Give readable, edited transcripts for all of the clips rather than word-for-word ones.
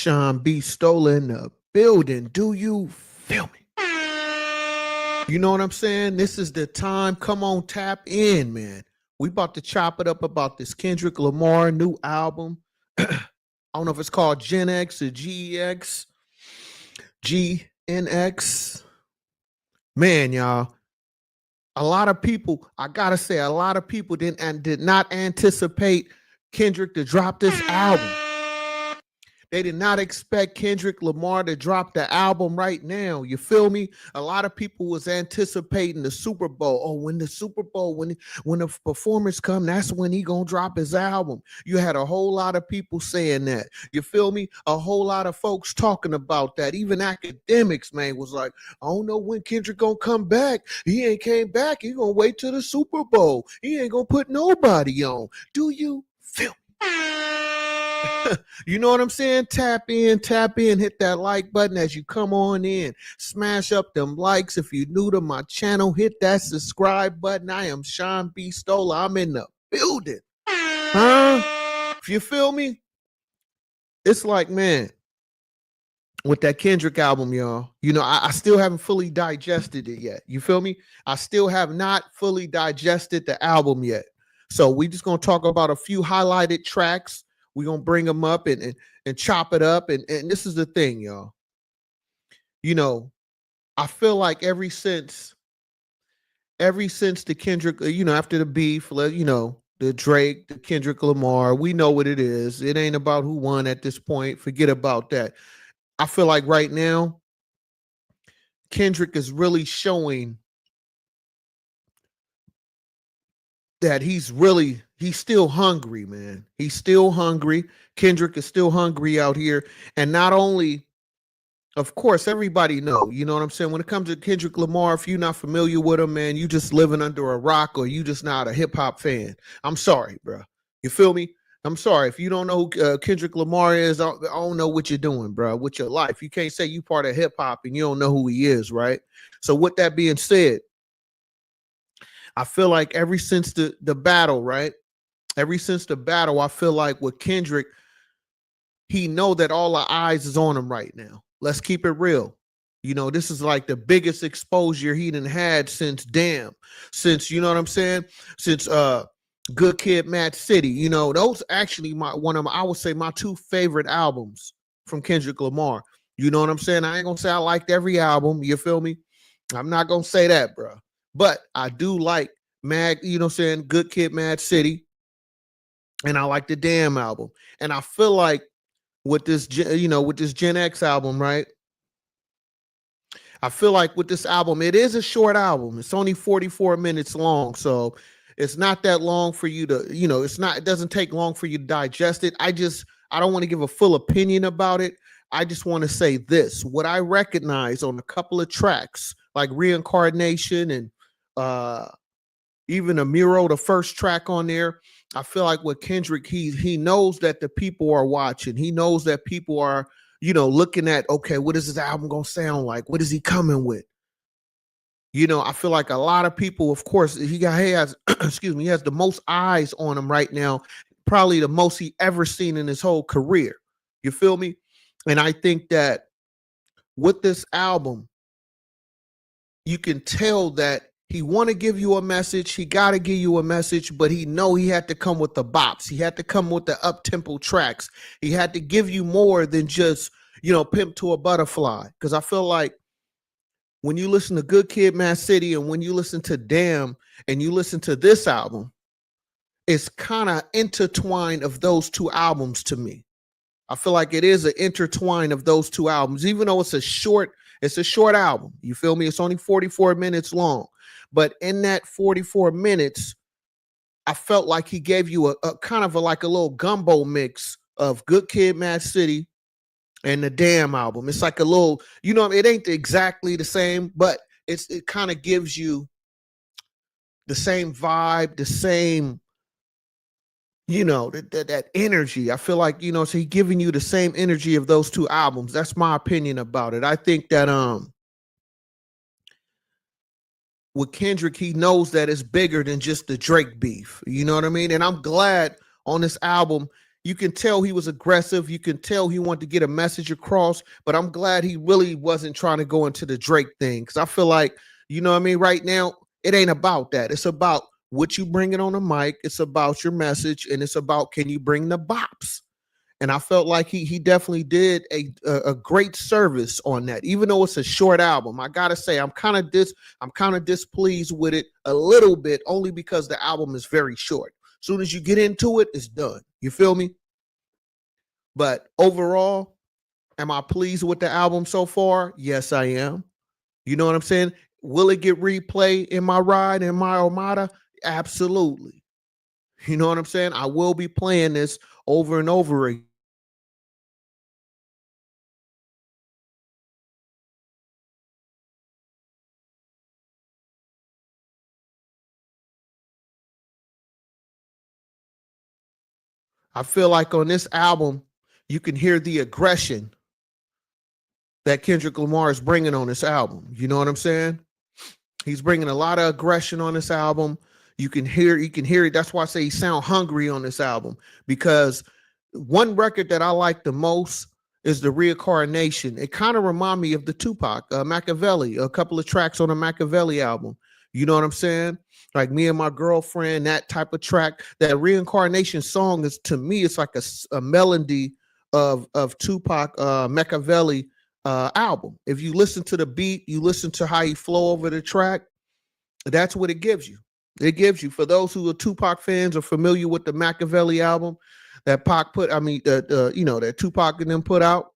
Sean B. Stola in the building. Do you feel me? You know what I'm saying? This is the time. Come on, tap in, man. We about to chop it up about this Kendrick Lamar new album. I don't know if it's called Gen X or GEX, GNX. Man, y'all. A lot of people, I gotta say, a lot of people did not anticipate Kendrick to drop this album. They did not expect Kendrick Lamar to drop the album right now. You feel me? A lot of people was anticipating the Super Bowl. Oh, when the Super Bowl, when the performance come, that's when he gonna drop his album. You had a whole lot of people saying that. You feel me? A whole lot of folks talking about that. Even academics, man, was like, I don't know when Kendrick gonna come back. He ain't came back. He gonna wait till the Super Bowl. He ain't gonna put nobody on. Do you feel me? You know what I'm saying? Tap in, hit that like button as you come on in. Smash up them likes. If you're new to my channel, hit that subscribe button. I am Sean B. Stola. I'm in the building. If you feel me? It's like, man, with that Kendrick album, y'all, you know, I still haven't fully digested it yet. You feel me? I still have not fully digested the album yet. So we just going to talk about a few highlighted tracks. We're going to bring them up and chop it up. And this is the thing, y'all. You know, I feel like ever since the Kendrick, you know, after the beef, you know, the Drake, the Kendrick Lamar, we know what it is. It ain't about who won at this point. Forget about that. I feel like right now, Kendrick is really showing that he's still hungry, man. He's still hungry. Kendrick is still hungry out here. And not only, of course, everybody know, you know what I'm saying? When it comes to Kendrick Lamar, if you're not familiar with him, man, you just living under a rock or you just not a hip hop fan. I'm sorry, bro. You feel me? I'm sorry. If you don't know who Kendrick Lamar is, I don't know what you're doing, bro, with your life. You can't say you part of hip hop and you don't know who he is, right? So with that being said, I feel like ever since the battle, right? Ever since the battle, I feel like with Kendrick, he know that all the eyes is on him right now. Let's keep it real. You know, this is like the biggest exposure he done had since Damn. Since, you know what I'm saying? Since Good Kid, Mad City. You know, those actually I would say my two favorite albums from Kendrick Lamar. You know what I'm saying? I ain't gonna say I liked every album. You feel me? I'm not gonna say that, bro. But I do like you know what I'm saying, Good Kid, Mad City. And I like the Damn album. And I feel like with this, you know, with this Gen X album, right? I feel like with this album, it is a short album. It's only 44 minutes long. So it's not that long for you to, you know, it doesn't take long for you to digest it. I don't want to give a full opinion about it. I just want to say this. What I recognize on a couple of tracks, like Reincarnation and even a Miro, the first track on there, I feel like with Kendrick, he knows that the people are watching. He knows that people are, you know, looking at, okay, what is this album gonna sound like? What is he coming with? You know, I feel like a lot of people, of course, he has excuse me, he has the most eyes on him right now, probably the most he ever seen in his whole career. You feel me? And I think that with this album, you can tell that he want to give you a message. He got to give you a message, but he know he had to come with the bops. He had to come with the up-tempo tracks. He had to give you more than just, you know, Pimp to a Butterfly. Because I feel like when you listen to Good Kid, Mad City, and when you listen to Damn, and you listen to this album, it's kind of intertwined of those two albums to me. I feel like it is an intertwine of those two albums, even though it's a short album. You feel me? It's only 44 minutes long. But in that 44 minutes, I felt like he gave you a kind of like a little gumbo mix of Good Kid, Mad City and the Damn album. It's like a little, you know, it ain't exactly the same, but it kind of gives you the same vibe, the same, you know, that energy. I feel like, you know, so he giving you the same energy of those two albums. That's my opinion about it. I think that with Kendrick, he knows that it's bigger than just the Drake beef. You know what I mean? And I'm glad on this album, You can tell he was aggressive. You can tell he wanted to get a message across. But I'm glad he really wasn't trying to go into the Drake thing, because I feel like, you know what I mean, right now, it ain't about that. It's about what you bringing on the mic. It's about your message, and it's about, can you bring the bops? And I felt like he definitely did a great service on that, even though it's a short album. I gotta say, I'm kind of displeased with it a little bit, only because the album is very short. As soon as you get into it, it's done. You feel me? But overall, am I pleased with the album so far? Yes, I am. You know what I'm saying? Will it get replay in my ride in my Armada? Absolutely. You know what I'm saying? I will be playing this over and over again. I feel like on this album, you can hear the aggression that Kendrick Lamar is bringing on this album. You know what I'm saying? He's bringing a lot of aggression on this album. You can hear it. That's why I say he sound hungry on this album, because one record that I like the most is the Reincarnation. It kind of remind me of the Tupac, Machiavelli, a couple of tracks on the Machiavelli album. You know what I'm saying? Like Me and My Girlfriend, that type of track. That Reincarnation song is, to me, it's like a melody of Tupac, Machiavelli album. If you listen to the beat, you listen to how he flow over the track, that's what it gives you. It gives you, for those who are Tupac fans or familiar with the Machiavelli album that Pac put, I mean, that Tupac and them put out,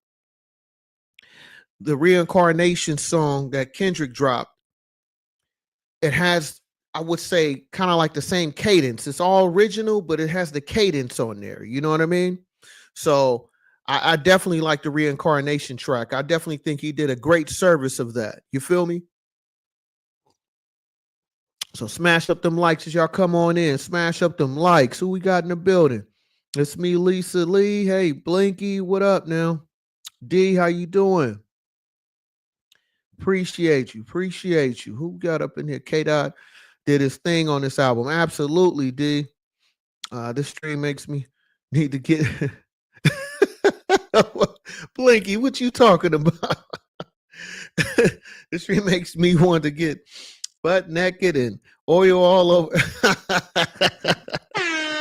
the Reincarnation song that Kendrick dropped, it has, I would say, kind of like the same cadence. It's all original, but it has the cadence on there. You know what I mean? So I definitely like the Reincarnation track. I definitely think he did a great service of that. You feel me? So smash up them likes as y'all come on in. Smash up them likes. Who we got in the building? It's me, Lisa Lee. Hey, Blinky, what up now? D, how you doing? Appreciate you. Appreciate you. Who got up in here? K Dot did his thing on this album. Absolutely, D. This stream makes me need to get Blinky, what you talking about? This stream makes me want to get butt naked and oil all over.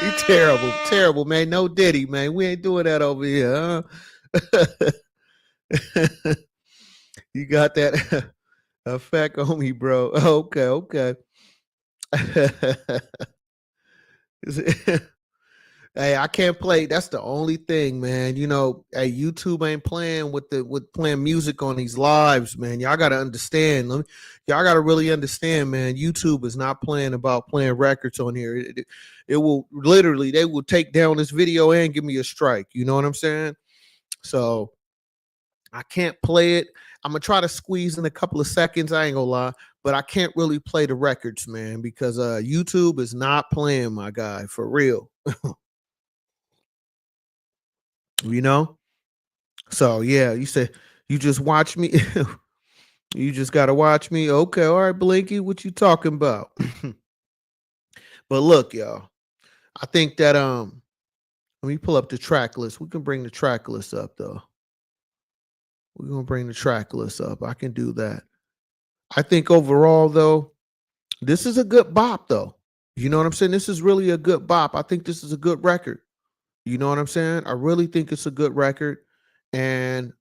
You terrible, terrible, man. No Diddy, man. We ain't doing that over here, huh? You got that effect on me, bro. Okay, okay. Hey, I can't play. That's the only thing, man. You know, hey, YouTube ain't playing with playing music on these lives, man. Y'all gotta understand. Y'all gotta really understand, man. YouTube is not playing about playing records on here. It will literally, they will take down this video and give me a strike. You know what I'm saying? So I can't play it. I'm gonna try to squeeze in a couple of seconds. I ain't gonna lie, but I can't really play the records, man, because YouTube is not playing, my guy, for real. You know? So yeah, you said you just watch me. You just gotta watch me. Okay, all right, Blinky, what you talking about? But look, y'all, I think that let me pull up the track list. We can bring the track list up though. We're gonna bring the track list up. I can do that. I think overall though, this is a good bop though. You know what I'm saying? This is really a good bop. I think this is a good record. You know what I'm saying? I really think it's a good record, and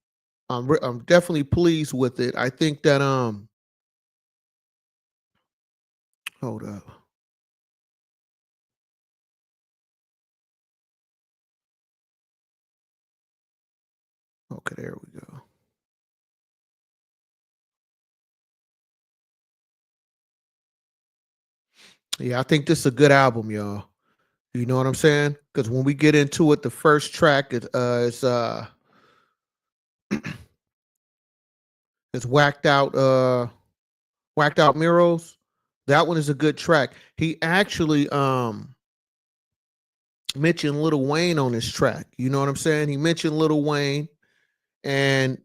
I'm definitely pleased with it. I think that hold up. Okay, there we go. Yeah, I think this is a good album, y'all. You know what I'm saying? Because when we get into it, the first track it's whacked out Murals. That one is a good track. He actually mentioned Lil Wayne on this track. You know what I'm saying? He mentioned Lil Wayne, and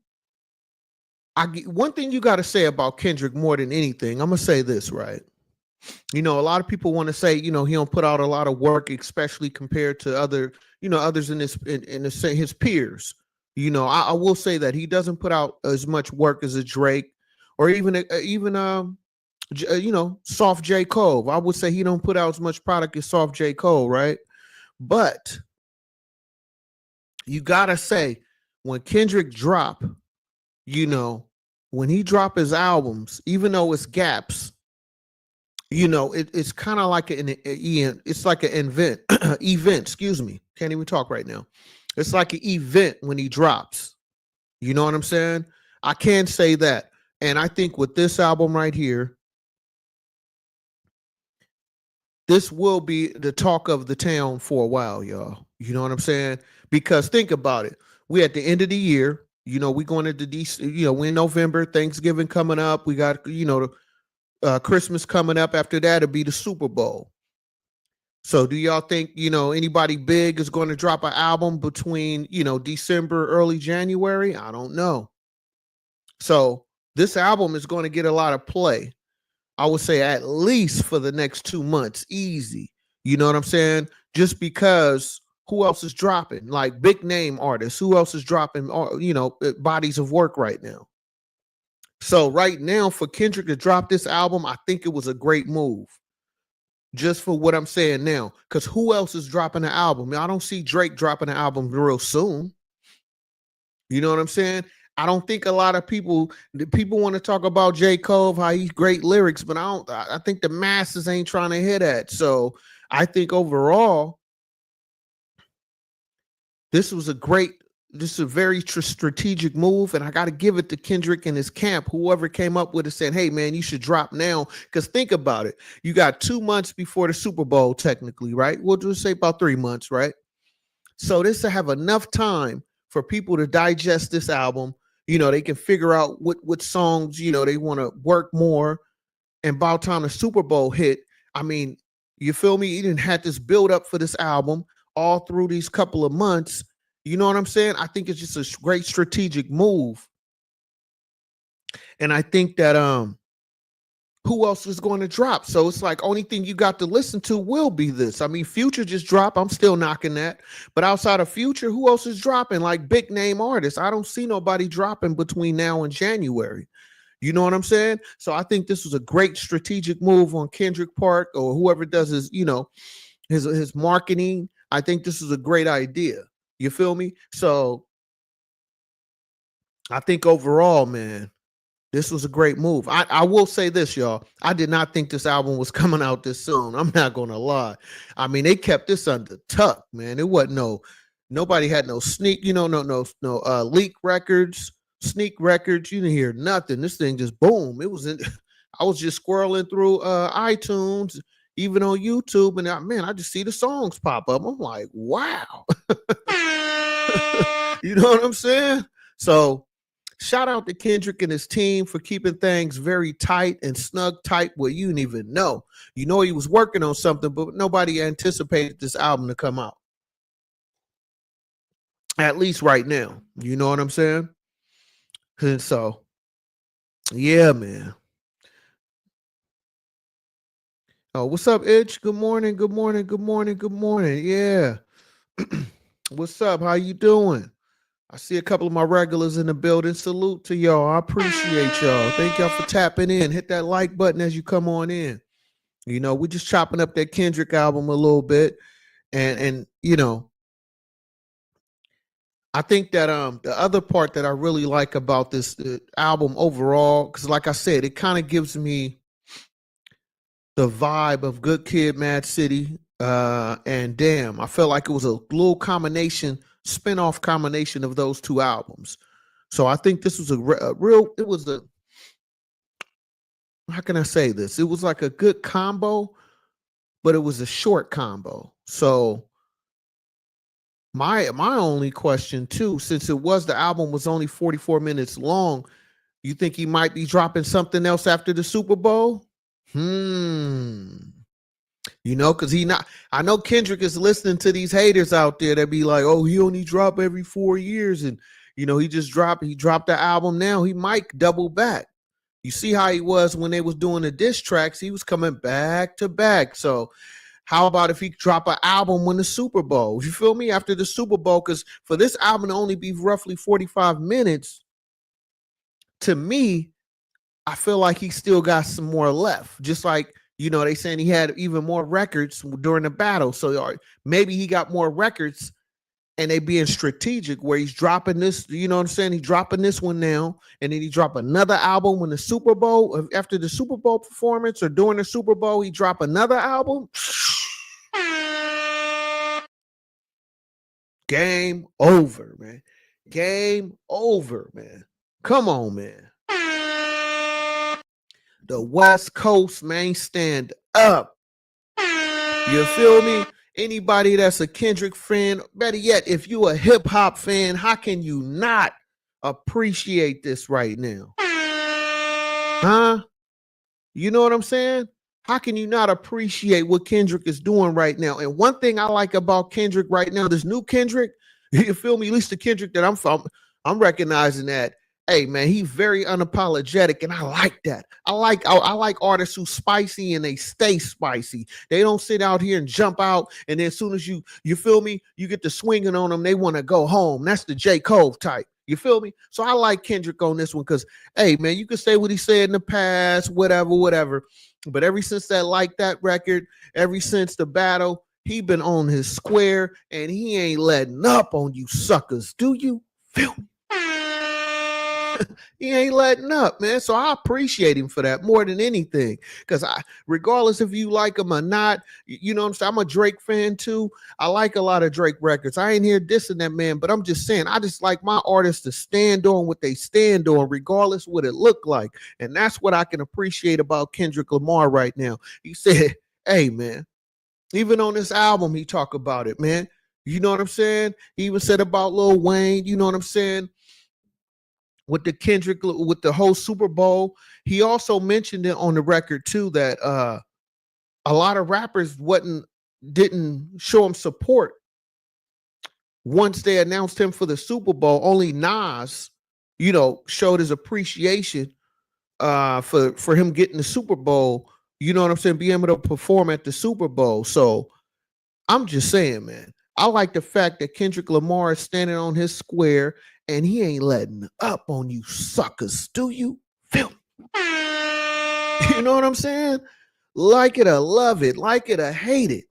one thing you got to say about Kendrick more than anything, I'm gonna say this, right? A lot of people want to say, he don't put out a lot of work, especially compared to other, others in his peers. I will say that he doesn't put out as much work as a Drake, or even soft J. Cole. I would say he don't put out as much product as soft J. Cole, right? But you gotta say, when Kendrick drop, when he drop his albums, even though it's gaps, it's kind of like it's like an event, excuse me. Can't even talk right now. It's like an event when he drops. You know what I'm saying? I can say that. And I think with this album right here, this will be the talk of the town for a while, y'all. You know what I'm saying? Because think about it. We at the end of the year, we going into we're in November, Thanksgiving coming up. We got, Christmas coming up. After that, it'll be the Super Bowl. So do y'all think, anybody big is going to drop an album between, December, early January? I don't know. So this album is going to get a lot of play. I would say at least for the next 2 months, easy. You know what I'm saying? Just because who else is dropping? Like big name artists, who else is dropping, bodies of work right now? So right now for Kendrick to drop this album, I think it was a great move. Just for what I'm saying now, because who else is dropping an album? I don't see Drake dropping an album real soon. You know what I'm saying? I don't think a lot of people want to talk about J. Cole, how he's great lyrics, but I think the masses ain't trying to hear that. So I think overall, this is a very strategic move, and I got to give it to Kendrick and his camp, whoever came up with it, saying, hey, man, you should drop now. Because think about it. You got 2 months before the Super Bowl, technically, right? We'll just say about 3 months, right? So this to have enough time for people to digest this album. They can figure out what songs, they want to work more. And by the time the Super Bowl hit, I mean, you feel me? You didn't have this build up for this album all through these couple of months. You know what I'm saying? I think it's just a great strategic move. And I think that who else is going to drop? So it's like only thing you got to listen to will be this. I mean, Future just dropped. I'm still knocking that. But outside of Future, who else is dropping? Like big name artists. I don't see nobody dropping between now and January. You know what I'm saying? So I think this was a great strategic move on Kendrick Park or whoever does his marketing. I think this is a great idea. You feel me? So I think overall, man, this was a great move. I will say this, y'all. I did not think this album was coming out this soon. I'm not going to lie. I mean, they kept this under tuck, man. It wasn't nobody had no sneak, no leak records, sneak records. You didn't hear nothing. This thing just boom. I was just scrolling through iTunes, even on YouTube, and I just see the songs pop up. I'm like, wow. You know what I'm saying? So shout out to Kendrick and his team for keeping things very tight and snug tight where you didn't even know. He was working on something, but nobody anticipated this album to come out. At least right now. You know what I'm saying? And so, yeah, man. Oh, what's up, Itch? Good morning, good morning, good morning, good morning. Yeah. What's up? How you doing? I see a couple of my regulars in the building. Salute to y'all. I appreciate y'all. Thank y'all for tapping in. Hit that like button as you come on in. We're just chopping up that Kendrick album a little bit. And I think that the other part that I really like about this album overall, because like I said, it kind of gives me the vibe of Good Kid, Mad City, and Damn. I felt like it was a little combination, spin-off combination of those two albums. So I think this was how can I say this? It was like a good combo, but it was a short combo. So my only question too, since the album was only 44 minutes long, you think he might be dropping something else after the Super Bowl? Because I know Kendrick is listening to these haters out there that be like, oh, he only drop every 4 years. And, he dropped the album now. He might double back. You see how he was when they was doing the diss tracks. He was coming back to back. So how about if he drop an album when the Super Bowl? You feel me? After the Super Bowl, because for this album to only be roughly 45 minutes, to me, I feel like he still got some more left. Just like, they saying he had even more records during the battle. So maybe he got more records and they being strategic where he's dropping this, you know what I'm saying? He's dropping this one now, and then he drop another album when the Super Bowl, after the Super Bowl performance or during the Super Bowl, he drop another album. Game over, man. Game over, man. Come on, man. The West Coast, man, stand up. You feel me? Anybody that's a Kendrick fan, better yet, if you a hip hop fan, how can you not appreciate this right now? Huh? You know what I'm saying? How can you not appreciate what Kendrick is doing right now? And one thing I like about Kendrick right now, this new Kendrick, you feel me? At least the Kendrick that I'm recognizing that, hey man, he's very unapologetic, and I like that. I like artists who spicy and they stay spicy. They don't sit out here and jump out, and then as soon as you feel me, you get to swinging on them, they want to go home. That's the J. Cole type. You feel me? So I like Kendrick on this one because, hey man, you can say what he said in the past, whatever. But ever since that Like That record, ever since the battle, he been on his square, and he ain't letting up on you suckers. Do you feel me? He ain't letting up, man. So I appreciate him for that more than anything. Because regardless if you like him or not, you know what I'm saying? I'm a Drake fan too. I like a lot of Drake records. I ain't here dissing that man, but I'm just saying, I just like my artists to stand on what they stand on, regardless what it look like. And that's what I can appreciate about Kendrick Lamar right now. He said, hey, man, even on this album, he talk about it, man. You know what I'm saying? He even said about Lil Wayne, you know what I'm saying? With the Kendrick, with the whole Super Bowl, he also mentioned it on the record too that a lot of rappers didn't show him support once they announced him for the Super Bowl. Only Nas, showed his appreciation for him getting the Super Bowl. You know what I'm saying? Being able to perform at the Super Bowl. So I'm just saying, man, I like the fact that Kendrick Lamar is standing on his square and he ain't letting up on you suckers. Do you feel me? You know what I'm saying? Like it or love it, like it or hate it.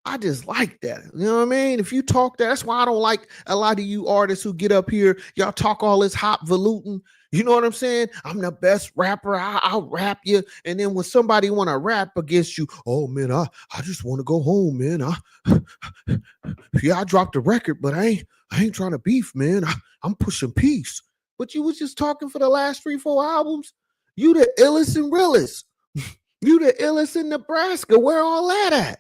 I just like that. You know what I mean? If you talk that's why I don't like a lot of you artists who get up here, y'all talk all this highfalutin. You know what I'm saying? I'm the best rapper. I'll rap you. And then when somebody want to rap against you, oh man, I just want to go home, man. I dropped a record, but I ain't trying to beef, man. I'm pushing peace. But you was just talking for the last 3-4 albums. You the illest and realest. You the illest in Nebraska. Where all that at?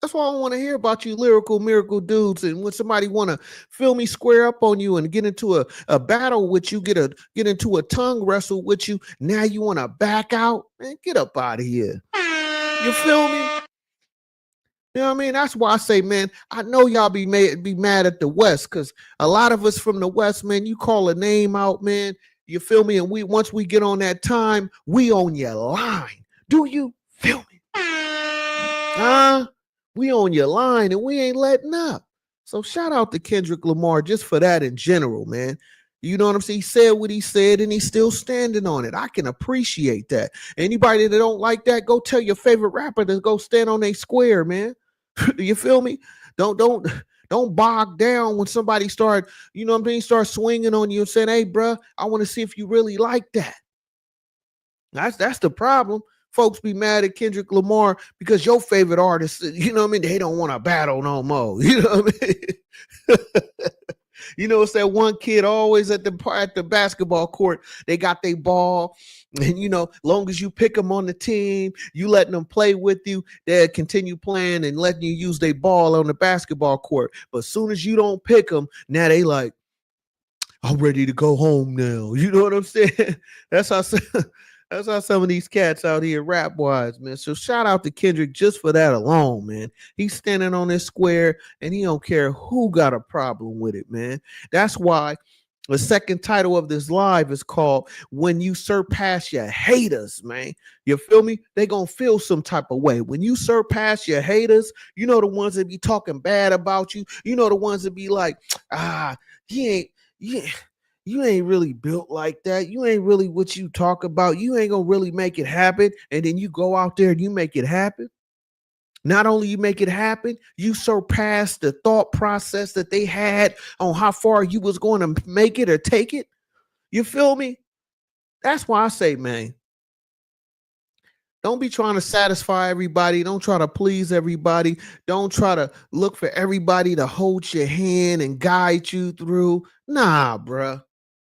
That's why I want to hear about you lyrical miracle dudes. And when somebody want to feel me square up on you and get into a battle with you, get into a tongue wrestle with you, now you want to back out? Man, get up out of here. You feel me? You know what I mean? That's why I say, man, I know y'all be mad at the West, because a lot of us from the West, man, you call a name out, man. You feel me? And once we get on that time, we on your line. Do you feel me? We on your line and we ain't letting up. So shout out to Kendrick Lamar just for that in general, man. You know what I'm saying? He said what he said and he's still standing on it. I can appreciate that. Anybody that don't like that, go tell your favorite rapper to go stand on a square, man. You feel me? Don't bog down when somebody start, you know what I'm saying, start swinging on you and saying, hey, bro, I want to see if you really like that. That's the problem. Folks be mad at Kendrick Lamar because your favorite artist, you know what I mean? They don't want to battle no more. You know what I mean? You know, it's that one kid always at the basketball court. They got their ball, and long as you pick them on the team, you letting them play with you, they'll continue playing and letting you use their ball on the basketball court. But as soon as you don't pick them, now they like, I'm ready to go home now. You know what I'm saying? That's how some of these cats out here rap wise, man. So shout out to Kendrick just for that alone, man. He's standing on this square and he don't care who got a problem with it, man. That's why The second title of this live is called When You Surpass Your Haters, man. You feel me? They gonna feel some type of way. When you surpass your haters, you know the ones that be talking bad about you. You know the ones that be like, he ain't, yeah, you ain't really built like that. You ain't really what you talk about. You ain't gonna really make it happen. And then you go out there and you make it happen. Not only you make it happen, you surpass the thought process that they had on how far you was going to make it or take it. You feel me? That's why I say, man, don't be trying to satisfy everybody. Don't try to please everybody. Don't try to look for everybody to hold your hand and guide you through. Nah, bruh.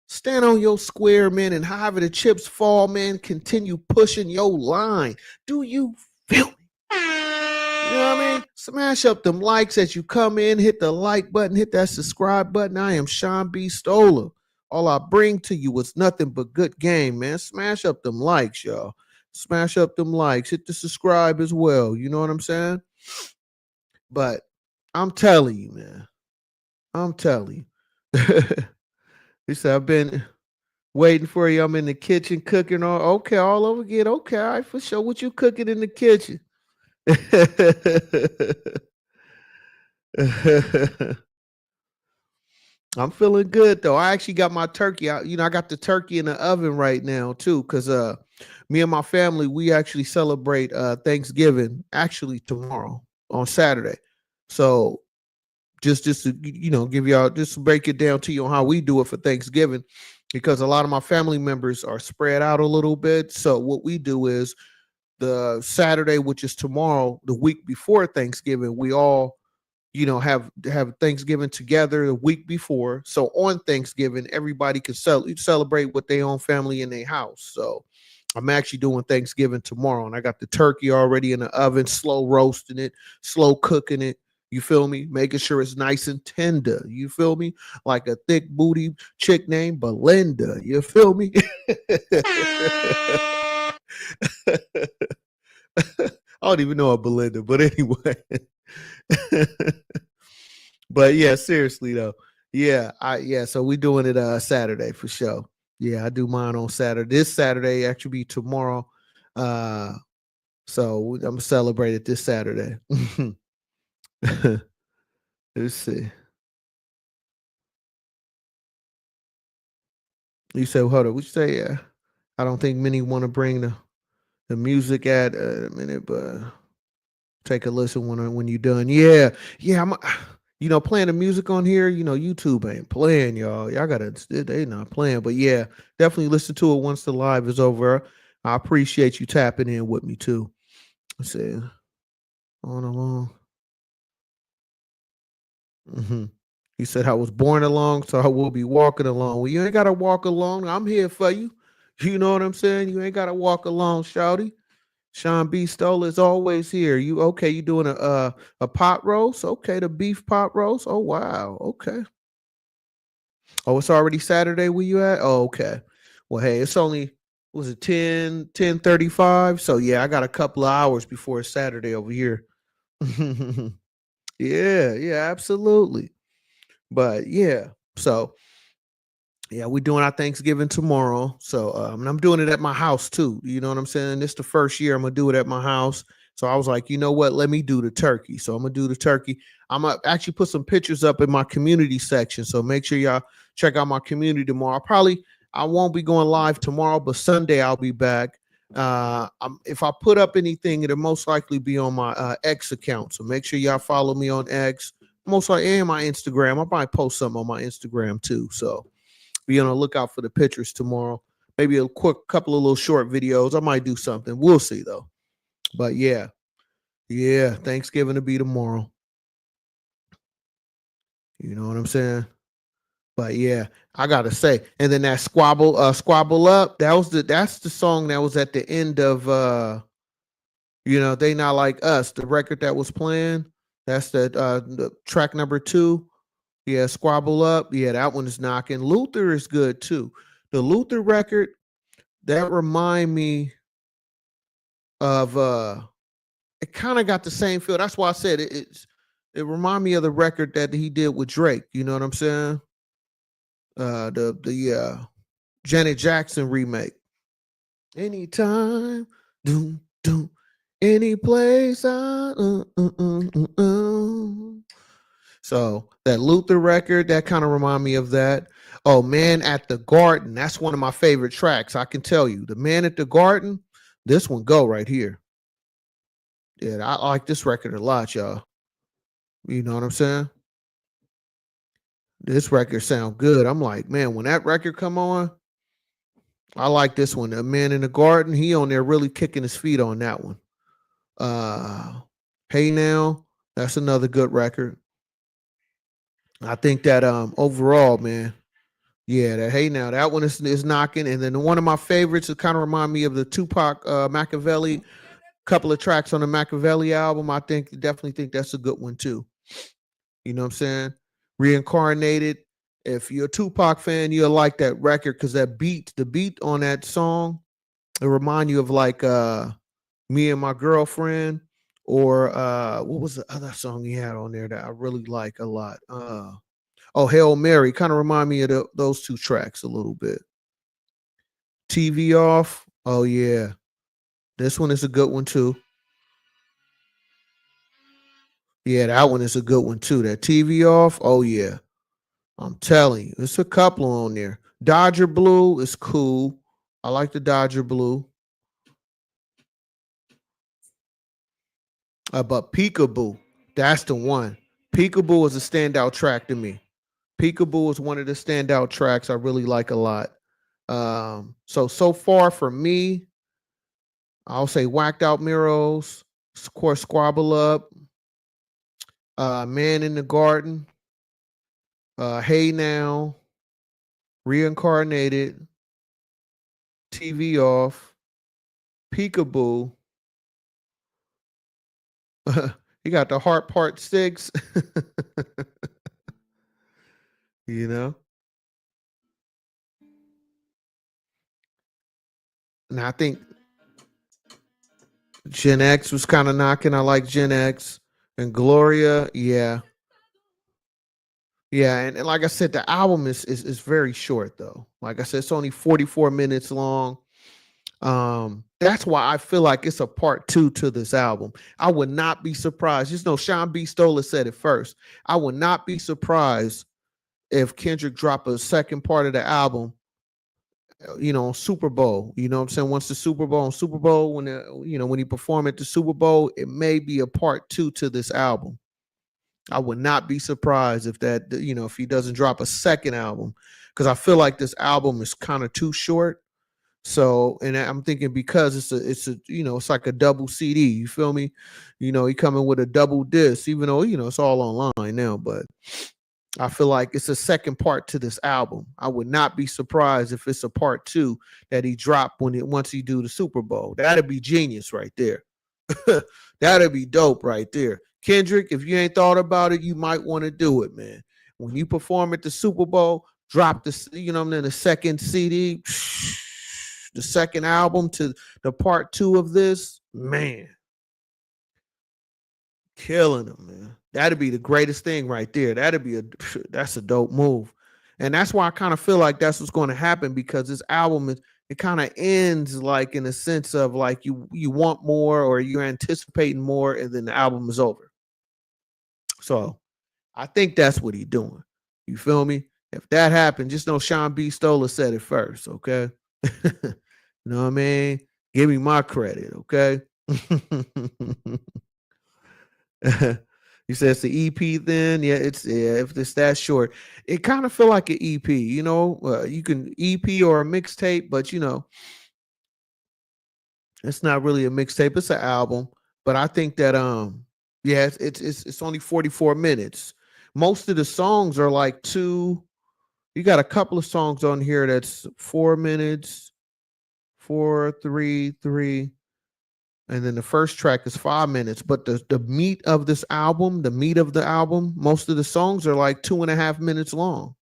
Stand on your square, man, and however the chips fall, man, continue pushing your line. Do you feel me? You know what I mean? Smash up them likes as you come in. Hit the like button. Hit that subscribe button. I am Sean B. Stoller. All I bring to you is nothing but good game, man. Smash up them likes, y'all. Smash up them likes. Hit the subscribe as well. You know what I'm saying? But I'm telling you, man. I'm telling you. He said, I've been waiting for you. I'm in the kitchen cooking all okay, all over again. Okay, all right, for sure. What you cooking in the kitchen? I'm feeling good though. I actually got my turkey out. You know, I got the turkey in the oven right now too, because me and my family, we actually celebrate Thanksgiving actually tomorrow on Saturday. So just to give y'all just to break it down to you on how we do it for Thanksgiving, because a lot of my family members are spread out a little bit. So what we do is the Saturday, which is tomorrow, the week before Thanksgiving, we all have Thanksgiving together the week before. So on Thanksgiving, everybody can celebrate with their own family in their house. So I'm actually doing Thanksgiving tomorrow, and I got the turkey already in the oven, slow roasting it, slow cooking it. You feel me? Making sure it's nice and tender. You feel me? Like a thick booty chick named Belinda. You feel me? I don't even know a Belinda, but anyway. But yeah, seriously though. So we doing it Saturday for sure. Yeah, I do mine on Saturday. This Saturday actually be tomorrow. So I'm celebrated this Saturday. Let's see. You said, hold up, what you say? Yeah. I don't think many want to bring the music at a minute, but take a listen when you're done. Yeah. I'm playing the music on here. YouTube ain't playing, y'all. Y'all gotta they not playing, but yeah, definitely listen to it once the live is over. I appreciate you tapping in with me too. Let's see, on along. Mm-hmm. He said I was born along, so I will be walking along. Well, you ain't gotta walk along. I'm here for you. You know what I'm saying? You ain't gotta walk along, shouty. Sean B. Stoller is always here. You okay? You doing a pot roast? Okay, the beef pot roast. Oh wow. Okay. Oh, it's already Saturday where you at? Oh, okay. Well, hey, it's only was it 10:35? So yeah, I got a couple of hours before it's Saturday over here. Yeah, absolutely. But yeah, so yeah, we're doing our Thanksgiving tomorrow. So and I'm doing it at my house too. You know what I'm saying? This the first year I'm gonna do it at my house. So I was like, you know what? Let me do the turkey. So I'm gonna do the turkey. I'm gonna actually put some pictures up in my community section. So make sure y'all check out my community tomorrow. I won't be going live tomorrow, but Sunday I'll be back. If I put up anything, it'll most likely be on my X account. So make sure y'all follow me on X. Most likely and my Instagram. I might post something on my Instagram too. So be on the lookout for the pictures tomorrow. Maybe a quick couple of little short videos. I might do something. We'll see though. But yeah, Thanksgiving to be tomorrow. You know what I'm saying? But yeah, I gotta say, and then that squabble up. That's the song that was at the end of They Not Like Us, the record that was playing. That's the track number 2. Yeah, Squabble Up. Yeah, that one is knocking. Luther is good too. The Luther record, that remind me of it kind of got the same feel. That's why I said it remind me of the record that he did with Drake. You know what I'm saying? The Janet Jackson remake. Anytime, doom doom, any place. So that Luther record, that kind of remind me of that. Oh, Man at the Garden, that's one of my favorite tracks. I can tell you, the Man at the Garden, this one go right here. Yeah, I like this record a lot, y'all. You know what I'm saying? This record sound good. I'm like, man, when that record come on, I like this one. The Man in the Garden, he on there really kicking his feet on that one. Hey Now, that's another good record. I think that overall, man, yeah, that Hey Now, that one is knocking. And then one of my favorites, it kind of remind me of the Tupac Machiavelli, couple of tracks on the Machiavelli album. I definitely think that's a good one too. You know what I'm saying? Reincarnated. If you're a Tupac fan, you'll like that record because the beat on that song, it remind you of like Me and My Girlfriend, or what was the other song he had on there that I really like a lot? Oh, Hail Mary, kind of remind me of those two tracks a little bit. TV Off. Oh yeah, this one is a good one too. Yeah, that one is a good one too. That TV Off. Oh yeah, I'm telling you, it's a couple on there. Dodger Blue is cool. I like the Dodger Blue. But Peekaboo, that's the one. Peekaboo is a standout track to me. Peekaboo is one of the standout tracks I really like a lot. So far for me, I'll say Whacked Out Mirrors, of course, Squabble Up, Man in the Garden, Hey Now, Reincarnated, TV Off, Peekaboo. You got the Heart Part 6, you know? And I think Gen X was kind of knocking. I like Gen X. And Gloria, yeah. Yeah, and like I said, the album is very short though. Like I said, it's only 44 minutes long. That's why I feel like it's a part two to this album. I would not be surprised. Just know Sean B. Stoller said it first. I would not be surprised if Kendrick drop a second part of the album, on Super Bowl. You know what I'm saying? Once the Super Bowl on Super Bowl, when he perform at the Super Bowl, it may be a part two to this album. I would not be surprised if if he doesn't drop a second album, because I feel like this album is kind of too short. So, and I'm thinking because it's like a double CD. You feel me? He coming with a double disc, even though it's all online now. But I feel like it's a second part to this album. I would not be surprised if it's a part two that he dropped once he do the Super Bowl. That'd be genius right there. That'd be dope right there. Kendrick, if you ain't thought about it, you might want to do it, man. When you perform at the Super Bowl, drop the second CD, the second album to the part two of this, man. Killing them, man. That'd be the greatest thing right there. That's a dope move. And that's why I kind of feel like that's what's going to happen, because this album it kind of ends like in a sense of like you want more, or you're anticipating more, and then the album is over. So I think that's what he's doing. You feel me? If that happened, just know Sean B. Stoller said it first, okay? You know what I mean? Give me my credit, okay? You said it's the EP then? Yeah, if it's that short. It kind of feel like an EP, you can EP or a mixtape, but it's not really a mixtape, it's an album. But I think that yeah, it's only 44 minutes. Most of the songs are like you got a couple of songs on here that's 4 minutes, 4, 3, 3. And then the first track is 5 minutes. But the meat of this album, most of the songs are like 2.5 minutes long.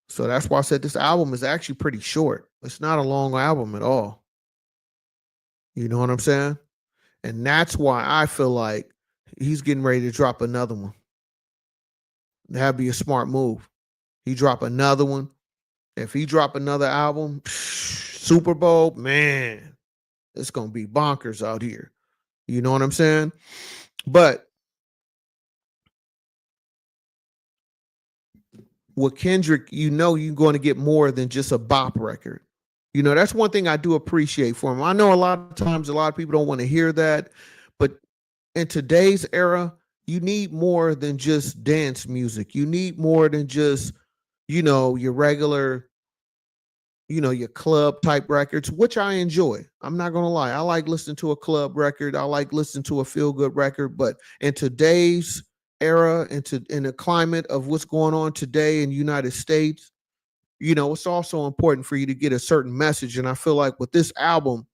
So that's why I said this album is actually pretty short. It's not a long album at all. You know what I'm saying? And that's why I feel like he's getting ready to drop another one. That'd be a smart move. He drop another one. If he drop another album, Super Bowl, man, it's gonna be bonkers out here. You know what I'm saying? But with Kendrick, you know you're going to get more than just a bop record. You know, that's one thing I do appreciate for him. I know a lot of times a lot of people don't want to hear that, but in today's era, you need more than just dance music. You need more than just, your regular, your club type records, which I enjoy. I'm not going to lie. I like listening to a club record. I like listening to a feel good record. But in today's era, in the climate of what's going on today in the United States, it's also important for you to get a certain message. And I feel like with this album,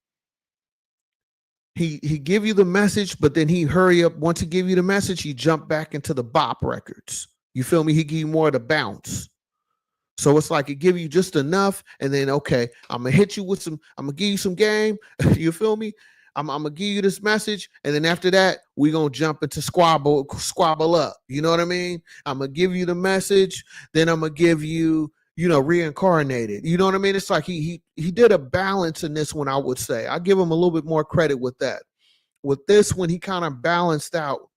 he give you the message, but then he hurry up. Once he give you the message, he jump back into the bop records. You feel me? He give you more of the bounce. So it's like it give you just enough, and then okay, I'm gonna hit you with some. I'm gonna give you some game. You feel me? I'm gonna give you this message, and then after that, we gonna jump into squabble up. You know what I mean? I'm gonna give you the message, then I'm gonna give you, reincarnated. You know what I mean? It's like he did a balance in this one. I would say I give him a little bit more credit with that. With this one, he kind of balanced out,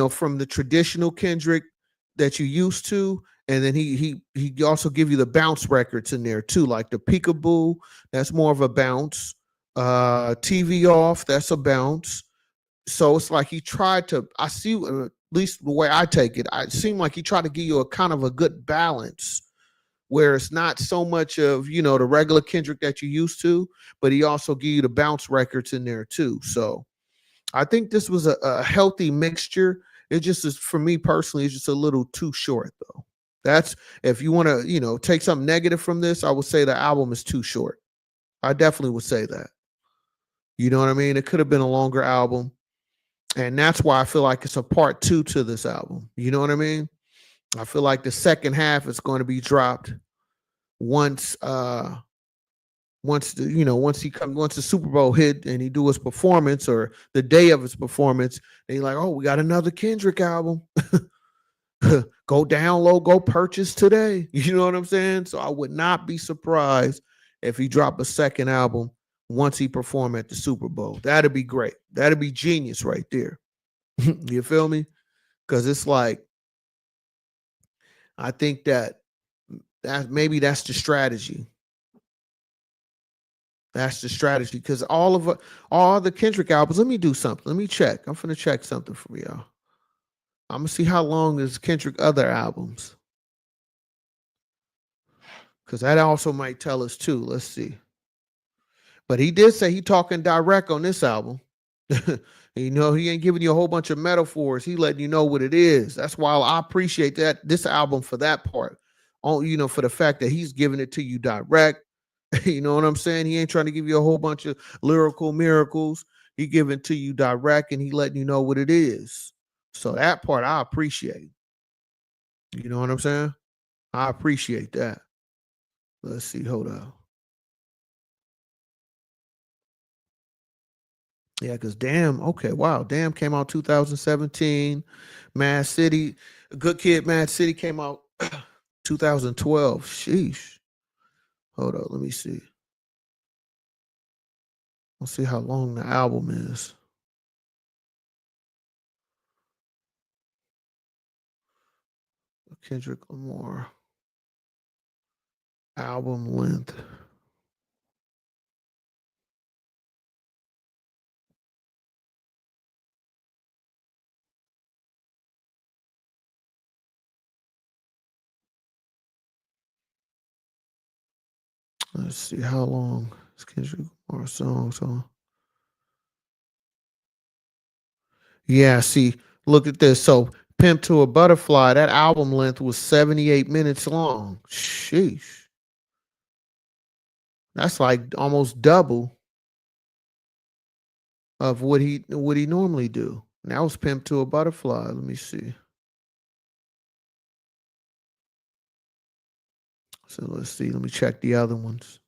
from the traditional Kendrick that you used to, and then he also give you the bounce records in there too, like the Peekaboo, that's more of a bounce. TV off, that's a bounce. So it's like he tried to. I see, at least the way I take it, it seemed like he tried to give you a kind of a good balance, where it's not so much of the regular Kendrick that you used to, but he also give you the bounce records in there too. So I think this was a healthy mixture. It just is, for me personally, it's just a little too short though. That's, if you want to, take something negative from this, I would say the album is too short. I definitely would say that. You know what I mean? It could have been a longer album. And that's why I feel like it's a part two to this album. You know what I mean? I feel like the second half is going to be dropped once once the Super Bowl hit and he do his performance, or the day of his performance, they like, oh, we got another Kendrick album. Go download, go purchase today. You know what I'm saying? So I would not be surprised if he dropped a second album once he performed at the Super Bowl. That'd be great. That'd be genius right there. You feel me? Because it's like, I think that maybe that's the strategy. That's the strategy. Because all the Kendrick albums, let me do something. Let me check. I'm gonna check something for y'all. I'm gonna see how long is Kendrick other albums. Because that also might tell us too. Let's see. But he did say he talking direct on this album. He ain't giving you a whole bunch of metaphors. He letting you know what it is. That's why I appreciate this album for that part. For the fact that he's giving it to you direct. You know what I'm saying? He ain't trying to give you a whole bunch of lyrical miracles. He giving it to you direct, and he letting you know what it is. So that part I appreciate. You know what I'm saying? I appreciate that. Let's see. Hold up. Yeah, because Damn, okay, wow. Damn came out 2017. Mad City, Good Kid, Mad City came out 2012. Sheesh. Hold up, let me see. Let's see how long the album is. Kendrick Lamar album length. Let's see how long is Kendrick Lamar songs on. Yeah, see, look at this. So Pimp to a Butterfly, that album length was 78 minutes long. Sheesh. That's like almost double of what he normally do. And that was Pimp to a Butterfly. Let me see. So let's see. Let me check the other ones.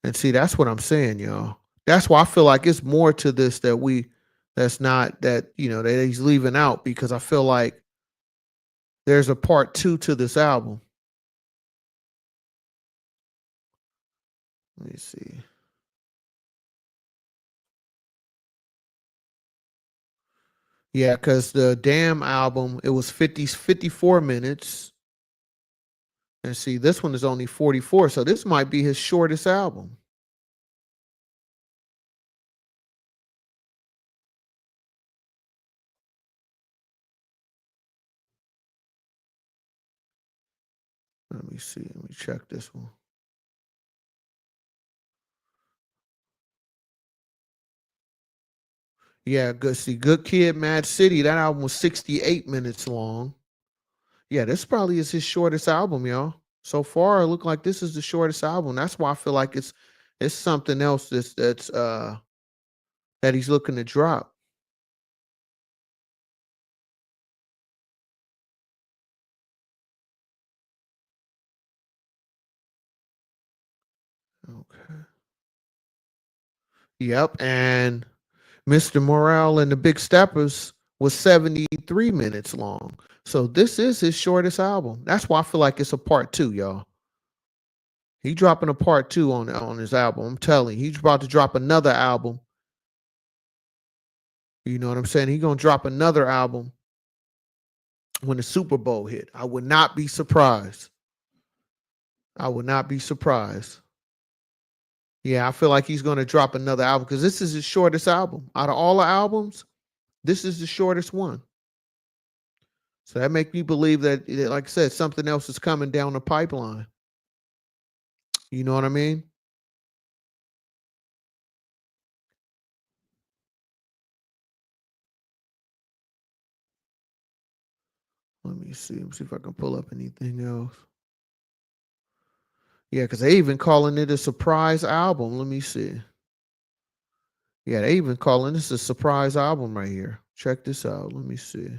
And see, that's what I'm saying, y'all. That's why I feel like it's more to this that's not that, that he's leaving out, because I feel like There's a part 2 to this album. Let me see. Yeah, because the damn album, it was 54 minutes. And see, this one is only 44. So this might be his shortest album. Let me see. Let me check this one. Yeah, good. See, Good Kid, Mad City. That album was 68 minutes long. Yeah, this probably is his shortest album, y'all. So far, it looked like this is the shortest album. That's why I feel like it's something else that's that he's looking to drop. Okay. Yep, and Mr. Morale and the Big Steppers was 73 minutes long. So this is his shortest album. That's why I feel like it's a part 2, y'all. He dropping a part 2 on his album. I'm telling you, he's about to drop another album. You know what I'm saying? He's gonna drop another album when the Super Bowl hit. I would not be surprised. I would not be surprised. Yeah, I feel like he's gonna drop another album because this is his shortest album. Out of all the albums, this is the shortest one. So that makes me believe that, like I said, something else is coming down the pipeline. You know what I mean? Let me see. Let me see if I can pull up anything else. Yeah, because they even calling it a surprise album. Let me see. Yeah, they even calling this a surprise album right here. Check this out. Let me see.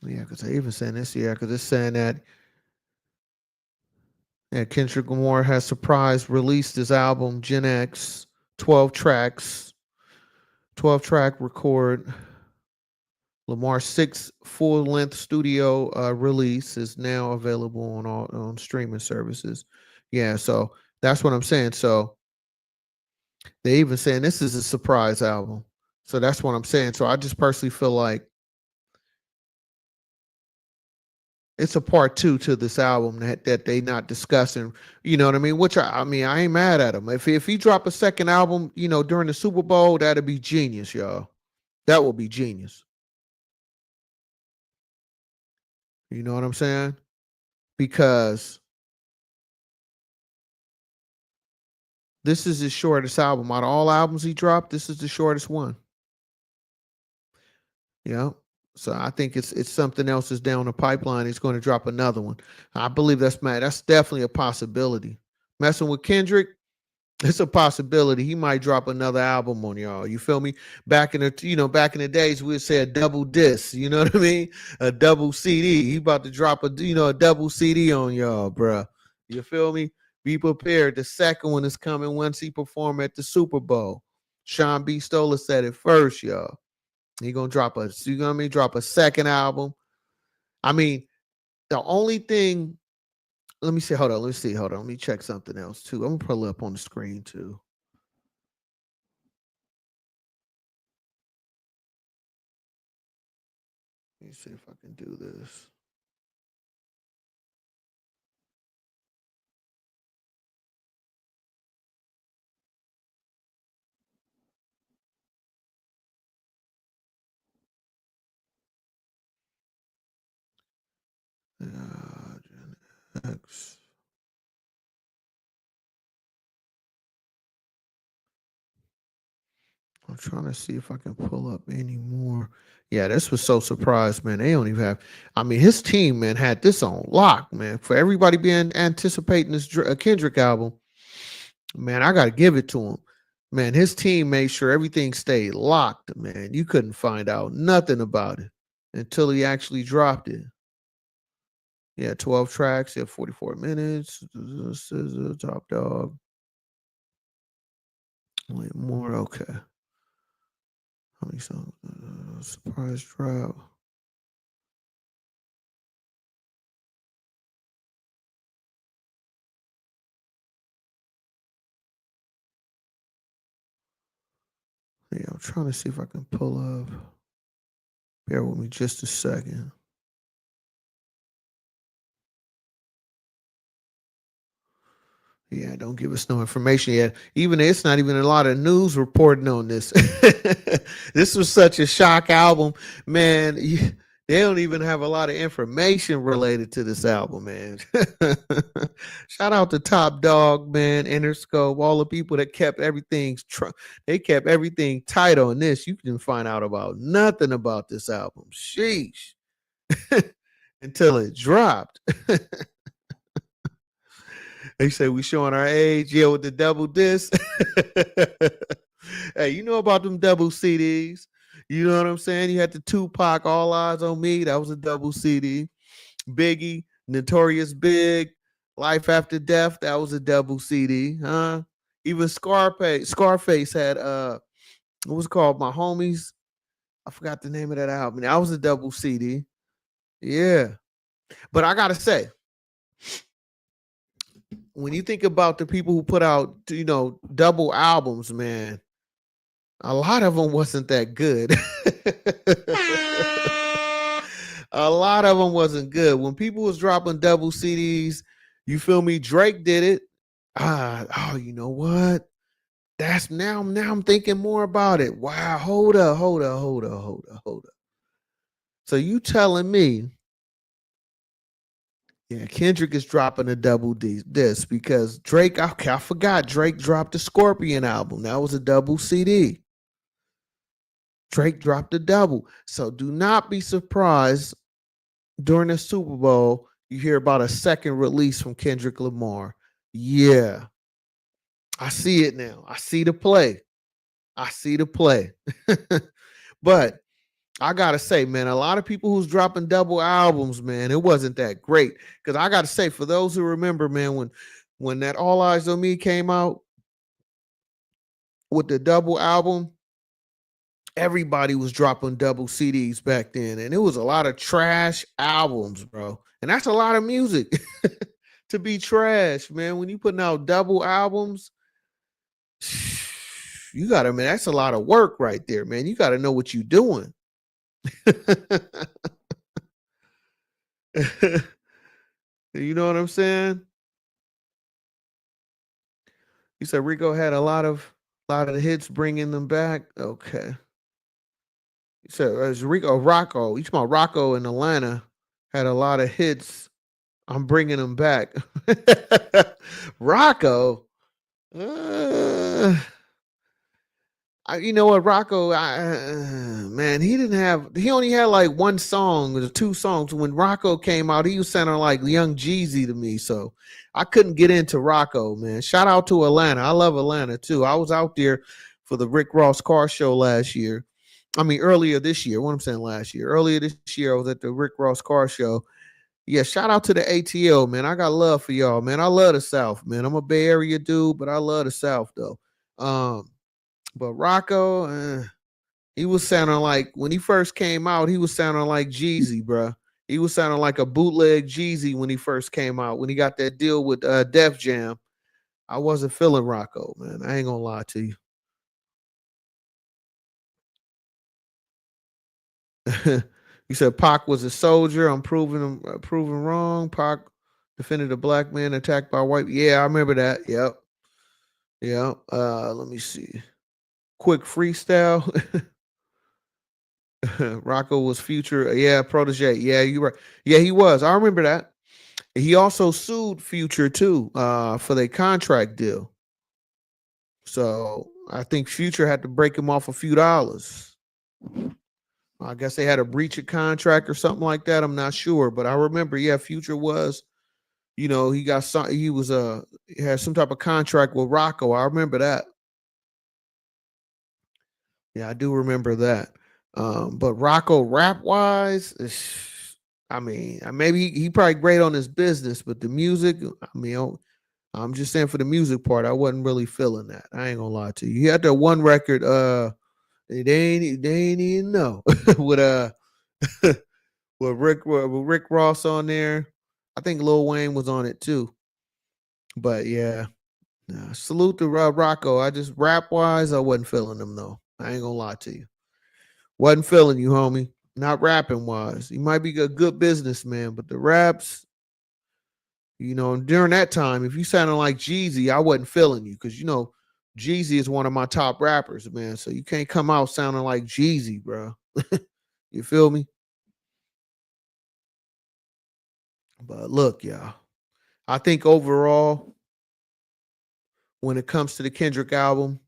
Yeah, because they even saying this. Yeah, because it's saying that Kendrick Lamar has surprise released his album Gen X, 12 tracks, 12 track record. Lamar's sixth full length studio release is now available on all on streaming services. Yeah, so that's what I'm saying. So they even saying this is a surprise album. So that's what I'm saying. So I just personally feel like it's a part 2 to this album that they not discussing. You know what I mean? Which I mean, I ain't mad at him. If he drop a second album, during the Super Bowl, that'd be genius, y'all. That would be genius. You know what I'm saying? Because this is his shortest album. Out of all albums he dropped, this is the shortest one. Yeah. So I think it's something else is down the pipeline. He's going to drop another one. I believe that's mad. That's definitely a possibility. Messing with Kendrick, it's a possibility. He might drop another album on y'all. You feel me? Back in the days, we would say a double disc. You know what I mean? A double CD. He about to drop a double CD on y'all, bruh. You feel me? Be prepared. The second one is coming once he perform at the Super Bowl. Sean B. Stoller said it first, y'all. He gonna drop drop a second album. I mean, the only thing. Let me see. Hold on. Let me see. Hold on. Let me check something else too. I'm gonna pull it up on the screen too. Let me see if I can do this. GNX. I'm trying to see if I can pull up any more. Yeah, this was so surprised, man. They don't even have. I mean, his team, man, had this on lock, man. For everybody being anticipating this Kendrick album, man, I got to give it to him. Man, his team made sure everything stayed locked, man. You couldn't find out nothing about it until he actually dropped it. Yeah, 12 tracks, yeah, 44 minutes. Top dog. Wait, more, okay. How many songs? Surprise drop. Yeah, I'm trying to see if I can pull up. Bear with me just a second. Yeah, don't give us no information yet. Even it's not even a lot of news reporting on this. This was such a shock album, man. They don't even have a lot of information related to this album, man. Shout out to Top Dog, man, Interscope, all the people that kept everything. They kept everything tight on this. You can find out about nothing about this album. Sheesh. Until it dropped. They say we showing our age, yeah, with the double disc. Hey, you know about them double CDs? You know what I'm saying? You had the Tupac, All Eyes on Me. That was a double CD. Biggie, Notorious Big, Life After Death. That was a double CD, huh? Even Scarface had what was it called? My Homies. I forgot the name of that album. That was a double CD. Yeah, but I gotta say, when you think about the people who put out, double albums, man, a lot of them wasn't that good. A lot of them wasn't good. When people was dropping double CDs, you feel me? Drake did it. Oh, you know what? That's now I'm thinking more about it. Wow, hold up. So you telling me, yeah, Kendrick is dropping a double disc because Drake, okay, I forgot Drake dropped the Scorpion album. That was a double CD. Drake dropped a double. So do not be surprised during the Super Bowl, you hear about a second release from Kendrick Lamar. Yeah, I see it now. I see the play. I see the play. But I gotta say, man, a lot of people who's dropping double albums, man, it wasn't that great. Because I gotta say, for those who remember, man, when that All Eyes on Me came out with the double album, everybody was dropping double CDs back then, and it was a lot of trash albums, bro. And that's a lot of music to be trash, man. When you putting out double albums, you gotta, man, that's a lot of work right there, man. You gotta know what you're doing. You know what I'm saying? You said Rico had a lot of the hits bringing them back. Okay. You said as Rocco. You talking about Rocco in Atlanta had a lot of hits. I'm bringing them back. Rocco. Uh, you know what, Rocco? Man, he only had like one song or two songs. When Rocco came out, he was sounding like Young Jeezy to me. So I couldn't get into Rocco, man. Shout out to Atlanta. I love Atlanta too. I was out there for the Rick Ross car show last year. I mean, earlier this year. What I'm saying last year. Earlier this year, I was at the Rick Ross car show. Yeah, shout out to the ATL, man. I got love for y'all, man. I love the South, man. I'm a Bay Area dude, but I love the South though. But Rocco, he was sounding like when he first came out, he was sounding like Jeezy, bro. He was sounding like a bootleg Jeezy when he first came out. When he got that deal with Def Jam, I wasn't feeling Rocco, man. I ain't gonna lie to you. You said Pac was a soldier. I'm proving wrong. Pac defended a black man attacked by white. Yeah, I remember that. Yep. Yeah. Let me see. Quick freestyle. Rocco was Future. Yeah, protege. Yeah, you right. Yeah, he was. I remember that. He also sued Future too, for their contract deal. So I think Future had to break him off a few dollars. I guess they had a breach of contract or something like that. I'm not sure, but I remember, yeah, Future was, he got some, he had some type of contract with Rocco. I remember that. Yeah, I do remember that. But Rocco rap wise, I mean, maybe he probably great on his business, but the music, I mean, I'm just saying for the music part, I wasn't really feeling that. I ain't gonna lie to you. He had that one record, they ain't even know with with Rick Ross on there. I think Lil Wayne was on it too. But yeah, nah, salute to Rocco. I just rap wise, I wasn't feeling him though. I ain't gonna lie to you. Wasn't feeling you, homie. Not rapping wise. You might be a good businessman, but the raps, during that time, if you sounded like Jeezy, I wasn't feeling you because Jeezy is one of my top rappers, man. So you can't come out sounding like Jeezy, bro. You feel me? But look, y'all. I think overall, when it comes to the Kendrick album,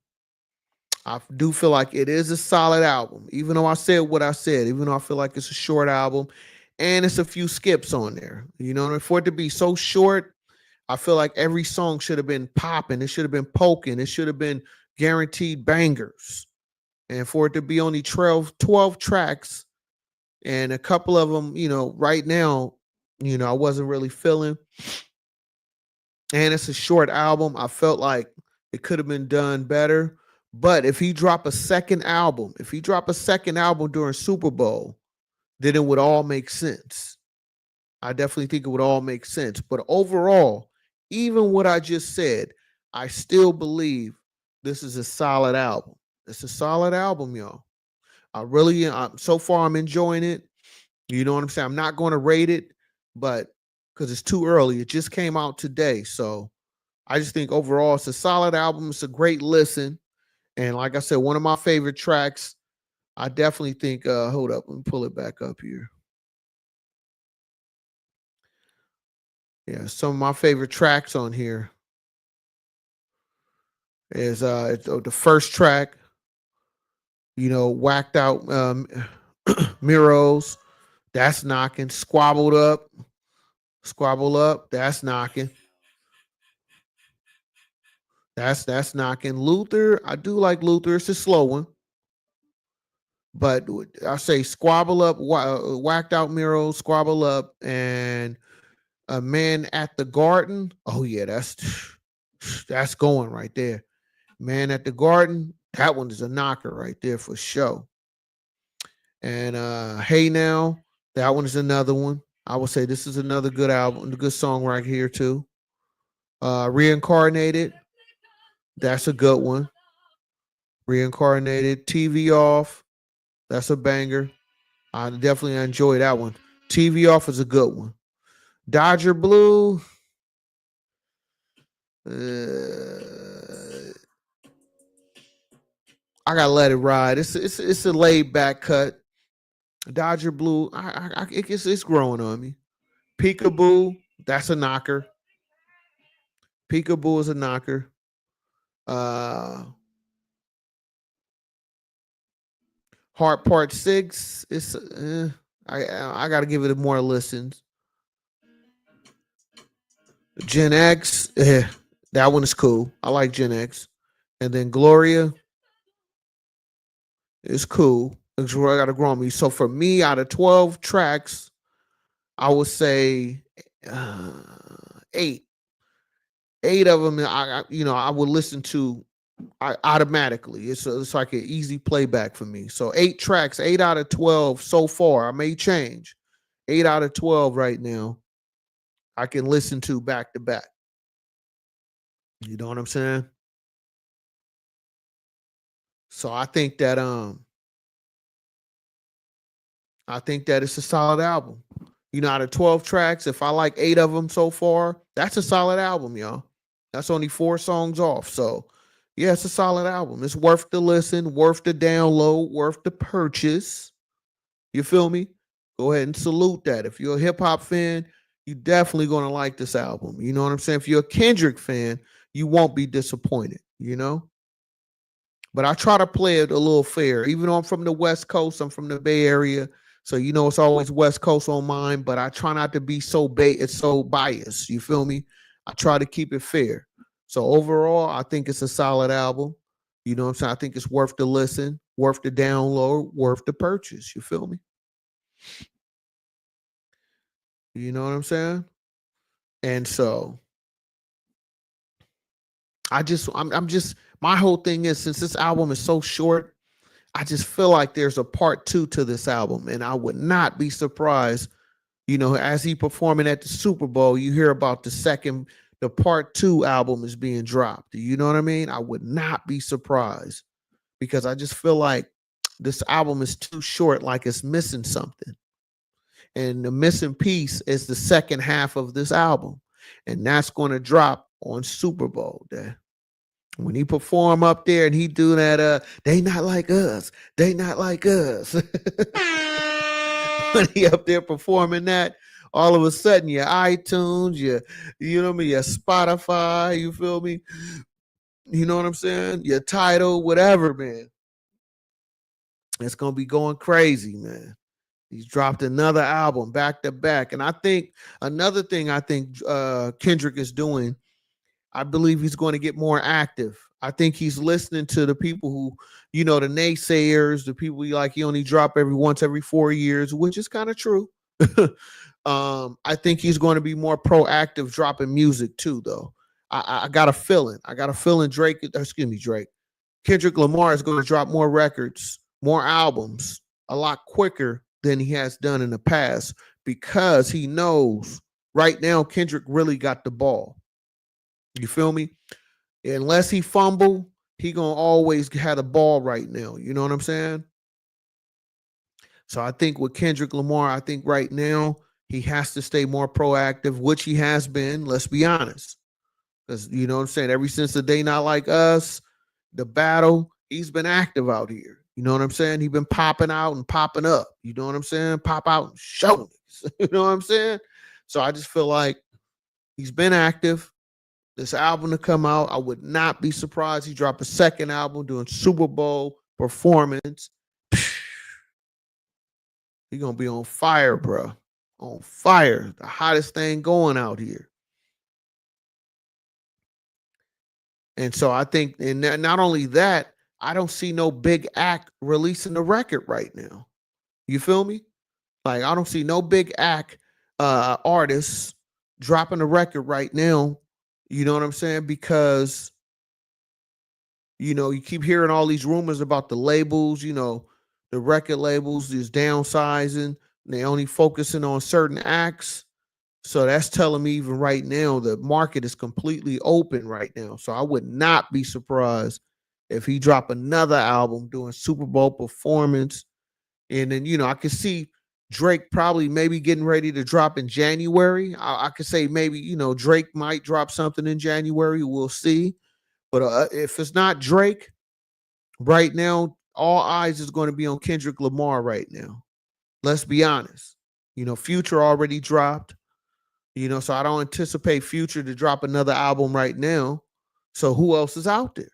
I do feel like it is a solid album. Even though I said what I said, even though I feel like it's a short album and it's a few skips on there. For it to be so short, I feel like every song should have been popping. It should have been poking. It should have been guaranteed bangers. And for it to be only 12 tracks and a couple of them, right now, I wasn't really feeling. And it's a short album. I felt like it could have been done better. But if he drop a second album, during Super Bowl, then it would all make sense. I definitely think it would all make sense. But overall, even what I just said, I still believe this is a solid album. It's a solid album, y'all. I really, so far, I'm enjoying it. You know what I'm saying? I'm not going to rate it, but because it's too early, it just came out today. So I just think overall, it's a solid album. It's a great listen. And like I said, one of my favorite tracks, I definitely think, hold up, let me pull it back up here. Yeah, some of my favorite tracks on here is the first track, whacked out Miros, that's knocking, squabble up, that's knocking. That's knocking. Luther, I do like Luther. It's a slow one. But I say squabble up, whacked out Miros, squabble up, and a man at the garden. Oh yeah, that's going right there. Man at the garden. That one is a knocker right there for sure. And Hey Now, that one is another one. I would say this is another good album, a good song right here too. Reincarnated, that's a good one. Reincarnated, TV off, that's a banger. I definitely enjoy that one. TV off is a good one. Dodger Blue, I gotta let it ride. It's a laid back cut. Dodger Blue, it's growing on me. Peekaboo, that's a knocker. Peekaboo is a knocker. Uh, Heart Part 6, I got to give it more listens. Gen X, that one is cool. I like Gen X. And then Gloria is cool. I got to grow on me. So for me, out of 12 tracks, I would say uh, eight. Eight of them, I would listen to automatically. It's like an easy playback for me. So 8 tracks, 8 out of 12 so far. I may change. 8 out of 12 right now. I can listen to back to back. You know what I'm saying? So I think that it's a solid album. Out of 12 tracks, if I like 8 of them so far, that's a solid album, y'all. That's only 4 songs off. So, yeah, it's a solid album. It's worth the listen, worth the download, worth the purchase. You feel me? Go ahead and salute that. If you're a hip hop fan, you definitely going to like this album. You know what I'm saying? If you're a Kendrick fan, you won't be disappointed. But I try to play it a little fair. Even though I'm from the West Coast, I'm from the Bay Area. So it's always West Coast on mine, but I try not to be it's so biased. You feel me? I try to keep it fair. So overall, I think it's a solid album. You know what I'm saying? I think it's worth the listen. worth the download, worth the purchase. You feel me? You know what I'm saying? And so I'm just my whole thing is, since this album is so short, I just feel like there's a part two to this album, and I would not be surprised. As he performing at the Super Bowl, you hear about the part two album is being dropped. You know what I mean? I would not be surprised, because I just feel like this album is too short, like it's missing something. And the missing piece is the second half of this album. And that's going to drop on Super Bowl Day. When he perform up there and he do that, they not like us. They not like us. When he up there performing that, all of a sudden your iTunes, you know what I mean, your Spotify, you feel me? You know what I'm saying? Your Tidal, whatever, man. It's gonna be going crazy, man. He's dropped another album back to back. And I think another thing Kendrick is doing, I believe he's going to get more active. I think he's listening to the people who, the naysayers, the people he only drop every 4 years, which is kind of true. I think he's going to be more proactive dropping music too, though. I got a feeling. Drake. Kendrick Lamar is going to drop more records, more albums, a lot quicker than he has done in the past, because he knows right now Kendrick really got the ball. You feel me? Unless he fumble, he gonna always have the ball right now. You know what I'm saying? So I think with Kendrick Lamar, I think right now he has to stay more proactive, which he has been. Let's be honest, because you know what I'm saying. Ever since the They Not Like Us, the battle, he's been active out here. You know what I'm saying? He's been popping out and popping up. You know what I'm saying? Pop out and show me. You know what I'm saying? So I just feel like he's been active. This album to come out, I would not be surprised he drop a second album doing Super Bowl performance. He gonna be on fire, bro. On fire. The hottest thing going out here. And so I think, and not only that, I don't see no big act releasing the record right now. You feel me? Like, I don't see no big act artists dropping a record right now. You know what I'm saying? Because, you keep hearing all these rumors about the labels, the record labels is downsizing. They only focusing on certain acts. So that's telling me even right now the market is completely open right now. So I would not be surprised if he drop another album doing Super Bowl performance. And then, I could see Drake probably maybe getting ready to drop in January. I could say maybe, Drake might drop something in January. We'll see. But if it's not Drake, right now, all eyes is going to be on Kendrick Lamar right now. Let's be honest. Future already dropped. So I don't anticipate Future to drop another album right now. So who else is out there?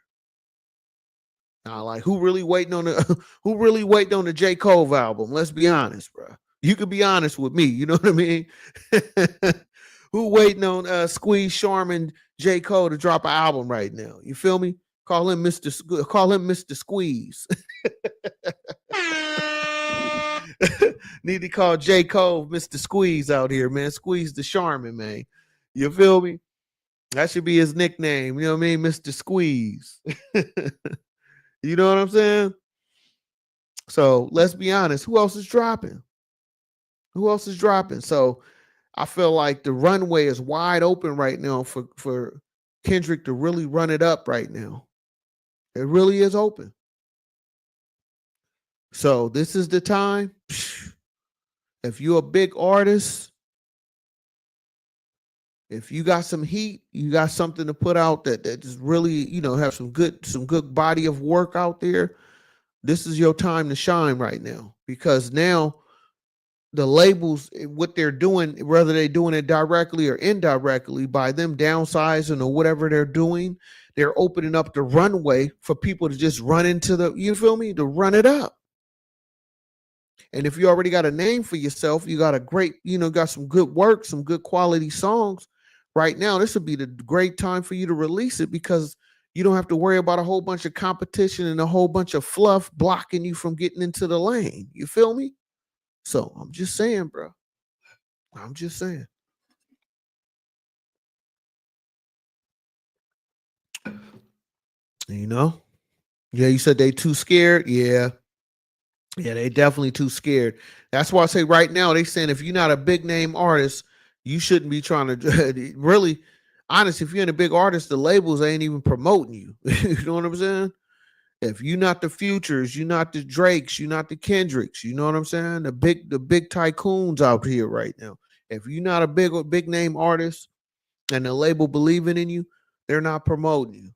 Now, like, who really waiting on the J. Cole album? Let's be honest, bro. You could be honest with me. You know what I mean? Who waiting on Squeeze Sharman, J. Cole to drop an album right now? You feel me? Call him Mr. Squeeze. Need to call J. Cole Mr. Squeeze out here, man. Squeeze the Sharman, man. You feel me? That should be his nickname. You know what I mean? Mr. Squeeze. You know what I'm saying? So let's be honest. Who else is dropping? So I feel like the runway is wide open right now for Kendrick to really run it up right now. It really is open. So this is the time. If you're a big artist, if you got some heat, you got something to put out that just really, have some good body of work out there, this is your time to shine right now. Because now the labels, what they're doing, whether they're doing it directly or indirectly by them downsizing or whatever they're doing, they're opening up the runway for people to just run into you feel me, to run it up. And if you already got a name for yourself, you got a great, got some good work, some good quality songs right now, this would be the great time for you to release it, because You don't have to worry about a whole bunch of competition and a whole bunch of fluff blocking you from getting into the lane. You feel me? So I'm just saying, bro. I'm just saying. You know? Yeah, you said they too scared. Yeah. Yeah, they definitely too scared. That's why I say right now, they saying if you're not a big name artist, you shouldn't be trying to really honest. If you're a big artist, the labels ain't even promoting you. You know what I'm saying? If you're not the Futures, you're not the Drakes, you're not the Kendricks, you know what I'm saying? The big tycoons out here right now. If you're not a big name artist and the label believing in you, they're not promoting you.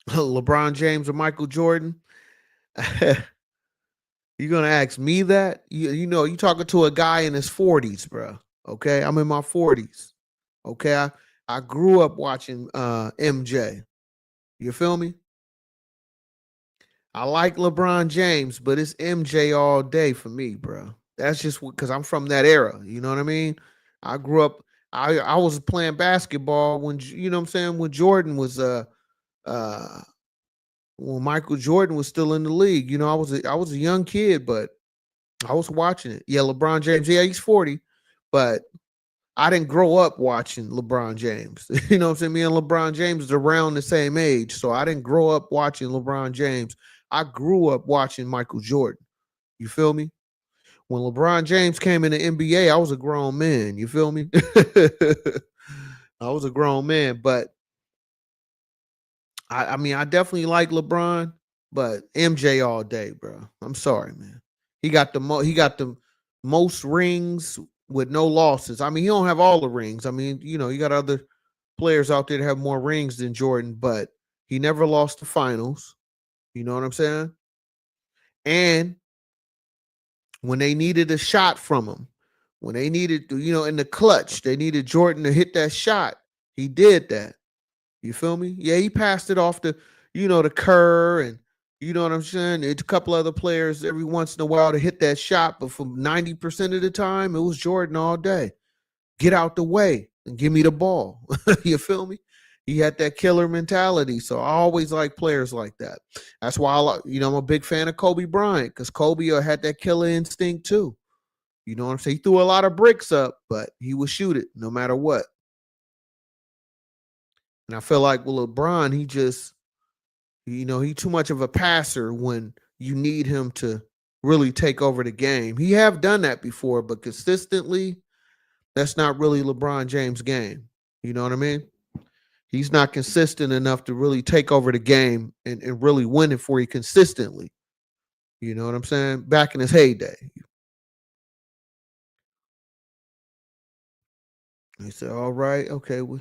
LeBron James or Michael Jordan. You're gonna ask me that? You know, you talking to a guy in his 40s, bro. Okay. I'm in my 40s. Okay. I grew up watching MJ. You feel me? I like LeBron James, but it's MJ all day for me, bro. That's just because I'm from that era. You know what I mean? I grew up. I was playing basketball when you know what I'm saying when Jordan was uh when Michael Jordan was still in the league. You know, I was a young kid, but I was watching it. Yeah, LeBron James. Yeah, he's 40, but I didn't grow up watching LeBron James. You know what I'm saying? Me and LeBron James is around the same age. So I didn't grow up watching LeBron James. I grew up watching Michael Jordan. You feel me? When LeBron James came in the NBA, I was a grown man. You feel me? I was a grown man, but I mean, I definitely like LeBron, but MJ all day, bro. I'm sorry, man. He got the most rings with no losses. I mean, he don't have all the rings. I mean, you know, you got other players out there that have more rings than Jordan, but he never lost the finals. You know what I'm saying? And when they needed a shot from him, when they needed to, you know, in the clutch, they needed Jordan to hit that shot. He did that. You feel me? Yeah, he passed it off to, you know, to Kerr and you know what I'm saying? It's a couple other players every once in a while to hit that shot, but for 90% of the time, it was Jordan all day. Get out the way and give me the ball. You feel me? He had that killer mentality. So I always like players like that. That's why I'm a big fan of Kobe Bryant because Kobe had that killer instinct too. You know what I'm saying? He threw a lot of bricks up, but he would shoot it no matter what. And I feel like with LeBron, he too much of a passer when you need him to really take over the game. He have done that before, but consistently, that's not really LeBron James' game. You know what I mean? He's not consistent enough to really take over the game and really win it for you consistently. You know what I'm saying? Back in his heyday. He said, all right, okay, we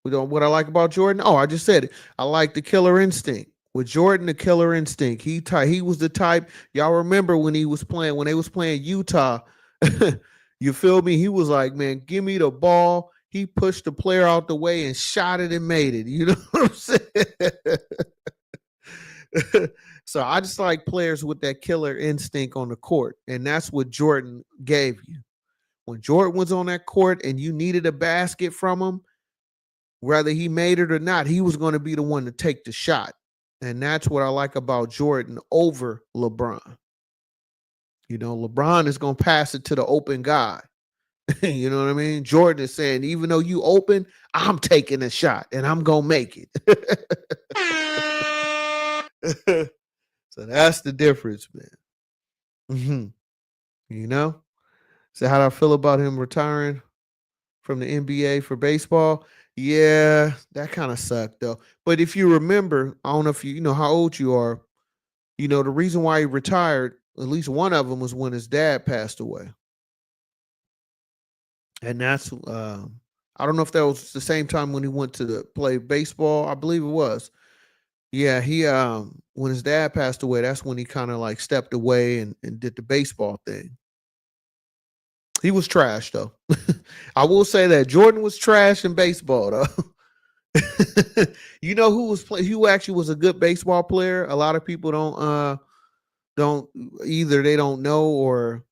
don't what I like about Jordan. Oh, I just said it. I like the killer instinct. With Jordan, the killer instinct. He was the type. Y'all remember when they was playing Utah. You feel me? He was like, man, give me the ball. He pushed the player out the way and shot it and made it. You know what I'm saying? So I just like players with that killer instinct on the court. And that's what Jordan gave you. When Jordan was on that court and you needed a basket from him, whether he made it or not, he was going to be the one to take the shot. And that's what I like about Jordan over LeBron. You know, LeBron is going to pass it to the open guy. You know what I mean? Jordan is saying, even though you open, I'm taking a shot and I'm going to make it. So that's the difference, man. Mm-hmm. You know? So how do I feel about him retiring from the NBA for baseball? Yeah, that kind of sucked though. But if you remember, I don't know if you know how old you are. You know, the reason why he retired, at least one of them was when his dad passed away. And that's I don't know if that was the same time when he went to play baseball. I believe it was. Yeah, he when his dad passed away, that's when he kind of like stepped away and did the baseball thing. He was trash though. I will say that Jordan was trash in baseball though. You know who actually was a good baseball player? A lot of people don't either they don't know or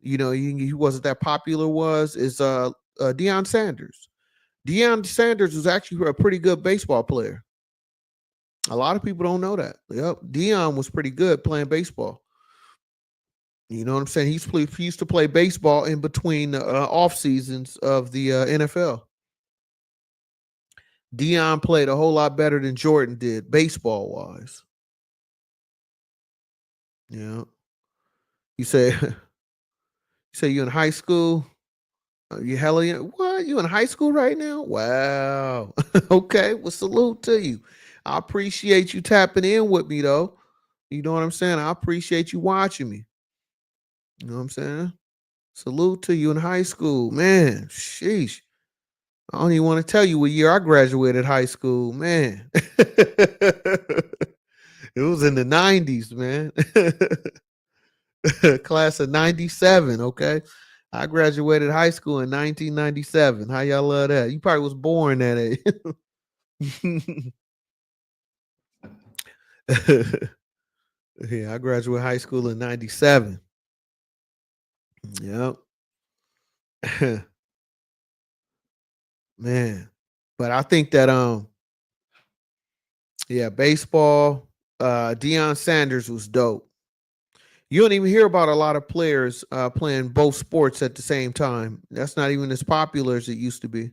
he wasn't that popular was is Deion Sanders. Deion Sanders was actually a pretty good baseball player. A lot of people don't know that. Yep, Deion was pretty good playing baseball. You know what I'm saying? He used to play baseball in between the off seasons of the NFL. Deion played a whole lot better than Jordan did baseball wise. Yeah. You say you say you in high school? You hella what? You in high school right now? Wow. Okay. Well, salute to you. I appreciate you tapping in with me though. You know what I'm saying? I appreciate you watching me. You know what I'm saying? Salute to you in high school, man. Sheesh. I don't even want to tell you what year I graduated high school, man. It was in the 90s, man. Class of 97, okay? I graduated high school in 1997. How y'all love that? You probably was born that age. Yeah, I graduated high school in 97. Yep. Man. But I think that yeah, baseball, Deion Sanders was dope. You don't even hear about a lot of players playing both sports at the same time. That's not even as popular as it used to be.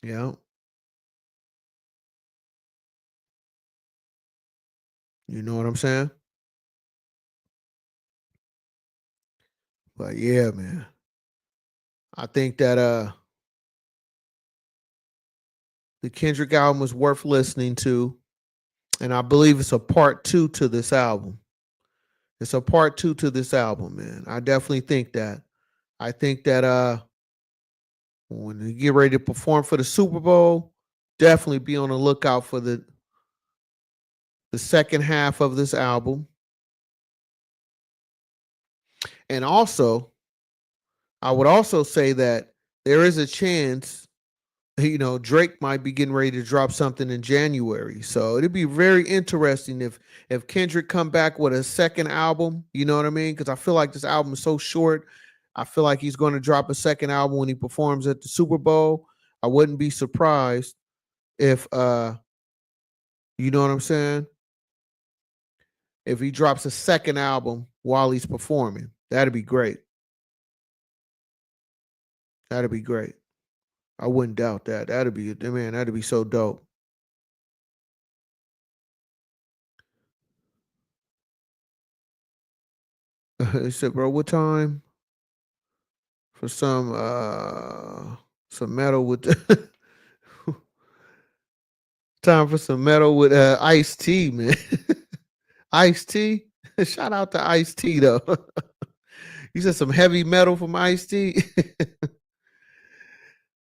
Yeah. You know what I'm saying? But yeah, man. I think that the Kendrick album is worth listening to. And I believe it's a part two to this album. It's a part two to this album, man. I definitely think that. I think that when you get ready to perform for the Super Bowl, definitely be on the lookout for the second half of this album. And also, I would also say that there is a chance, Drake might be getting ready to drop something in January. So it'd be very interesting if Kendrick come back with a second album. You know what I mean? Because I feel like this album is so short. I feel like he's going to drop a second album when he performs at the Super Bowl. I wouldn't be surprised if you know what I'm saying? If he drops a second album while he's performing. That'd be great. That'd be great. I wouldn't doubt that. That'd be so dope. He said, bro, what time for some metal with time for some metal with Ice T, man. Ice T. Shout out to Ice T though. You said some heavy metal from Ice T.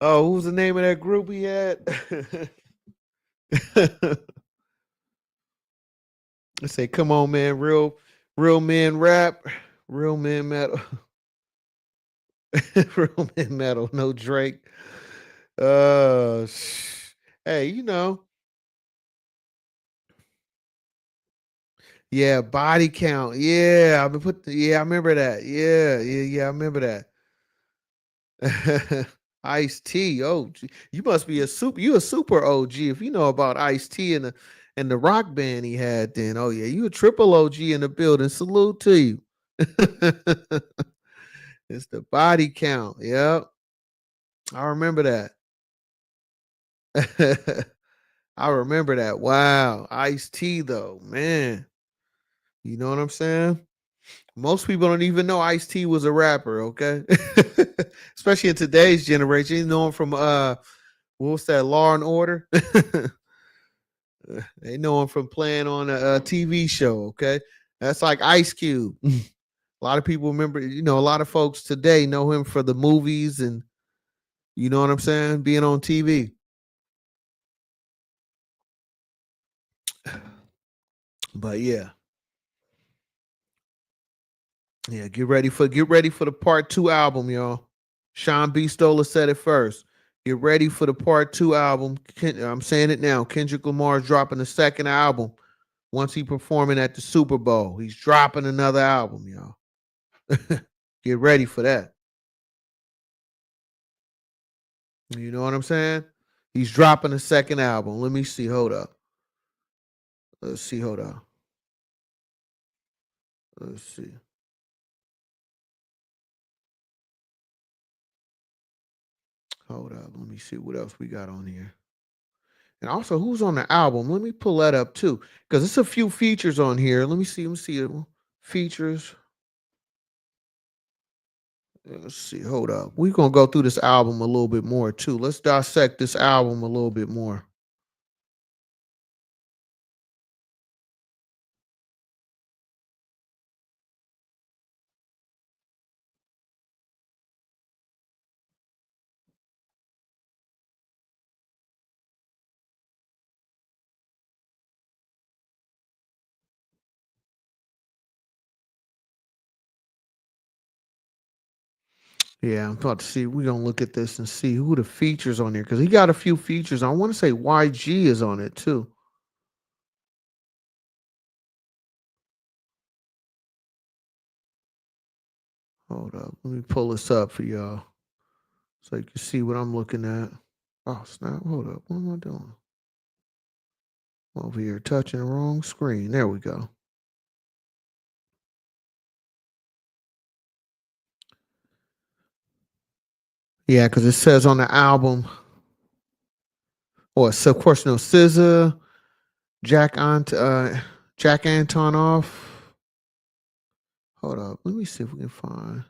Oh, who's the name of that group he had? I say, come on, man, real men rap, real men metal, real men metal, no Drake. Hey, yeah, body count. Yeah, I remember that. Yeah, I remember that. Ice T. Oh, you must be a super OG if you know about Ice T and the rock band he had then. Oh yeah, you a triple OG in the building. Salute to you. It's the body count. Yep. I remember that. I remember that. Wow. Ice T though, man. You know what I'm saying? Most people don't even know Ice T was a rapper, okay? Especially in today's generation. You know him from what's that, Law and Order? They know him from playing on a TV show, okay? That's like Ice Cube. A lot of people remember, a lot of folks today know him for the movies and you know what I'm saying? Being on TV. But yeah. Yeah, get ready for the part two album, y'all. Sean B. Stoller said it first. Get ready for the part two album. I'm saying it now. Kendrick Lamar is dropping the second album once he performing at the Super Bowl. He's dropping another album, y'all. Get ready for that. You know what I'm saying? He's dropping a second album. Let me see. Hold up. Let's see. Hold up. Let's see. Hold up. Let me see what else we got on here. And also, who's on the album? Let me pull that up too, because it's a few features on here. Let me see. Let me see it. Features. Let's see. Hold up. We're gonna go through this album a little bit more too. Let's dissect this album a little bit more. Yeah, I'm about to see. We're gonna look at this and see who the features on there, because he got a few features. I want to say YG is on it too. Hold up. Let me pull this up for y'all so you can see what I'm looking at. Oh snap! Hold up. What am I doing? I'm over here touching the wrong screen. There we go. Yeah, because it says on the album, or so of course no SZA, Jack Antonoff. Hold up. Let me see if we can find.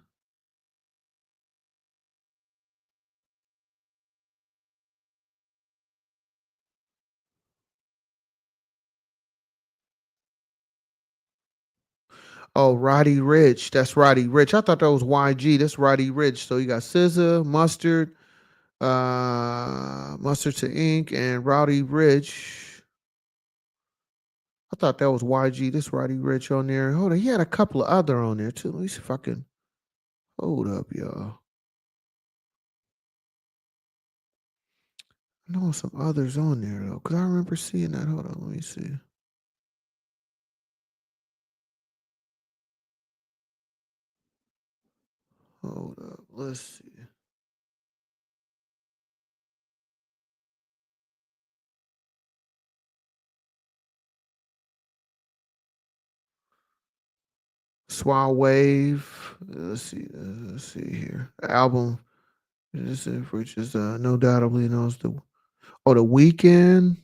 Oh, Roddy Rich. That's Roddy Rich. I thought that was YG. That's Roddy Rich. So you got SZA, Mustard, Mustard to Ink, and Roddy Rich. I thought that was YG. This Roddy Rich on there. Hold on. He had a couple of other on there too. Let me see if I can hold up, y'all. I know some others on there though, because I remember seeing that. Hold on, let me see. Hold up. Let's see. Swile Wave. Let's see here. Album. This is which is no doubtably knows the weekend.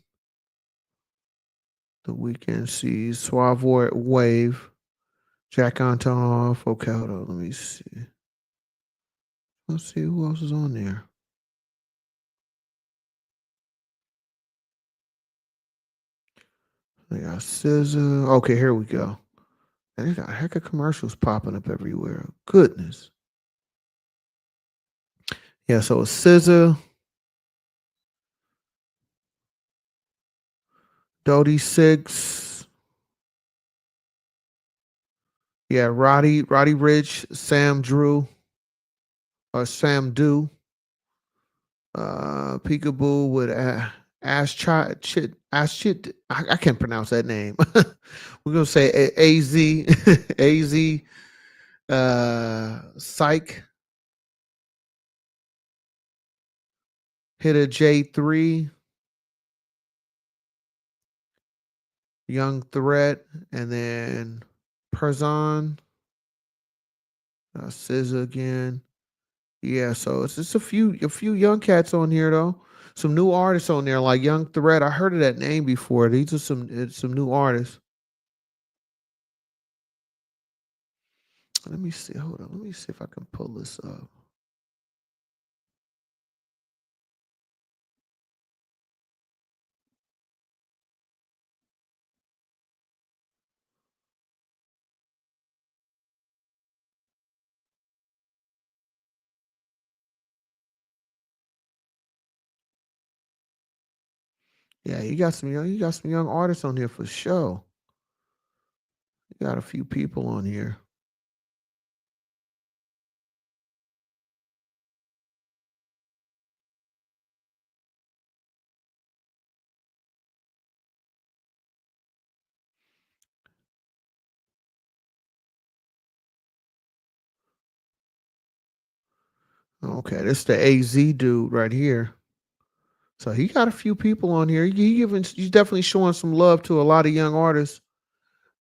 The weekend sees Suave Wave. Jack Antonoff. Okay, hold on. Let me see. Let's see who else is on there. They got SZA. Okay, here we go. And they got a heck of commercials popping up everywhere. Goodness. Yeah, so it's SZA, Dodie Six, yeah, Roddy Rich, Sam Drew, or Sam Do, Peekaboo with Ash Chit. I can't pronounce that name. We're gonna say AZ, AZ, Psych, Hitter J3, Young Threat, and then Perzon, SZA again. Yeah, so it's just a few young cats on here though. Some new artists on there like Young Threat. I heard of that name before. These are some new artists. Let me see. Hold on. Let me see if I can pull this up. Yeah, you got some young artists on here for sure. You got a few people on here. Okay, this is the AZ dude right here. So he got a few people on here. He's definitely showing some love to a lot of young artists,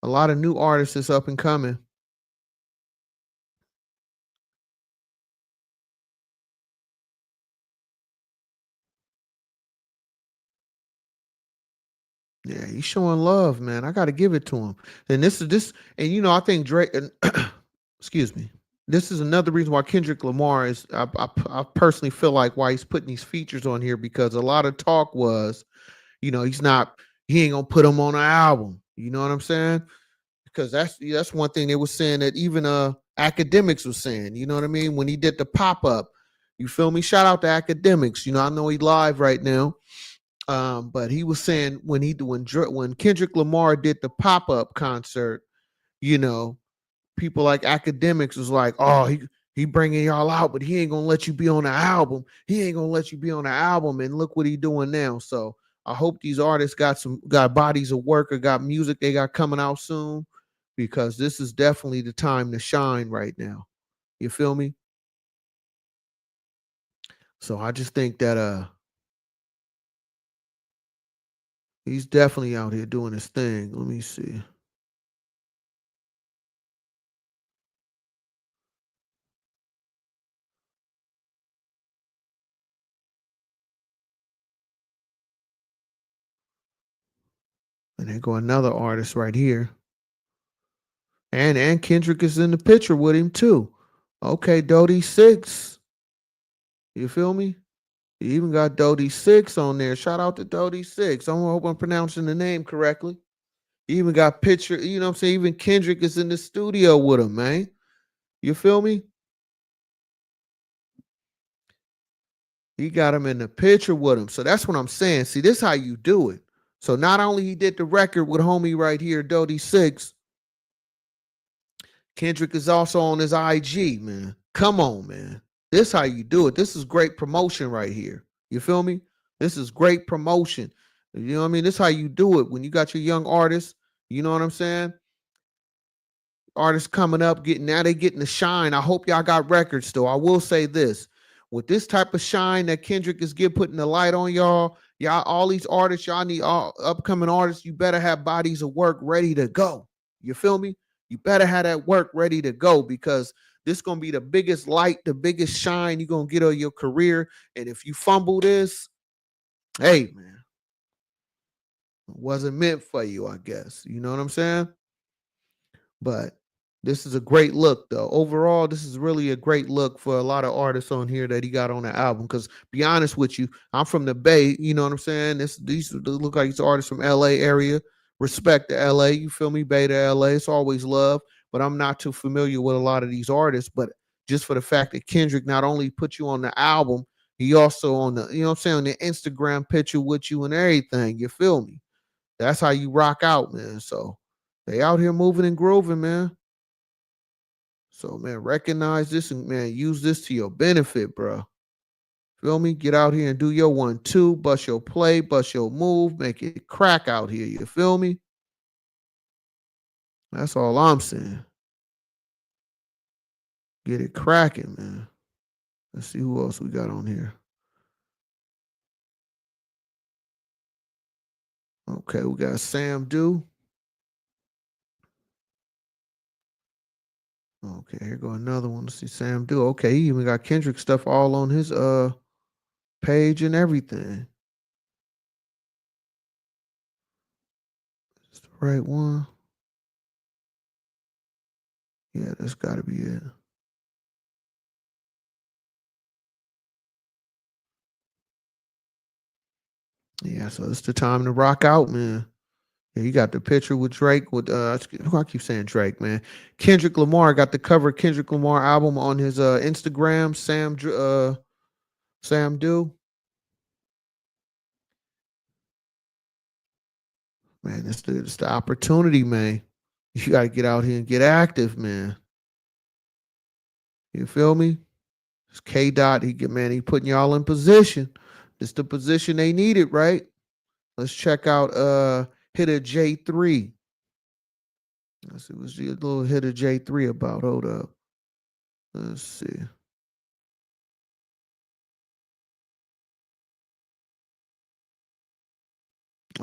a lot of new artists that's up and coming. Yeah, he's showing love, man. I got to give it to him. And and I think Drake. And, excuse me. This is another reason why Kendrick Lamar is. I personally feel like why he's putting these features on here because a lot of talk was, he's not. He ain't gonna put him on an album. You know what I'm saying? Because that's one thing they were saying that even academics was saying. You know what I mean? When he did the pop up, you feel me? Shout out to academics. I know he live right now. But he was saying when Kendrick Lamar did the pop up concert, you know, people like academics was like, oh, he bringing y'all out, but he ain't gonna let you be on the album. He ain't gonna let you be on the album. And look what he doing now. So I hope these artists got bodies of work or got music they got coming out soon, because this is definitely the time to shine right now. You feel me? So I just think that he's definitely out here doing his thing. Let me see. And there go another artist right here. And Kendrick is in the picture with him too. Okay, Dodie Six. You feel me? You even got Dodie Six on there. Shout out to Dodie Six. I hope I'm pronouncing the name correctly. You even got picture, you know what I'm saying? Even Kendrick is in the studio with him, man. You feel me? He got him in the picture with him. So that's what I'm saying. See, this is how you do it. So not only he did the record with homie right here, Dodie Six, Kendrick is also on his IG, man. Come on, man. This how you do it. This is great promotion right here. You feel me? This is great promotion. You know what I mean? This how you do it when you got your young artists. You know what I'm saying? Artists coming up, they getting the shine. I hope y'all got records though. I will say this. With this type of shine that Kendrick is putting the light on y'all, all these artists, y'all need all upcoming artists, you better have bodies of work ready to go. You feel me? You better have that work ready to go because this gonna be the biggest light, the biggest shine you're gonna get on your career. And if you fumble this, hey man, it wasn't meant for you, I guess. You know what I'm saying? But this is a great look, though. Overall, this is really a great look for a lot of artists on here that he got on the album. Because, be honest with you, I'm from the Bay. You know what I'm saying? These look like these artists from LA area. Respect to LA. You feel me? Bay to LA. It's always love. But I'm not too familiar with a lot of these artists. But just for the fact that Kendrick not only put you on the album, he also on the, you know what I'm saying, on the Instagram picture with you and everything. You feel me? That's how you rock out, man. So they out here moving and grooving, man. So man, recognize this and man, use this to your benefit, bro. Feel me? Get out here and do your 1-2, bust your play, bust your move, make it crack out here. You feel me? That's all I'm saying. Get it cracking, man. Let's see who else we got on here. Okay, we got Sam Do. Okay, here go another one. Let's see Sam Do. Okay, he even got Kendrick stuff all on his page and everything. It's the right one. Yeah, that's gotta be it. Yeah, so it's the time to rock out, man. Yeah, you got the picture with Drake with who I keep saying Drake, man. Kendrick Lamar got the cover of Kendrick Lamar album on his Instagram. Sam Do. Man, it's the opportunity, man. You gotta get out here and get active, man. You feel me? It's K Dot. He putting y'all in position. It's the position they needed, right? Let's check out Hitter J3. Let's see what's the little Hitter J3 about. Hold up. Let's see.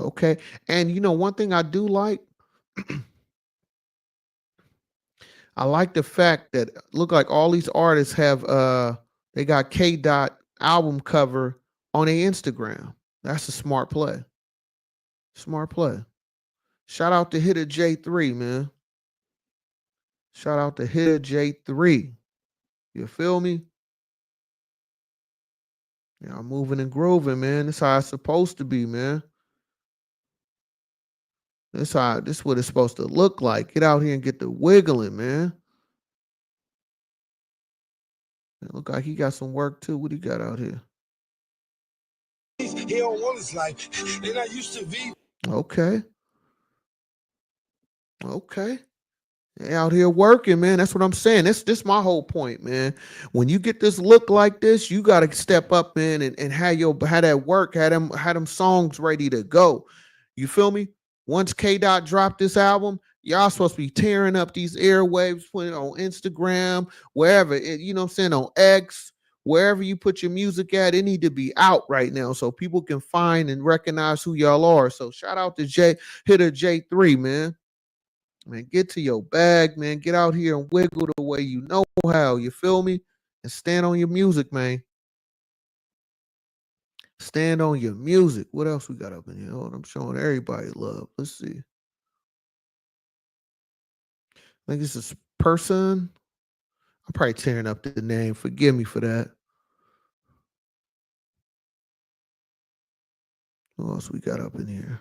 Okay. And you know, one thing I do like, I like the fact that look like all these artists have they got K Dot album cover on their Instagram. That's a smart play. Smart play. Shout out to Hitter J3, man. Shout out to Hitter J3. You feel me? Yeah, I'm moving and grooving, man. That's how it's supposed to be, man. This what it's supposed to look like. Get out here and get the wiggling, man. It look like he got some work too. What he got out here? He don't want his life. And I used to be. Okay. Okay. They out here working, man. That's what I'm saying. This my whole point, man. When you get this look like this, you gotta step up, man, and have that work, have them songs ready to go. You feel me? Once K Dot dropped this album, y'all supposed to be tearing up these airwaves, putting it on Instagram, wherever, you know what I'm saying, on X, wherever you put your music at, it need to be out right now so people can find and recognize who y'all are. So shout out to Hitter J3, man. Man, get to your bag, man. Get out here and wiggle the way you know how. You feel me? And stand on your music, man. Stand on your music. What else we got up in here? Oh, I'm showing everybody love. Let's see. I think this is person. I'm probably tearing up the name. Forgive me for that. What else we got up in here?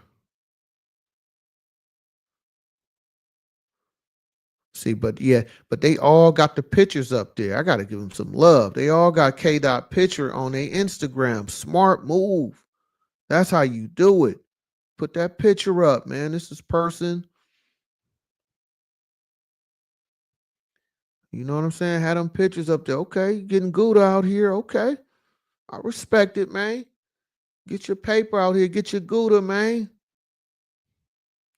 See, but yeah, but they all got the pictures up there. I gotta give them some love. They all got K Dot picture on their Instagram. Smart move. That's how you do it. Put that picture up, man. This is person. You know what I'm saying? Had them pictures up there. Okay, getting good out here. Okay. I respect it, man. Get your paper out here. Get your Gouda, man.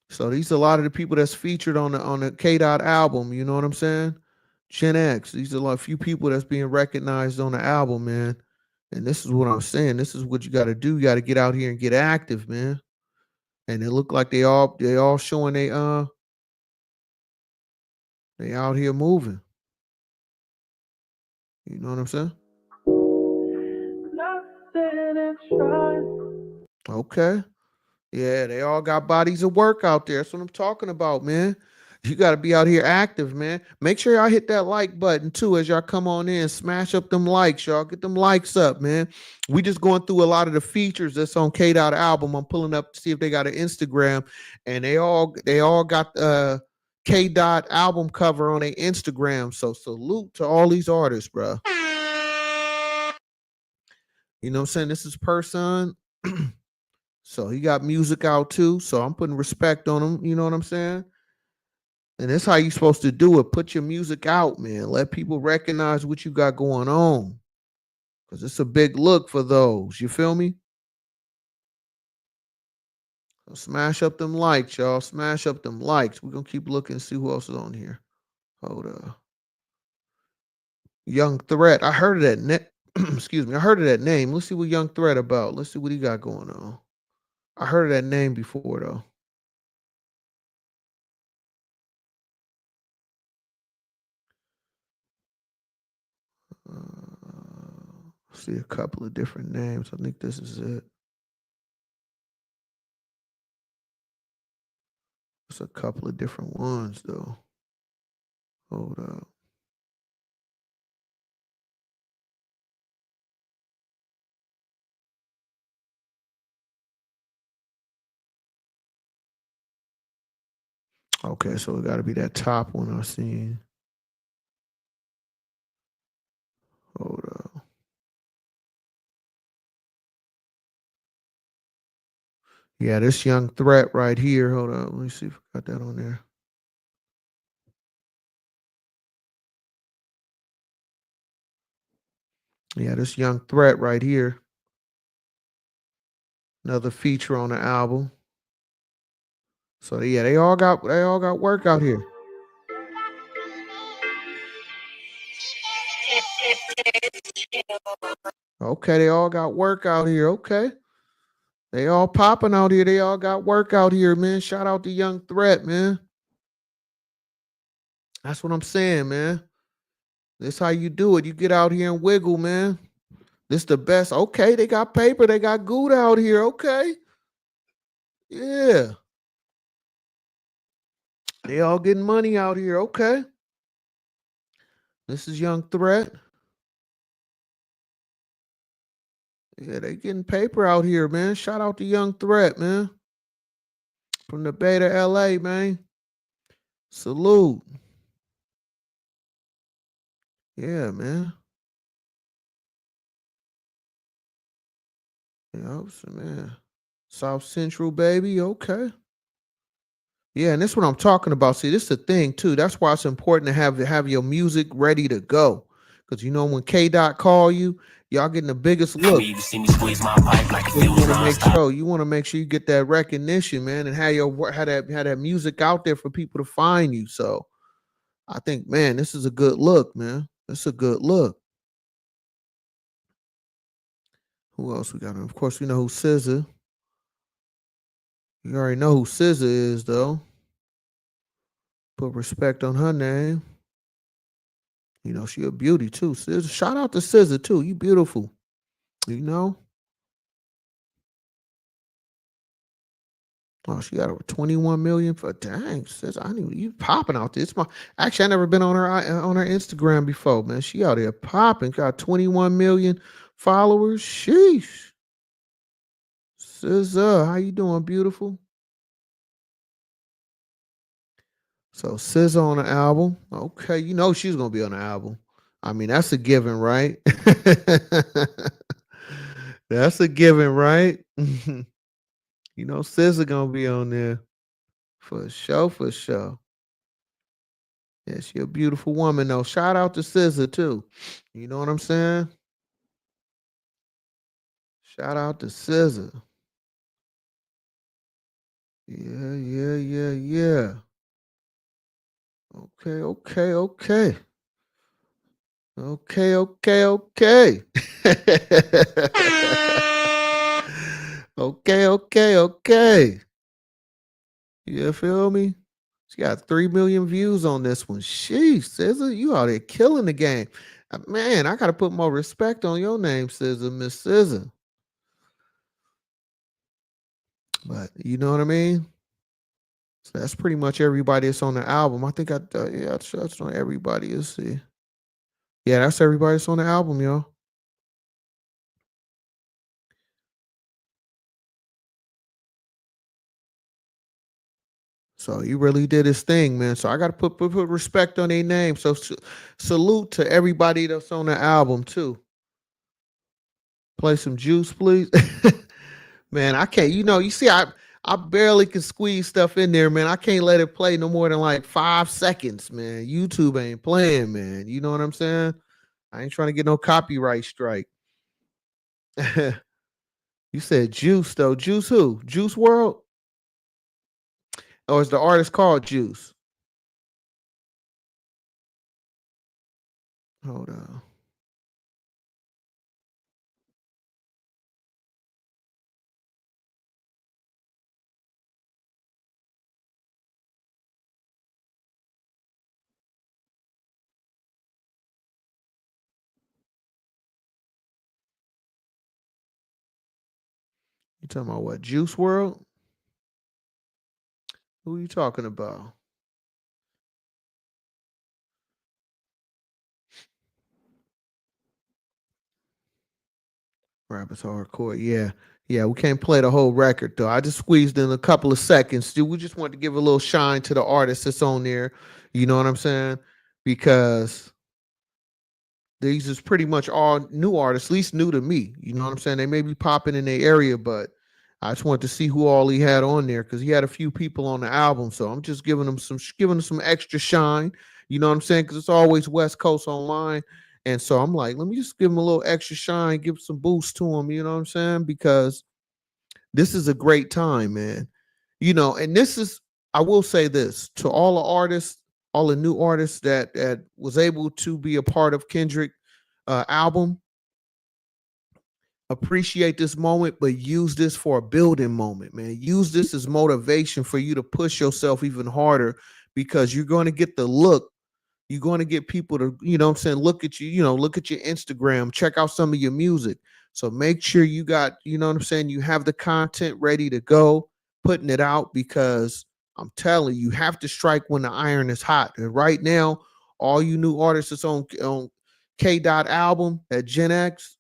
So these are a lot of the people that's featured on the K Dot album. You know what I'm saying? Gen X. These are a few people that's being recognized on the album, man. And this is what I'm saying. This is what you got to do. You got to get out here and get active, man. And it look like they all showing they out here moving. You know what I'm saying? Okay. Yeah, they all got bodies of work out there. That's what I'm talking about, man. You got to be out here active, man. Make sure y'all hit that like button too as y'all come on in. Smash up them likes, y'all. Get them likes up, man. We just going through a lot of the features that's on K Dot album. I'm pulling up to see if they got an Instagram, and they all got K Dot album cover on their Instagram. So salute to all these artists, bro. You know what I'm saying? This is person. So he got music out too. So I'm putting respect on him. You know what I'm saying? And that's how you supposed to do it. Put your music out, man. Let people recognize what you got going on. Because it's a big look for those. You feel me? So smash up them likes, y'all. Smash up them likes. We're gonna keep looking and see who else is on here. Hold up. Young Threat. I heard of that excuse me. I heard of that name. Let's see what Young Threat about. Let's see what he got going on. I heard of that name before though. See a couple of different names. I think this is it. It's a couple of different ones though. Hold up. Okay, so it got to be that top one I seen. Hold up. Yeah, this Young Threat right here. Hold up. Let me see if I got that on there. Yeah, this Young Threat right here. Another feature on the album. So yeah, they all got work out here. Okay, they all got work out here. Okay. They all popping out here. They all got work out here, man. Shout out to Young Threat, man. That's what I'm saying, man. This how you do it. You get out here and wiggle, man. This the best. Okay, they got paper. They got good out here. Okay. Yeah. They all getting money out here. Okay. This is Young Threat. Yeah, they getting paper out here, man. Shout out to Young Threat, man. From the Bay to LA, man. Salute. Yeah, man. Yeah, man. South Central, baby. Okay. Yeah, and this is what I'm talking about. See, this is the thing too. That's why it's important to have your music ready to go. Because you know when K Dot call you, y'all getting the biggest look. You want to make sure you get that recognition, man, and have that music out there for people to find you. So I think, man, this is a good look, man. It's a good look. Who else we got? Of course, we know who SZA. You already know who SZA is, though. Put respect on her name. You know, she a beauty too. SZA. Shout out to SZA too. You beautiful. You know. Oh, she got over 21 million for dang. SZA, I knew you popping out there. Actually, I never been on her Instagram before, man. She out there popping. Got 21 million followers. Sheesh. SZA, how you doing, beautiful? So SZA on the album. Okay, you know she's gonna be on the album. I mean, that's a given, right? That's a given, right? You know, SZA gonna be on there for sure, for sure. Yeah, she a beautiful woman though. Shout out to SZA too. You know what I'm saying? Shout out to SZA. Yeah, yeah, yeah, yeah. Okay, okay, okay. Okay, okay, okay. Okay, okay, okay. You feel me? She got 3 million views on this one. Sheesh, SZA, you out there killing the game. Man, I gotta put more respect on your name, SZA, Miss SZA. But you know what I mean? So that's pretty much everybody that's on the album. I think yeah, that's on everybody. Let's see. Yeah, that's everybody that's on the album, y'all. So he really did his thing, man. So I got to put respect on their name. So salute to everybody that's on the album too. Play some juice, please. Man, I can't. You see, I barely can squeeze stuff in there, man. I can't let it play no more than like 5 seconds, man. YouTube ain't playing, man. You know what I'm saying? I ain't trying to get no copyright strike. You said Juice though. Juice who? Juice World? Or is the artist called Juice? Hold on. You talking about what? Juice World? Who are you talking about? Rappers hardcore. Yeah. Yeah, we can't play the whole record though. I just squeezed in a couple of seconds. Dude, we just wanted to give a little shine to the artist that's on there. You know what I'm saying? Because these is pretty much all new artists, at least new to me. You know what I'm saying? They may be popping in their area, but I just wanted to see who all he had on there because he had a few people on the album. So I'm just giving them some extra shine. You know what I'm saying? Because it's always West Coast online. And so I'm like, let me just give him a little extra shine, give some boost to him. You know what I'm saying? Because this is a great time, man. You know, and this is, I will say this to all the artists, all the new artists that was able to be a part of Kendrick album. appreciate this moment, but use this for a building moment, man. Use this as motivation for you to push yourself even harder because you're going to get the look. You're going to get people to, you know what I'm saying, look at you, look at your Instagram, check out some of your music. So make sure you got, you know what I'm saying, you have the content ready to go, putting it out because I'm telling you, you have to strike when the iron is hot. And right now, all you new artists that's on K. Dot album at Gen X,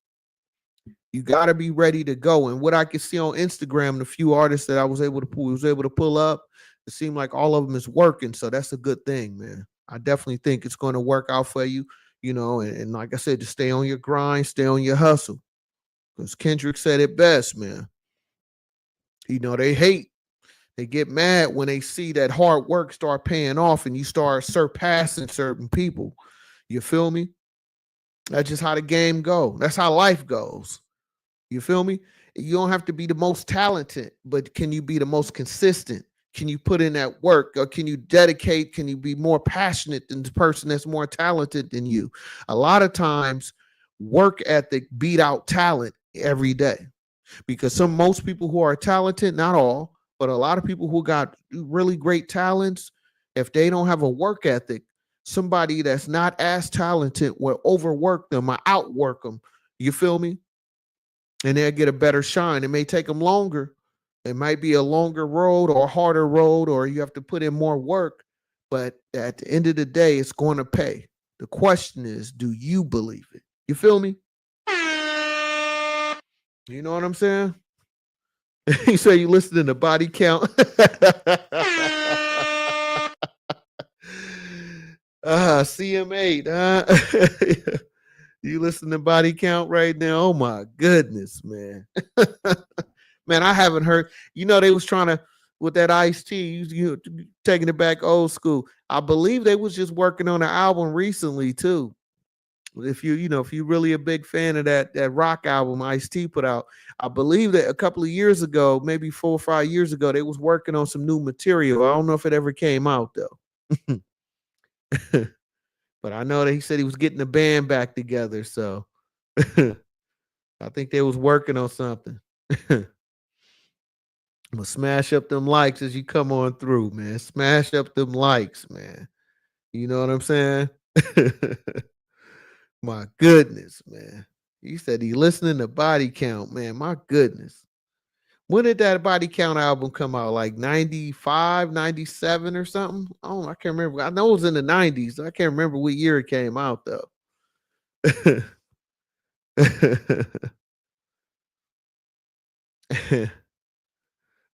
you got to be ready to go. And what I can see on Instagram, the few artists that I was able to pull up, it seemed like all of them is working. So that's a good thing, man. I definitely think it's going to work out for you, and like I said, just stay on your grind, stay on your hustle. Because Kendrick said it best, man. They get mad when they see that hard work start paying off and you start surpassing certain people. You feel me? That's just how the game go. That's how life goes. You feel me? You don't have to be the most talented, but can you be the most consistent? Can you put in that work or can you dedicate? Can you be more passionate than the person that's more talented than you? A lot of times, work ethic beat out talent every day because most people who are talented, not all, but a lot of people who got really great talents, if they don't have a work ethic, somebody that's not as talented will overwork them or outwork them. You feel me? And they'll get a better shine. It may take them longer. It might be a longer road or a harder road, or you have to put in more work. But at the end of the day, it's going to pay. The question is, do you believe it? You feel me? You know what I'm saying? You say you listening to Body Count. CM8, huh? You listen to Body Count right now? Oh my goodness, man. Man, I haven't heard. They was trying to with that Ice-T, taking it back old school. I believe they was just working on an album recently too. If you really a big fan of that rock album Ice-T put out, I believe that a couple of years ago, maybe 4 or 5 years ago, they was working on some new material. I don't know if it ever came out though. But I know that he said he was getting the band back together, so I think they was working on something. I'm gonna smash up them likes as you come on through, man. Smash up them likes, man. You know what I'm saying? My goodness, man. He said he listening to Body Count, man. My goodness. When did that Body Count album come out? Like 95, 97 or something? Oh, I can't remember. I know it was in the 90s. I can't remember what year it came out though.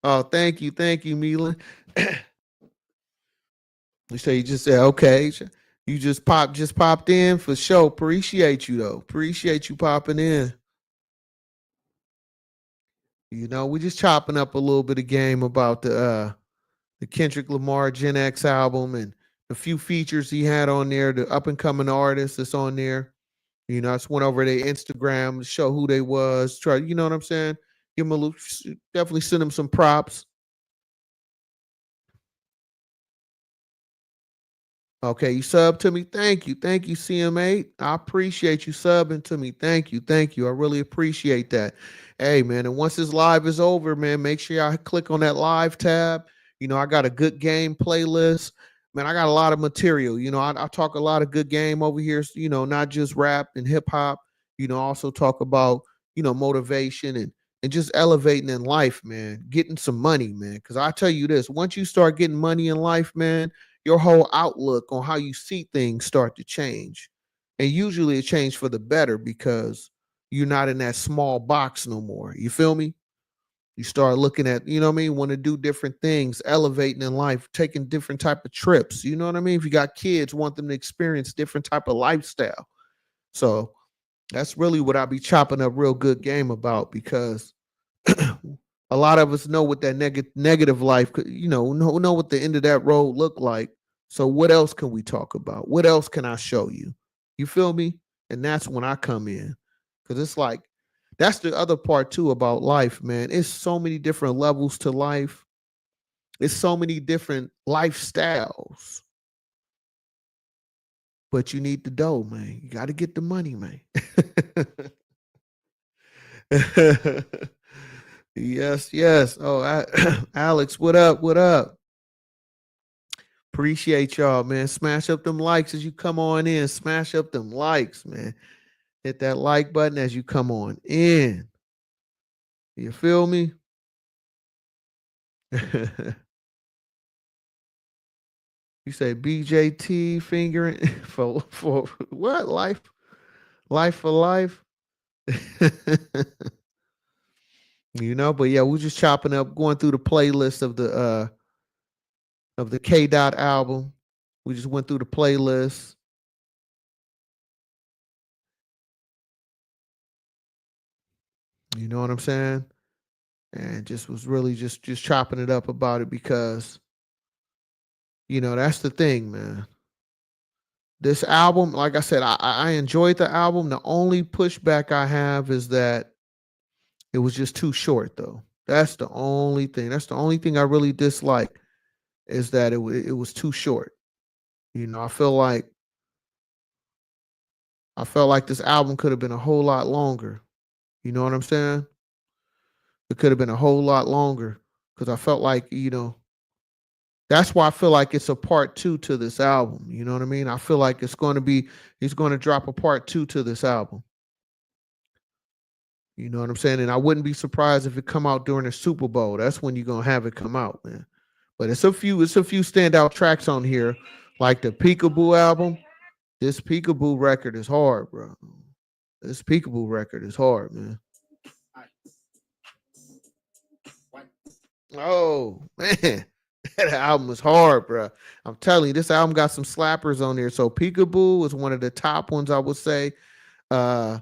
Oh, thank you, Mila. You say you just said okay. You just popped in for sure. Appreciate you though. Appreciate you popping in. We just chopping up a little bit of game about the Kendrick Lamar Gen X album and a few features he had on there, the up and coming artists that's on there. I just went over their Instagram to show who they was. Try, you know what I'm saying? Give them a little, definitely send them some props. Okay, you sub to me. Thank you. Thank you, CM8. I appreciate you subbing to me. Thank you. Thank you. I really appreciate that. Hey, man. And once this live is over, man, make sure y'all click on that live tab. I got a good game playlist. Man, I got a lot of material. I talk a lot of good game over here, not just rap and hip hop, also talk about, motivation and just elevating in life, man, getting some money, man. Because I tell you this, once you start getting money in life, man, your whole outlook on how you see things start to change. And usually it changes for the better because you're not in that small box no more. You feel me? You start looking at, you know what I mean, want to do different things, elevating in life, taking different type of trips. You know what I mean? If you got kids, want them to experience different type of lifestyle. So that's really what I be chopping up real good game about because a lot of us know what that negative life, know what the end of that road look like. So what else can we talk about? What else can I show you? You feel me? And that's when I come in. Because it's like, that's the other part too about life, man. It's so many different levels to life. It's so many different lifestyles. But you need the dough, man. You got to get the money, man. Yes, yes. Oh, Alex, what up? What up? Appreciate y'all, man. Smash up them likes as you come on in. Smash up them likes, man. Hit that like button as you come on in. You feel me? You say BJT fingering for what? Life for life. But yeah, we're just chopping up, going through the playlist of the K Dot album. We just went through the playlist. You know what I'm saying? And just was really just chopping it up about it because that's the thing, man. This album, like I said, I enjoyed the album. The only pushback I have is that it was just too short, though. That's the only thing. That's the only thing I really dislike is that it was too short. I felt like this album could have been a whole lot longer. You know what I'm saying? It could have been a whole lot longer because I felt like that's why I feel like it's a part two to this album. You know what I mean? I feel like he's going to drop a part two to this album. You know what I'm saying? And I wouldn't be surprised if it come out during the Super Bowl. That's when you're gonna have it come out, man. But it's a few standout tracks on here, like the Peekaboo album. This Peekaboo record is hard, bro. This Peekaboo record is hard, man. Oh man, that album is hard, bro. I'm telling you, this album got some slappers on there. So Peekaboo is one of the top ones, I would say. Uh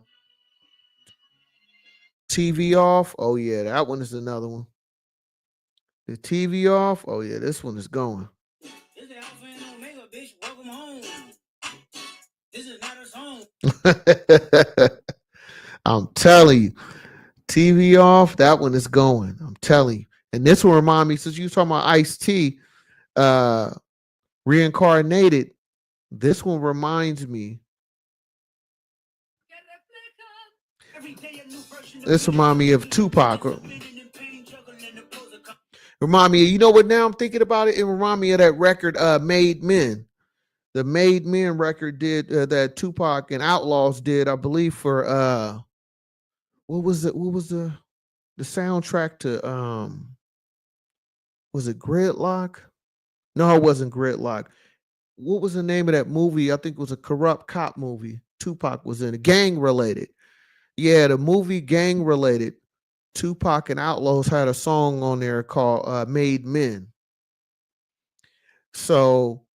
TV off. Oh yeah, that one is another one. The TV off. Oh yeah, this one is going. This is Alpha and Omega, bitch. Welcome home. This is not a song. I'm telling you, TV off. That one is going. I'm telling you. And this will remind me, since you were talking about Ice-T, reincarnated. This one reminds me. This reminds me of Tupac. Remind me, you know what? Now I'm thinking about it. It remind me of that record, "Made Men." The "Made Men" record did that Tupac and Outlaws did, I believe, for what was it? What was the soundtrack to Was it Gridlock? No, it wasn't Gridlock. What was the name of that movie? I think it was a corrupt cop movie. Tupac was in it. Gang related. Yeah, the movie Gang related. Tupac and Outlaws had a song on there called "Made Men." So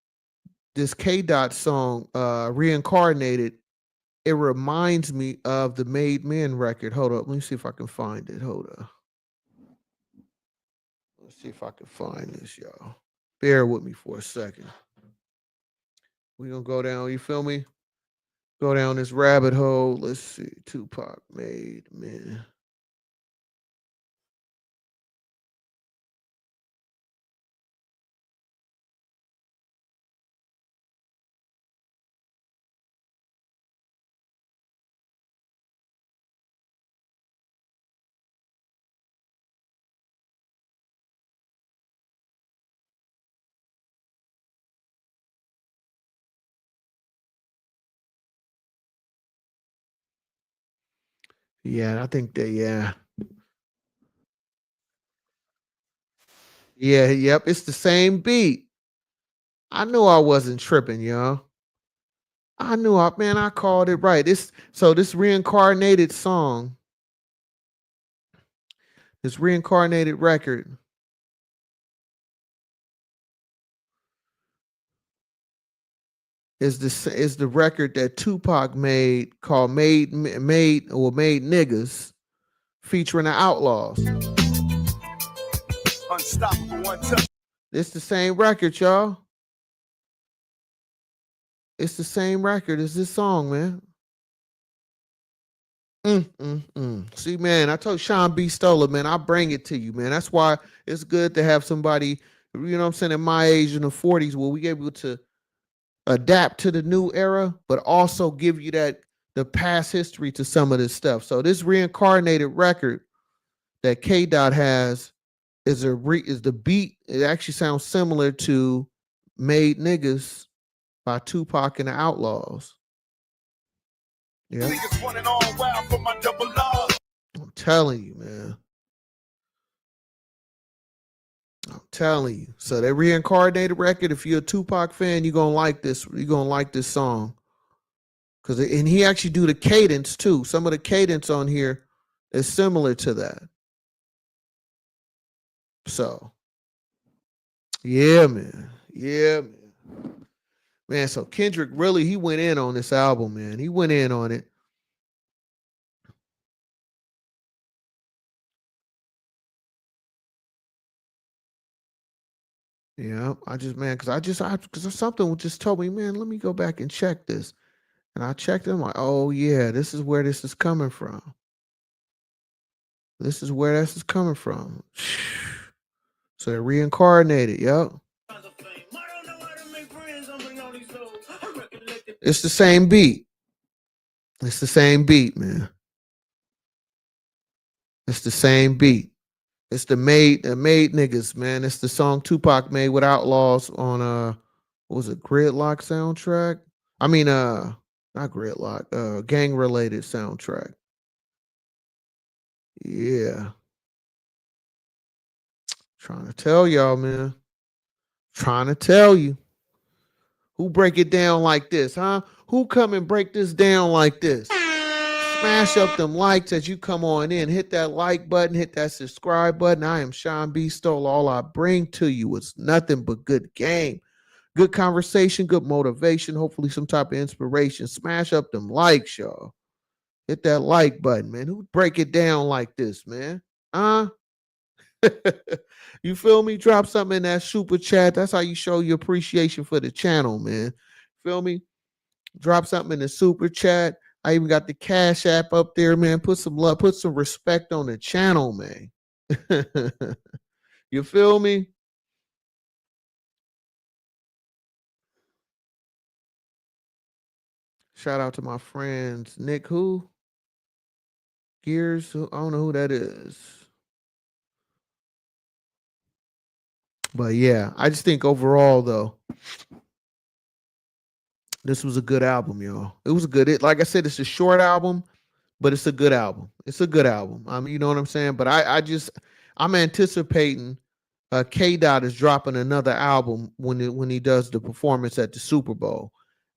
this K Dot song, "Reincarnated," it reminds me of the "Made Men" record. Hold up, let me see if I can find it. Hold up. Let's see if I can find this, y'all. Bear with me for a second. We're gonna go down, you feel me? Go down this rabbit hole. Let's see. Tupac "Made Men." Yeah, I think that, yeah. Yeah, yep. It's the same beat. I knew I wasn't tripping, y'all. I called it right. This reincarnated song, this reincarnated record is the record that Tupac made called "Made Niggas," featuring the Outlaws. Unstoppable one touch. It's the same record, y'all. It's the same record as this song, man. See, man, I told Sean B. Stoller, man, I bring it to you, man. That's why it's good to have somebody, you know what I'm saying, in my age in the 40s where we able to adapt to the new era, but also give you the the past history to some of this stuff. So this reincarnated record that K Dot has is the beat. It actually sounds similar to "Made Niggas" by Tupac and the Outlaws. Yeah, I'm telling you, man. I'm telling you. So that reincarnated record, if you're a Tupac fan, you're gonna like this. You're gonna like this song. And he actually do the cadence too. Some of the cadence on here is similar to that. So yeah, man. Yeah, man. Man, so Kendrick really he went in on this album, man. He went in on it. Yeah, I just man, because something just told me, man, let me go back and check this. And I checked it. I'm like, oh yeah, this is where this is coming from. This is where this is coming from. So they're reincarnated. Yep. It's the same beat. It's the same beat, man. It's the same beat. It's the made niggas, man. It's the song Tupac made with Outlaws on what was it, Gridlock soundtrack? I mean not Gridlock, gang related soundtrack. Yeah. Trying to tell y'all, man. Trying to tell you. Who break it down like this, huh? Who come and break this down like this? Smash up them likes as you come on in. Hit that like button, hit that subscribe button. I am Sean B. Stoll. All I bring to you is nothing but good game, good conversation, good motivation, hopefully some type of inspiration. Smash up them likes, y'all. Hit that like button, man. Who break it down like this, man? Huh? You feel me? Drop something in that super chat. That's how you show your appreciation for the channel, man. Feel me? Drop something in the super chat. I even got the Cash App up there, man. Put some love, put some respect on the channel, man. You feel me? Shout out to my friends. Nick who? Gears? I don't know who that is. But yeah, I just think overall though, this was a good album, y'all. It was a good. Like I said, it's a short album, but it's a good album. It's a good album. I mean, you know what I'm saying? But I'm anticipating K Dot is dropping another album when he does the performance at the Super Bowl.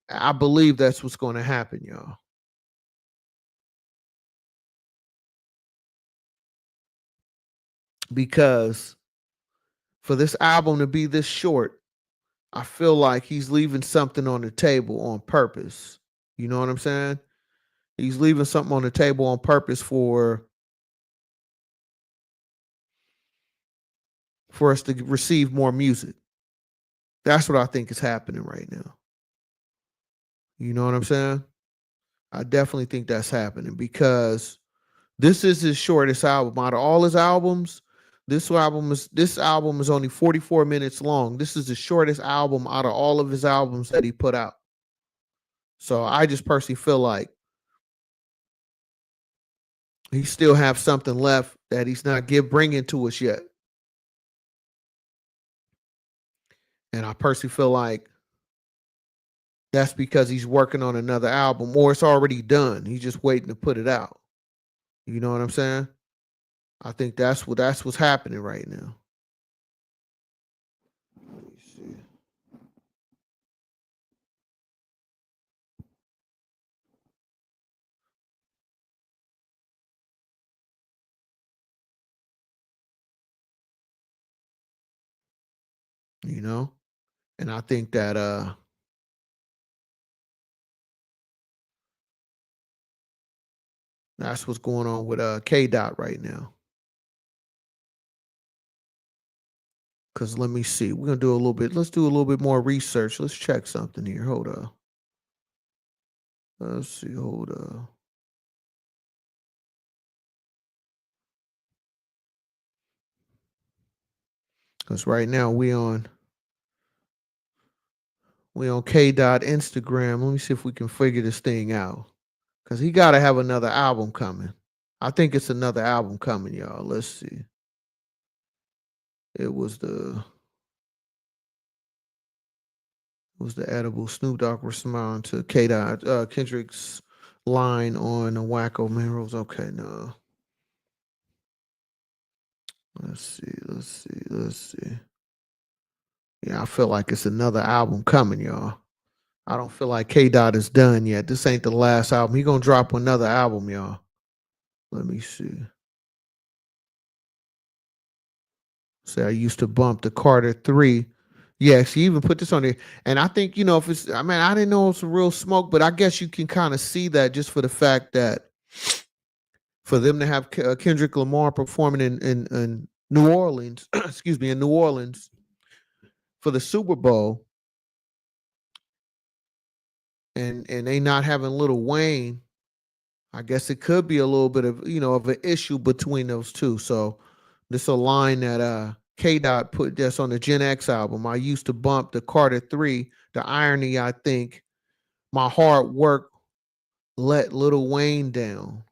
I believe that's what's going to happen, y'all. Because for this album to be this short, I feel like he's leaving something on the table on purpose. You know what I'm saying? He's leaving something on the table on purpose for us to receive more music. That's what I think is happening right now. You know what I'm saying? I definitely think that's happening because this is his shortest album. Out of all his albums, this album is only 44 minutes long. This is the shortest album out of all of his albums that he put out. So I just personally feel like he still have something left that he's not bringing to us yet. And I personally feel like that's because he's working on another album or it's already done. He's just waiting to put it out. You know what I'm saying? I think that's what's happening right now. Let me see. You know? And I think that that's what's going on with K Dot right now. Cause let me see. We're gonna do a little bit. Let's do a little bit more research. Let's check something here. Hold up. Let's see. Hold up. Cause right now we on K Dot Instagram. Let me see if we can figure this thing out. Cause he gotta have another album coming. I think it's another album coming, y'all. Let's see. It was the edible. Snoop Dogg respond to K Dot Kendrick's line on the Wacko Minerals. Okay, no. Let's see. Let's see. Yeah, I feel like it's another album coming, y'all. I don't feel like K Dot is done yet. This ain't the last album. He gonna drop another album, y'all. Let me see. Say I used to bump the Carter 3. Yeah, she even put this on there. And I think, if it's, I mean, I didn't know it's a real smoke, but I guess you can kind of see that just for the fact that for them to have Kendrick Lamar performing in New Orleans, excuse me, in New Orleans for the Super Bowl, and they not having Lil Wayne, I guess it could be a little bit of of an issue between those two. So this a line that K Dot put this on the Gen X album. I used to bump the Carter 3. The irony, I think, my hard work let Lil Wayne down.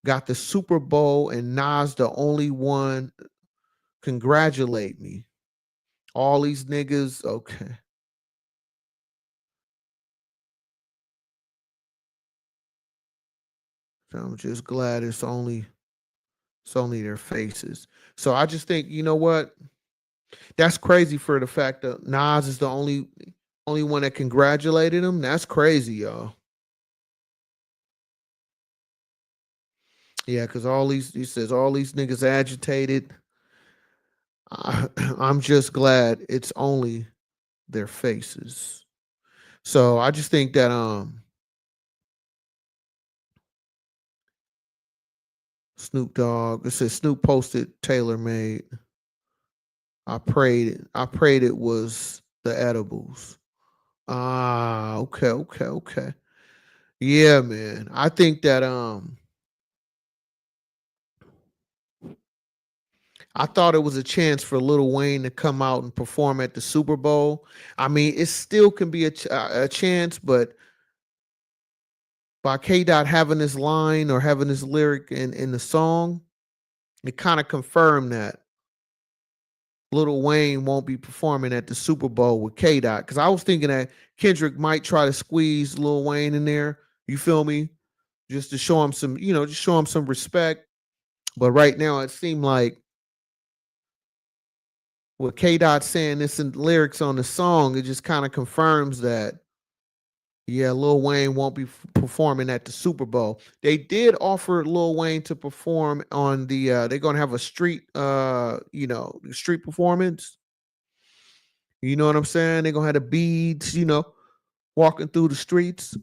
Got the Super Bowl and Nas the only one congratulate me. All these niggas, okay. So I'm just glad it's only their faces. So I just think, you know what? That's crazy for the fact that Nas is the only one that congratulated him. That's crazy, y'all. Yeah, because he says all these niggas agitated. I'm just glad it's only their faces. So I just think that Snoop Dogg. It says Snoop posted Taylor made. I prayed it was the edibles. Ah, okay, okay, okay. Yeah, man. I think that I thought it was a chance for Lil Wayne to come out and perform at the Super Bowl. I mean, it still can be a chance, but by K Dot having this line or having this lyric in the song, it kind of confirmed that Lil Wayne won't be performing at the Super Bowl with K Dot. Because I was thinking that Kendrick might try to squeeze Lil Wayne in there. You feel me? Just to show him some, just show him some respect. But right now, it seemed like with K Dot saying this in lyrics on the song, it just kind of confirms that yeah, Lil Wayne won't be performing at the Super Bowl. They did offer Lil Wayne to perform on the they're gonna have a street street performance. You know what I'm saying? They're gonna have the beads, walking through the streets.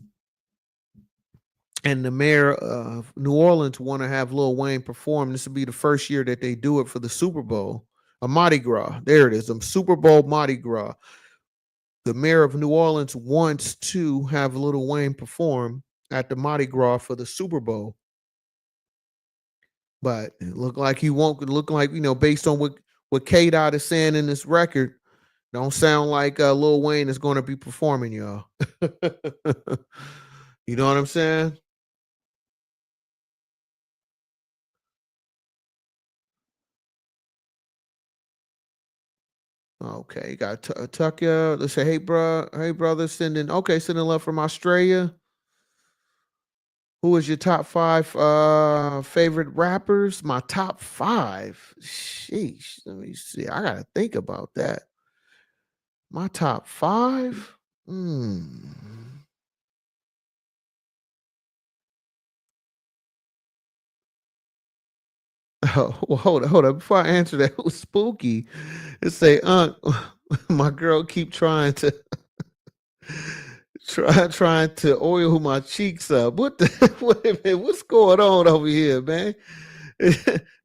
And the mayor of New Orleans want to have Lil Wayne perform. This will be the first year that they do it for the Super Bowl. A Mardi Gras. There it is. A Super Bowl Mardi Gras. The mayor of New Orleans wants to have Lil Wayne perform at the Mardi Gras for the Super Bowl. But it look like he won't look like, based on what K Dot is saying in this record, don't sound like Lil Wayne is going to be performing, y'all. You know what I'm saying? Okay, got Tuckia. Let's say, hey brother, sending love from Australia. Who is your top five favorite rappers? My top five. Sheesh. Let me see. I gotta think about that. My top five. Hmm. Oh, well, hold up. Before I answer that, it was spooky. It say, my girl keep trying to trying to oil my cheeks up. What the wait a minute, what's going on over here, man?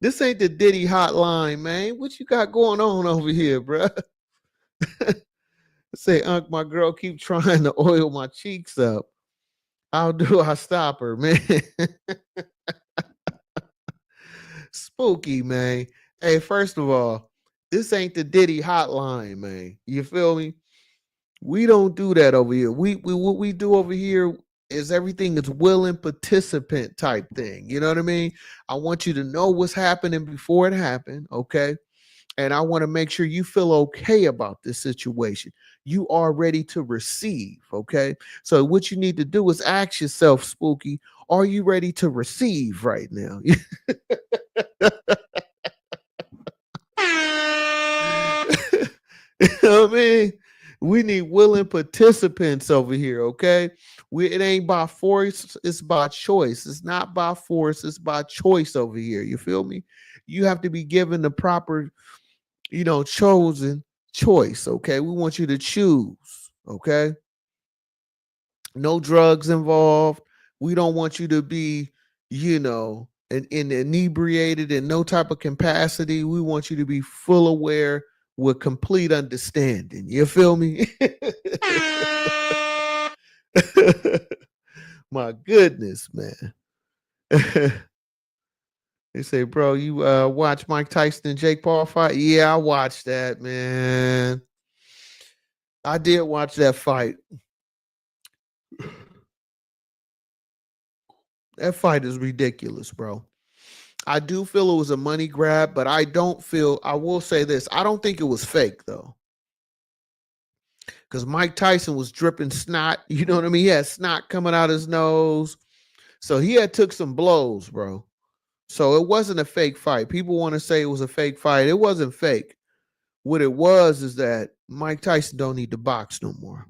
This ain't the Diddy hotline, man. What you got going on over here, bro? Say, my girl keep trying to oil my cheeks up. How do I stop her, man? Spooky, man. Hey, first of all, this ain't the Diddy hotline, man. You feel me? We don't do that over here. We what we do over here. is everything is willing participant type thing. You know what I mean? I want you to know what's happening before it happened. Okay. And I want to make sure you feel okay about this situation. You are ready to receive. Okay. So what you need to do is ask yourself, Spooky, are you ready to receive right now? You know what I mean? We need willing participants over here, okay? It ain't by force, it's by choice. It's not by force, it's by choice over here. You feel me? You have to be given the proper, chosen choice, okay? We want you to choose, okay? No drugs involved. We don't want you to be, inebriated in no type of capacity. We want you to be full aware with complete understanding. You feel me? My goodness, man. They say, bro, you watch Mike Tyson and Jake Paul fight? Yeah, I watched that, man. I did watch that fight. That fight is ridiculous, bro. I do feel it was a money grab, but I will say this, I don't think it was fake though. Because Mike Tyson was dripping snot. You know what I mean? He had snot coming out his nose. So he had took some blows, bro. So it wasn't a fake fight. People want to say it was a fake fight. It wasn't fake. What it was is that Mike Tyson don't need to box no more.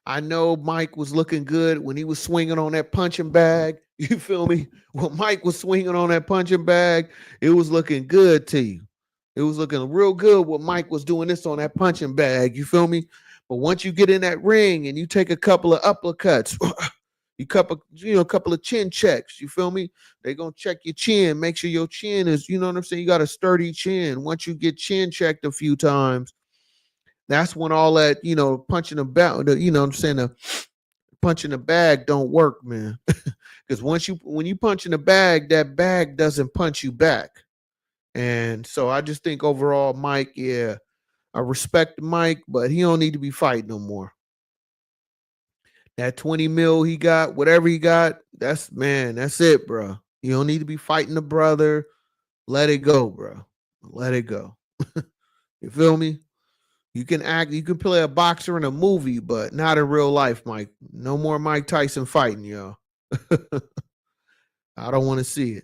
I know Mike was looking good when he was swinging on that punching bag. You feel me? When Mike was swinging on that punching bag, it was looking good to you. It was looking real good what Mike was doing this on that punching bag. You feel me? But once you get in that ring and you take a couple of uppercuts, a couple of chin checks. You feel me? They're gonna check your chin, make sure your chin is, you know what I'm saying? You got a sturdy chin. Once you get chin checked a few times, that's when all that, punching about, you know what I'm saying, the punching the bag don't work, man. Because when you punch in the bag, that bag doesn't punch you back. And so I just think overall, Mike, yeah, I respect Mike, but he don't need to be fighting no more. That 20 mil he got, whatever he got, that's it, bro. You don't need to be fighting the brother. Let it go, bro. Let it go. You feel me? You can play a boxer in a movie, but not in real life, Mike. No more Mike Tyson fighting, y'all. I don't want to see it.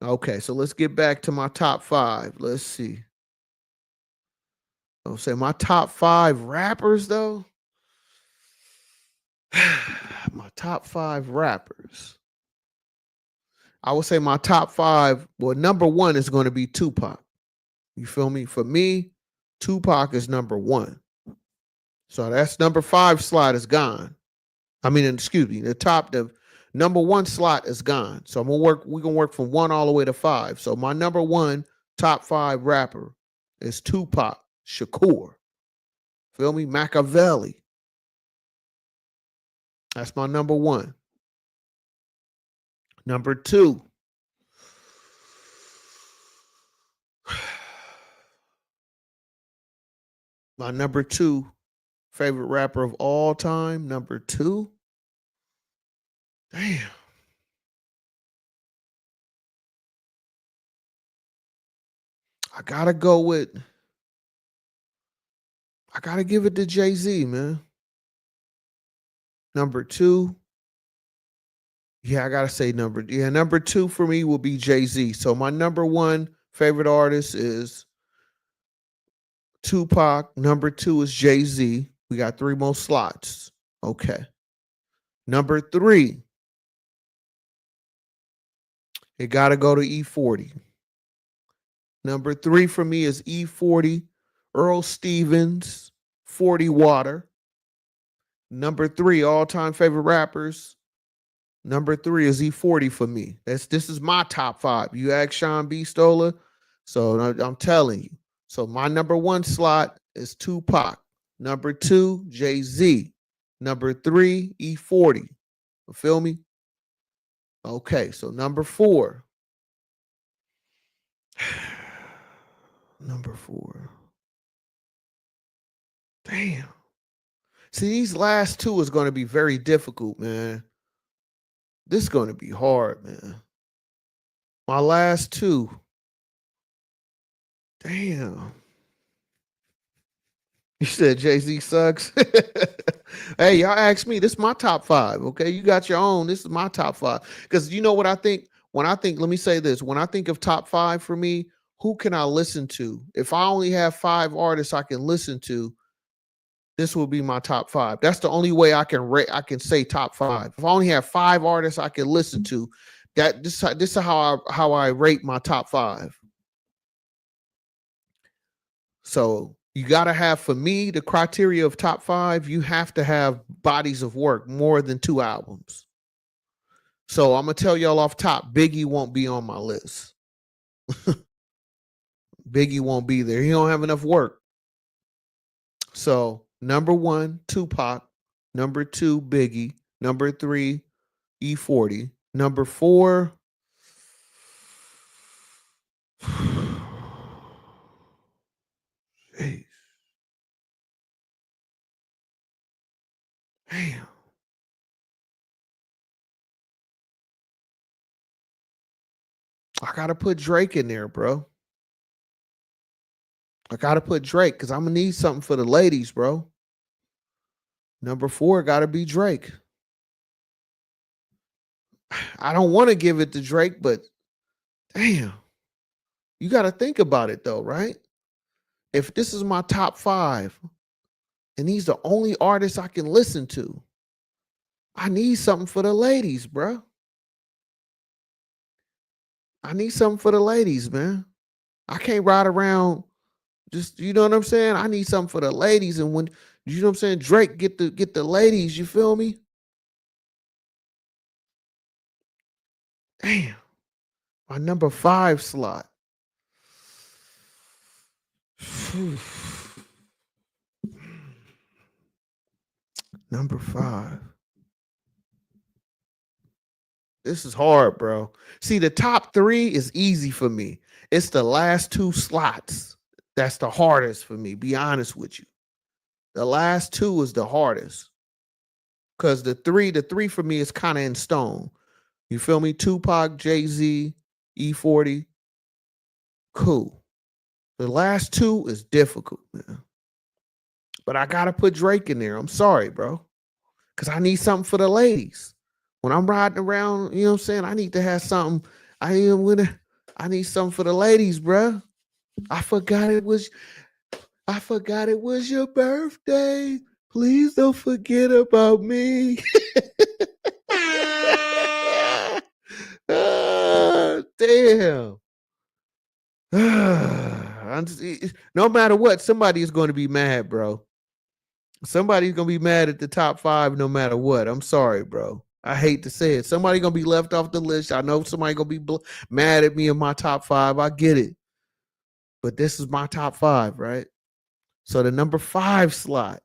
Okay, so let's get back to my top five. Let's see. I'll say my top five rappers, though. My top five rappers. I would say my top five. Well, number one is going to be Tupac. You feel me? For me, Tupac is number one. So that's number five slot is gone. I mean, excuse me, the number one slot is gone. So we're gonna work from one all the way to five. So my number one top five rapper is Tupac Shakur. Feel me? Machiavelli. That's my number one. Number two. My number two favorite rapper of all time. Number two. Damn. I gotta go with. I gotta give it to Jay-Z, man. Number two. Yeah, I gotta say number two for me will be Jay-Z. So my number one favorite artist is Tupac. Number two is Jay-Z. We got three more slots. Okay. Number three, it gotta go to E40. Number three for me is E40, Earl Stevens, 40 Water. Number three, all-time favorite rappers. Number three is E40 for me. This is my top five. You ask Sean B. Stola, so I'm telling you. So my number one slot is Tupac. Number two, Jay-Z. Number three, E40. You feel me? Okay, so number four. Number four. Damn. See, these last two is going to be very difficult, man. This is going to be hard, man. My last two. Damn. You said Jay-Z sucks. Hey, y'all asked me. This is my top five. Okay. You got your own. This is my top five. Because you know what I think? Let me say this. When I think of top five for me, who can I listen to? If I only have five artists I can listen to, this will be my top five. That's the only way I can rate. I can say top five. If I only have five artists I can listen to, this is how I rate my top five. So you got to have, for me, the criteria of top five. You have to have bodies of work more than two albums. So I'm gonna tell y'all off top, Biggie won't be on my list. Biggie won't be there. He don't have enough work. So number one, Tupac. Number two, Biggie. Number three, E40. Number four, jeez. Damn. I gotta put Drake in there, bro. I gotta put Drake because I'm gonna need something for the ladies, bro. Number four gotta be Drake. I don't want to give it to Drake, but damn, you gotta think about it though, right? If this is my top five and he's the only artist I can listen to, I need something for the ladies, bro. I need something for the ladies, man. I can't ride around just, you know what I'm saying? I need something for the ladies. And when, you know what I'm saying, Drake get the ladies, you feel me? Damn. My number five slot. Number five. This is hard, bro. See, the top three is easy for me. It's the last two slots that's the hardest for me, be honest with you. The last two is the hardest. Because the three for me is kind of in stone. You feel me? Tupac, Jay-Z, E40. Cool. The last two is difficult, man. But I gotta put Drake in there. I'm sorry, bro. Because I need something for the ladies. When I'm riding around, you know what I'm saying? I need to have something. I need something for the ladies, bro. I forgot it was your birthday. Please don't forget about me. Damn. No matter what, somebody is going to be mad, bro. Somebody's going to be mad at the top five no matter what. I'm sorry, bro. I hate to say it. Somebody going to be left off the list. I know somebody going to be mad at me in my top five. I get it. But this is my top five, right? So the number five slot.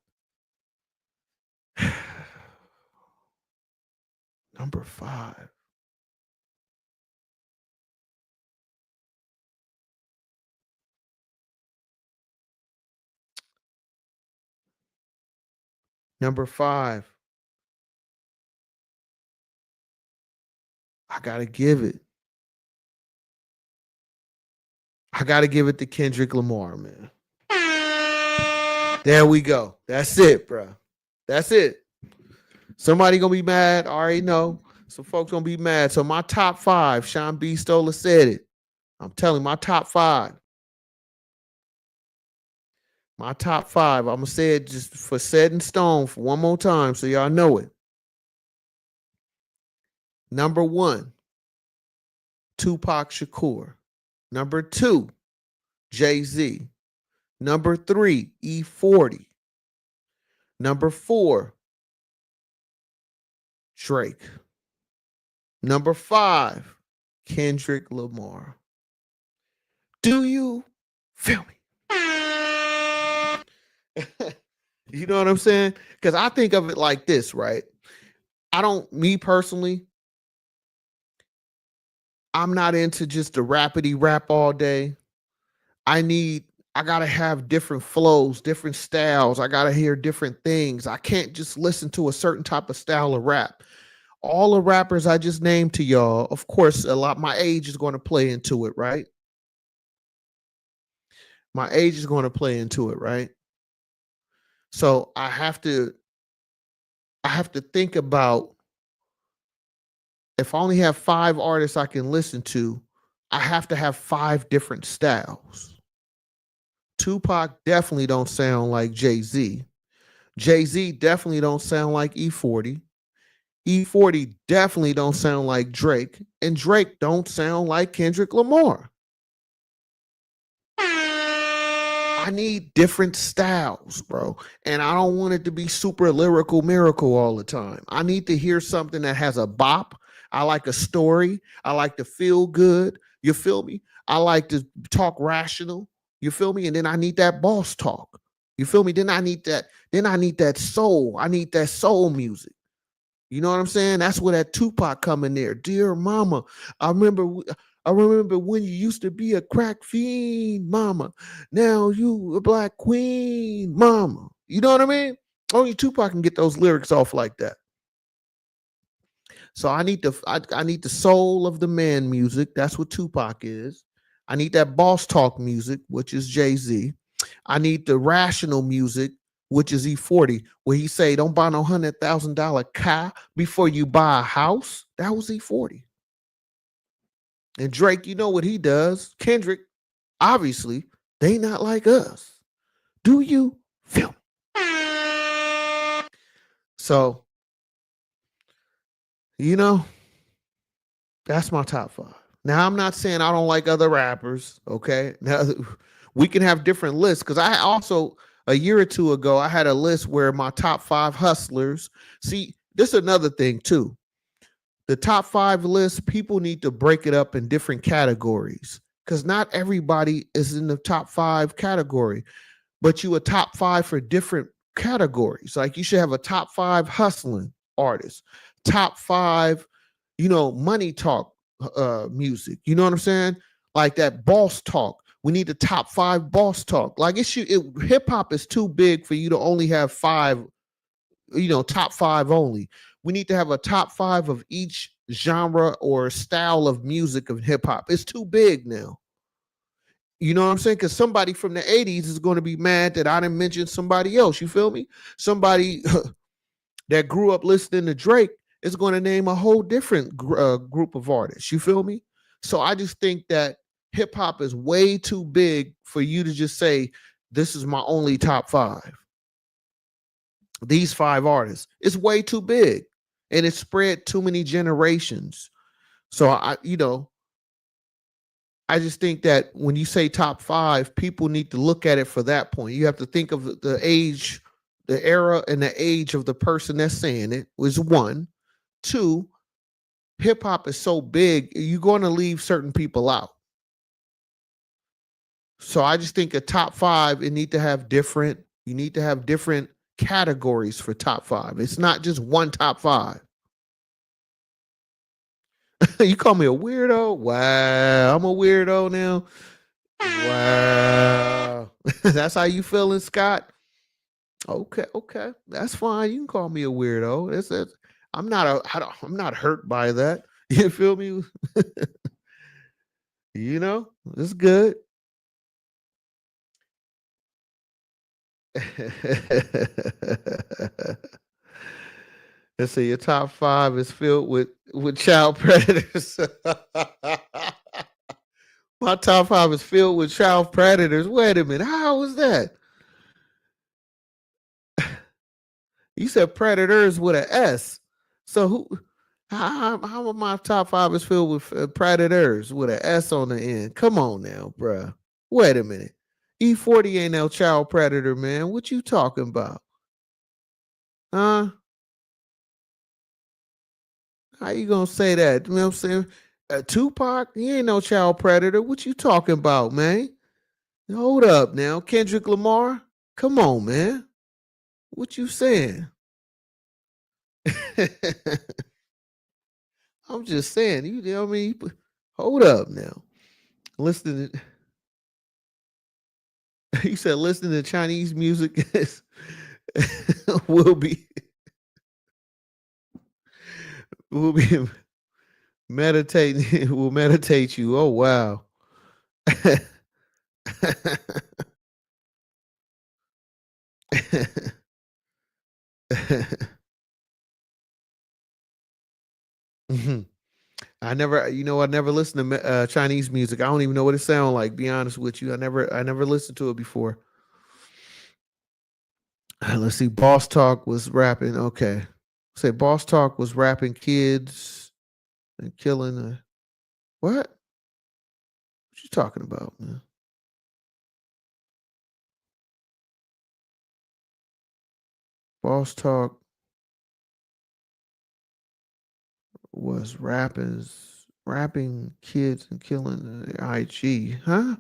Number five. Number five. I gotta give it. I gotta give it to Kendrick Lamar, man. There we go. That's it, bro. That's it. Somebody gonna be mad. I already know. Some folks gonna be mad. So my top five, Sean B. Stoller said it. I'm telling you, my top five. My top five. I'm gonna say it just for set in stone for one more time so y'all know it. Number one, Tupac Shakur. Number two, Jay-Z. Number three, E40. Number four, Drake. Number five, Kendrick Lamar. Do you feel me? You know what I'm saying? Because I think of it like this, right? Me personally, I'm not into just the rapidy rap all day. I I gotta have different flows, different styles. I gotta hear different things. I can't just listen to a certain type of style of rap. All the rappers I just named to y'all, of course, a lot my age is going to play into it, right? My age is going to play into it, right? So I have to think about, if I only have 5 artists I can listen to, I have to have 5 different styles. Tupac definitely don't sound like Jay-Z. Jay-Z definitely don't sound like E40. E40 definitely don't sound like Drake, and Drake don't sound like Kendrick Lamar. I need different styles, bro. And I don't want it to be super lyrical miracle all the time. I need to hear something that has a bop. I like a story. I like to feel good. You feel me? I like to talk rational. You feel me? And then I need that boss talk. You feel me? Then I need that. Then I need that soul. I need that soul music. You know what I'm saying? That's where that Tupac come in there. Dear mama, I remember I remember when you used to be a crack fiend, mama. Now you a black queen, mama. You know what I mean? Only Tupac can get those lyrics off like that. So I need the soul of the man music. That's what Tupac is. I need that boss talk music, which is Jay-Z. I need the rational music, which is E40, where he say, "Don't buy no $100,000 car before you buy a house." That was E40. And Drake, you know what he does? Kendrick, obviously, they not like us. Do you feel? So, you know, that's my top 5. Now, I'm not saying I don't like other rappers. Okay. Now, we can have different lists, because I also, a year or two ago, I had a list where my top 5 hustlers. See, this is another thing, too. The top 5 list, people need to break it up in different categories, because not everybody is in the top 5 category, but you a top 5 for different categories. Like, you should have a top 5 hustling artists, top 5, money talk music. You know what I'm saying? Like that boss talk. We need the top 5 boss talk. Like, hip hop is too big for you to only have 5, top 5 only. We need to have a top 5 of each genre or style of music of hip hop. It's too big now. You know what I'm saying? Because somebody from the 80s is going to be mad that I didn't mention somebody else. You feel me? Somebody that grew up listening to Drake is going to name a whole different group of artists. You feel me? So I just think that hip hop is way too big for you to just say, this is my only top 5. These 5 artists. It's way too big, and it's spread too many generations. So I just think that when you say top 5, people need to look at it for that point. You have to think of the age, the era, and the age of the person that's saying it was 1. 2, hip hop is so big, you're going to leave certain people out. So I just think a top 5, you need to have different categories for top 5. It's not just one top 5. You call me a weirdo? Wow, I'm a weirdo now. Wow. That's how you feeling, Scott? Okay, okay. That's fine. You can call me a weirdo. I'm not hurt by that. You feel me? It's good. Let's see, your top 5 is filled with child predators. My top 5 is filled with child predators. Wait a minute. How was that? You said predators with an S. So how my top 5 is filled with predators with an S on the end? Come on now, bruh. Wait a minute. E40 ain't no child predator, man. What you talking about? Huh? How you gonna say that? You know what I'm saying? Tupac, he ain't no child predator. What you talking about, man? Hold up now. Kendrick Lamar? Come on, man. What you saying? I'm just saying, you know what I mean? Hold up now. Listen, He said listening to Chinese music is, will be will be meditating will meditate you. Oh wow. Mhm. I never listened to Chinese music. I don't even know what it sounds like. Be honest with you, I never listened to it before. Let's see. Boss Talk was rapping. Okay, say Boss Talk was rapping kids and killing. What? What you talking about, man? Boss Talk was rapping kids and killing the IG. Huh?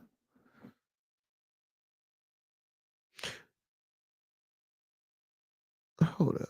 Hold up.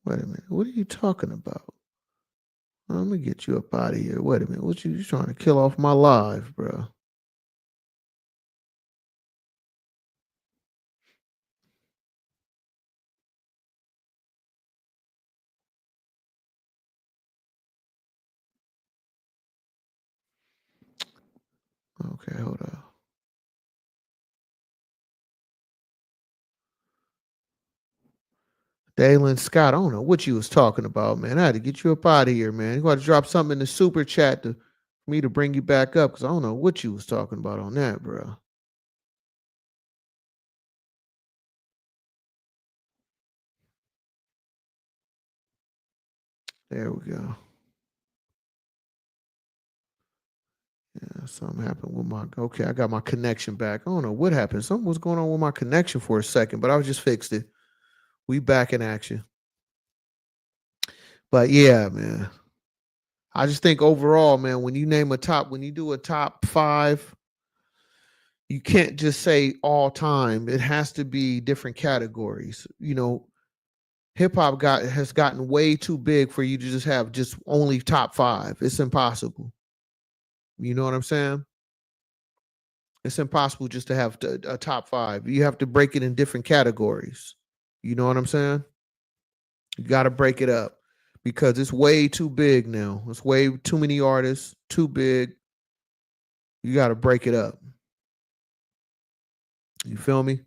Wait a minute. What are you talking about? Let me get you up out of here. Wait a minute. What you trying to kill off my live, bro? Okay, hold on. Dalen Scott, I don't know what you was talking about, man. I had to get you up out of here, man. You got to drop something in the super chat for me to bring you back up because I don't know what you was talking about on that, bro. There we go. Yeah, something happened with my. Okay, I got my connection back. I don't know what happened. Something was going on with my connection for a second, but I just fixed it. We back in action. But yeah, man. I just think overall, man, when you do a top five, you can't just say all time. It has to be different categories. Hip hop has gotten way too big for you to just have just only top five. It's impossible. You know what I'm saying? It's impossible just to have a top five. You have to break it in different categories. You know what I'm saying? You got to break it up because it's way too big now. It's way too many artists, too big. You got to break it up. You feel me?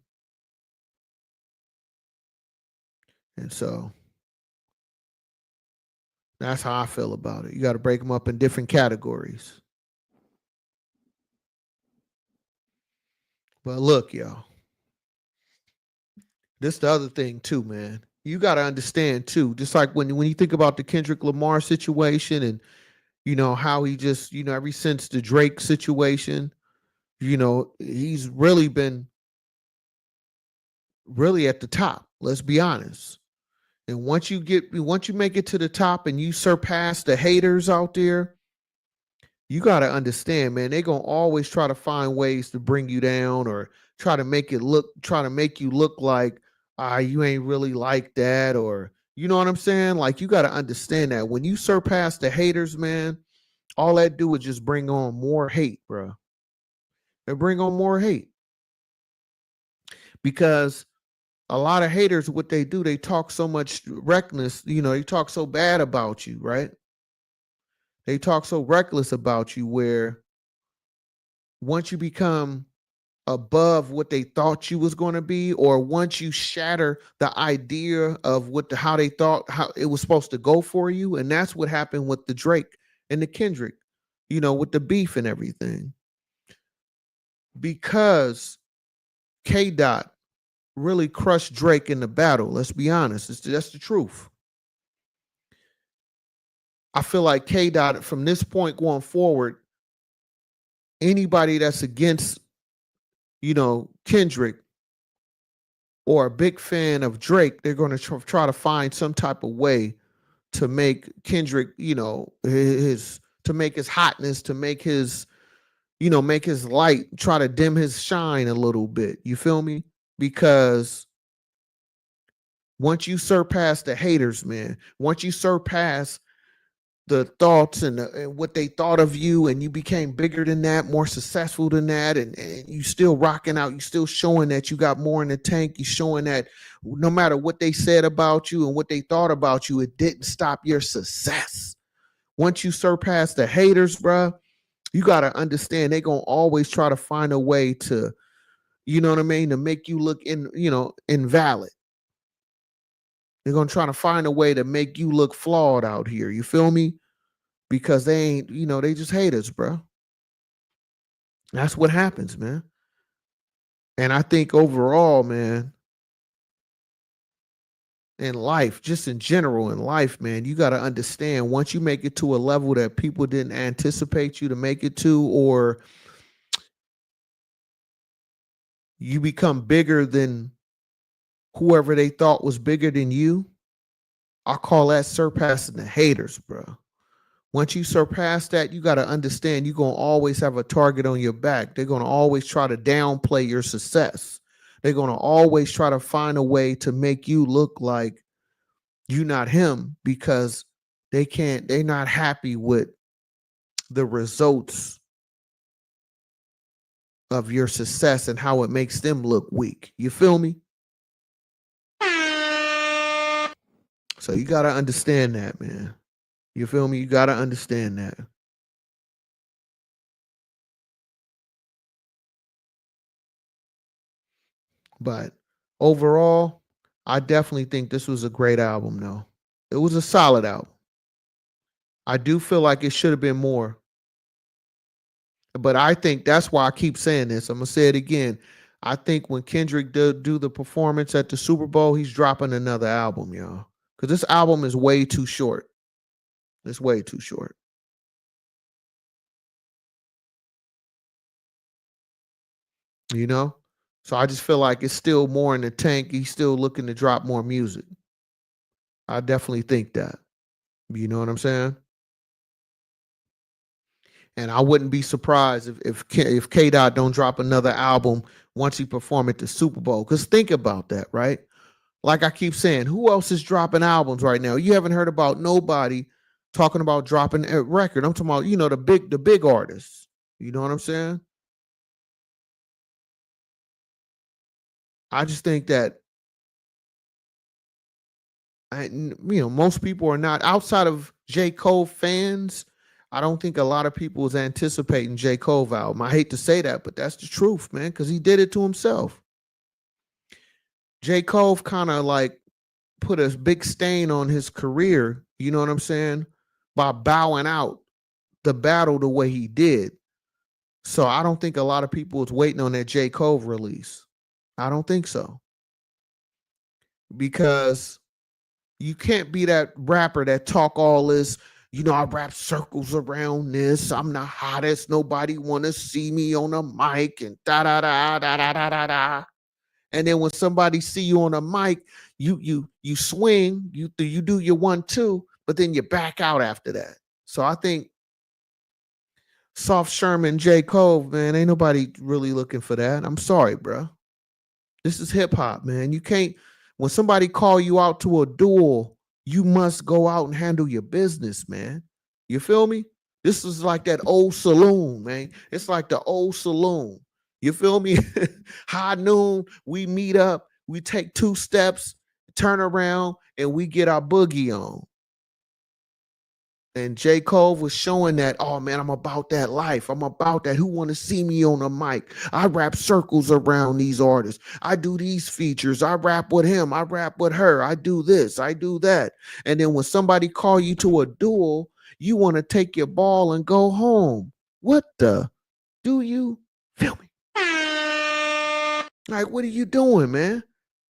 And so that's how I feel about it. You got to break them up in different categories. But look, y'all, this the other thing too, man. You got to understand too, just like when you think about the Kendrick Lamar situation and how he just ever since the Drake situation, he's really been really at the top. Let's be honest. And once you make it to the top and you surpass the haters out there, you got to understand, man, they're going to always try to find ways to bring you down or try to make you look like, you ain't really like that. Or, you know what I'm saying? Like, you got to understand that when you surpass the haters, man, all that do is just bring on more hate, bro. They bring on more hate because a lot of haters, what they do, they talk so much reckless, they talk so bad about you, right? They talk so reckless about you where once you become above what they thought you was going to be, or once you shatter the idea of how they thought how it was supposed to go for you, and that's what happened with the Drake and the Kendrick, with the beef and everything, because K Dot really crushed Drake in the battle. Let's be honest, that's the truth. I feel like K Dot from this point going forward, anybody that's against Kendrick or a big fan of Drake, they're going to try to find some type of way to make Kendrick, his to make his hotness, to make his, make his light, try to dim his shine a little bit. You feel me? Because once you surpass the haters, man, once you surpass the thoughts and what they thought of you, and you became bigger than that, more successful than that, and you still rocking out, you still showing that you got more in the tank, you showing that no matter what they said about you and what they thought about you, it didn't stop your success. Once you surpass the haters, bruh, you got to understand they're going to always try to find a way to, you know what I mean, to make you look invalid. They're going to try to find a way to make you look flawed out here. You feel me? Because they ain't, they just haters, bro. That's what happens, man. And I think overall, man, in life, just in general in life, man, you got to understand once you make it to a level that people didn't anticipate you to make it to, or you become bigger than whoever they thought was bigger than you, I call that surpassing the haters, bro. Once you surpass that, you got to understand you're going to always have a target on your back. They're going to always try to downplay your success. They're going to always try to find a way to make you look like you not him, because they're not happy with the results of your success and how it makes them look weak. You feel me? So you got to understand that, man. You feel me? You got to understand that. But overall, I definitely think this was a great album, though. It was a solid album. I do feel like it should have been more. But I think that's why I keep saying this. I'm going to say it again. I think when Kendrick do the performance at the Super Bowl, he's dropping another album, y'all. Because this album is way too short. It's way too short. You know? So I just feel like it's still more in the tank. He's still looking to drop more music. I definitely think that. You know what I'm saying? And I wouldn't be surprised if K Dot don't drop another album once he perform at the Super Bowl. Because think about that, right? Like I keep saying, who else is dropping albums right now? You haven't heard about nobody talking about dropping a record. I'm talking about, the big artists. You know what I'm saying? I just think that most people are not, outside of J. Cole fans. I don't think a lot of people is anticipating J. Cole album. I hate to say that, but that's the truth, man, because he did it to himself. J. Cole kind of like put a big stain on his career, you know what I'm saying, by bowing out the battle the way he did. So I don't think a lot of people is waiting on that J. Cole release. I don't think so. Because you can't be that rapper that talk all this, I rap circles around this. I'm the hottest. Nobody want to see me on a mic and da da da da da da da da. And then when somebody see you on a mic, you swing, you do your 1-2, but then you back out after that. So I think Soft Sherman, J. Cole, man, ain't nobody really looking for that. I'm sorry, bro. This is hip hop, man. You can't, when somebody call you out to a duel, you must go out and handle your business, man. You feel me? This is like that old saloon, man. It's like the old saloon. You feel me? High noon, we meet up, we take 2 steps, turn around, and we get our boogie on. And J. Cole was showing that, oh man, I'm about that life. I'm about that. Who want to see me on a mic? I rap circles around these artists. I do these features. I rap with him. I rap with her. I do this. I do that. And then when somebody call you to a duel, you want to take your ball and go home. What the? Do you feel me? Like, what are you doing, man?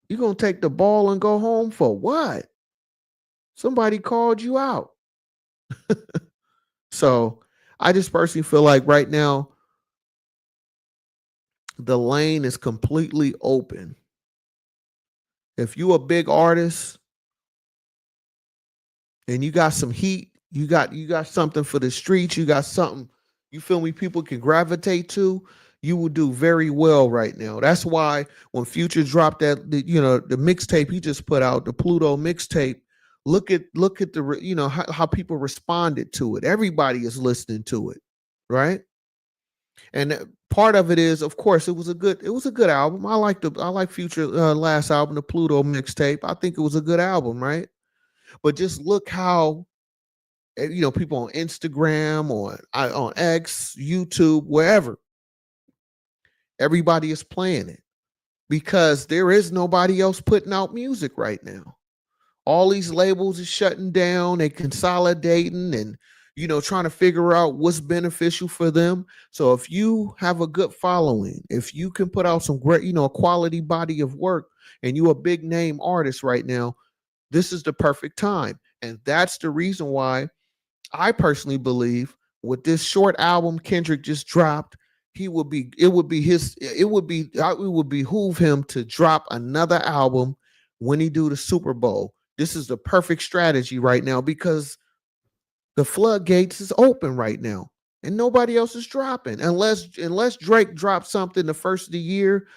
You gonna take the ball and go home for what? Somebody called you out. So I just personally feel like right now the lane is completely open If you a big artist and you got some heat, you got something for the streets, you got something, you feel me, people can gravitate to, you will do very well right now. That's why when Future dropped the mixtape he just put out, the Pluto mixtape, look at the how people responded to it. Everybody is listening to it, right? And part of it is, of course, it was a good album. I like Future last album, the Pluto mixtape. I think it was a good album, right? But just look how people on Instagram, on X, YouTube, wherever, everybody is playing it because there is nobody else putting out music right now. All these labels are shutting down, they consolidating, and trying to figure out what's beneficial for them. So if you have a good following, if you can put out some great, a quality body of work, and you a big name artist right now, this is the perfect time. And that's the reason why I personally believe with this short album Kendrick just dropped, it would behoove him to drop another album when he do the Super Bowl. This is the perfect strategy right now because the floodgates is open right now and nobody else is dropping unless Drake drops something the first of the year.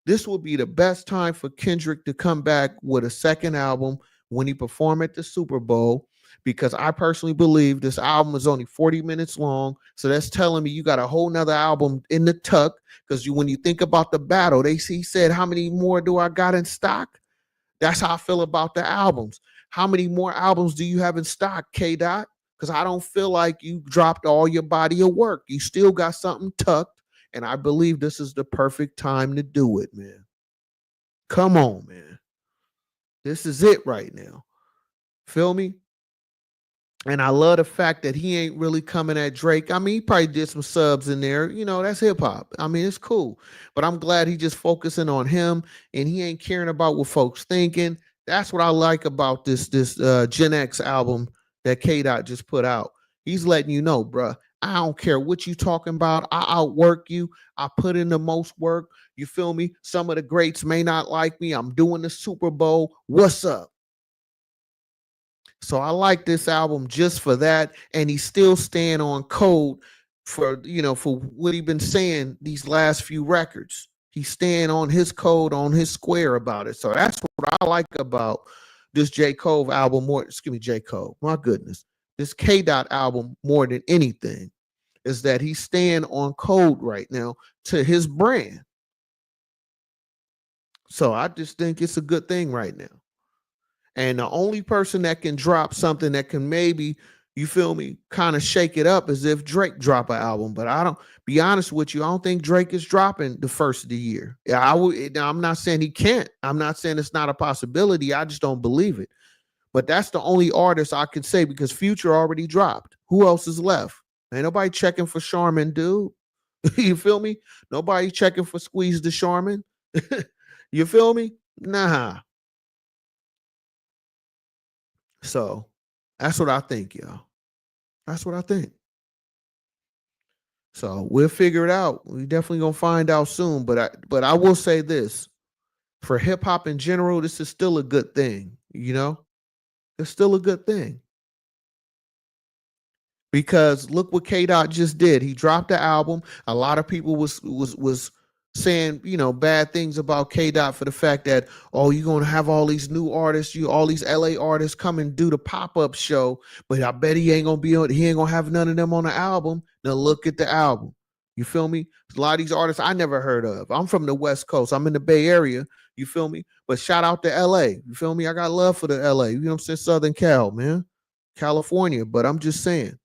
This would be the best time for Kendrick to come back with a second album when he perform at the Super Bowl, because I personally believe this album is only 40 minutes long. So that's telling me you got a whole nother album in the tuck. Because when you think about the battle, he said, how many more do I got in stock? That's how I feel about the albums. How many more albums do you have in stock, K Dot? Because I don't feel like you dropped all your body of work. You still got something tucked. And I believe this is the perfect time to do it, man. Come on, man. This is it right now. Feel me? And I love the fact that he ain't really coming at Drake. I mean, he probably did some subs in there. That's hip hop. I mean, it's cool. But I'm glad he just focusing on him and he ain't caring about what folks thinking. That's what I like about this Gen X album that K Dot just put out. He's letting you know, bruh, I don't care what you talking about. I outwork you. I put in the most work. You feel me? Some of the greats may not like me. I'm doing the Super Bowl. What's up? So I like this album just for that. And he's still staying on code for what he been saying these last few records. He's staying on his code, on his square about it. So that's what I like about this J. Cole album more. Excuse me, J. Cole. My goodness. This K. Dot album more than anything is that he's staying on code right now to his brand. So I just think it's a good thing right now. And the only person that can drop something that can maybe, you feel me, kind of shake it up is if Drake drop an album. But I don't, be honest with you, I don't think Drake is dropping the first of the year. Yeah, I'm not saying he can't. I'm not saying it's not a possibility. I just don't believe it. But that's the only artist I can say because Future already dropped. Who else is left? Ain't nobody checking for Charmin, dude. You feel me? Nobody checking for Squeeze the Charmin. You feel me? Nah. So that's what I think, y'all. That's what I think. So we'll figure it out. We definitely gonna find out soon. But I will say this: for hip hop in general, this is still a good thing. It's still a good thing. Because look what K Dot just did. He dropped the album. A lot of people was saying, bad things about K Dot for the fact that, oh, you're gonna have all these new artists, all these LA artists come and do the pop-up show, but I bet he ain't gonna have none of them on the album. Now look at the album. You feel me? A lot of these artists I never heard of. I'm from the West Coast. I'm in the Bay Area. You feel me? But shout out to LA. You feel me? I got love for the LA. You know what I'm saying? Southern Cal, man. California. But I'm just saying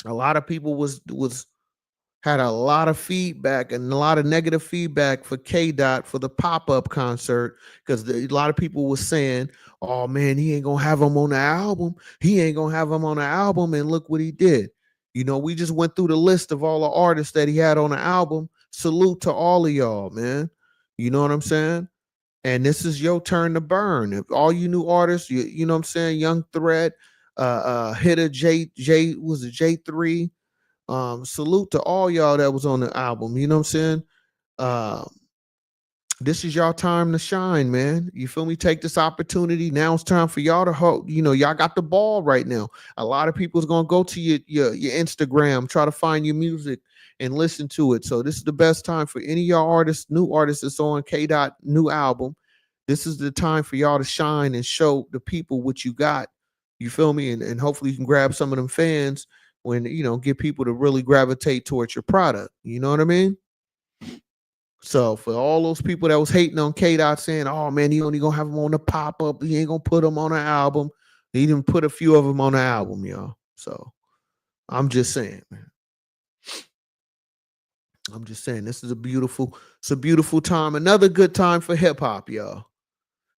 a lot of people was had a lot of feedback and a lot of negative feedback for K Dot for the pop-up concert because a lot of people was saying, oh man, he ain't gonna have him on the album. He ain't gonna have him on the album. And look what he did. We just went through the list of all the artists that he had on the album. Salute to all of y'all, man. You know what I'm saying? And this is your turn to burn. If all you new artists, you know what I'm saying, Young Threat, Hitter J was it J3? Salute to all y'all that was on the album. You know what I'm saying? This is y'all time to shine, man. You feel me? Take this opportunity. Now it's time for y'all to hold. Y'all got the ball right now. A lot of people's gonna go to your Instagram, try to find your music and listen to it. So this is the best time for any of y'all artists, new artists that's on K Dot new album. This is the time for y'all to shine and show the people what you got. You feel me? And hopefully you can grab some of them fans when get people to really gravitate towards your product. You know what I mean? So for all those people that was hating on K Dot saying, "Oh man, he only gonna have them on the pop up, he ain't gonna put them on an album," he didn't put a few of them on the album, y'all. So I'm just saying, man. I'm just saying, it's a beautiful time, another good time for hip hop, y'all.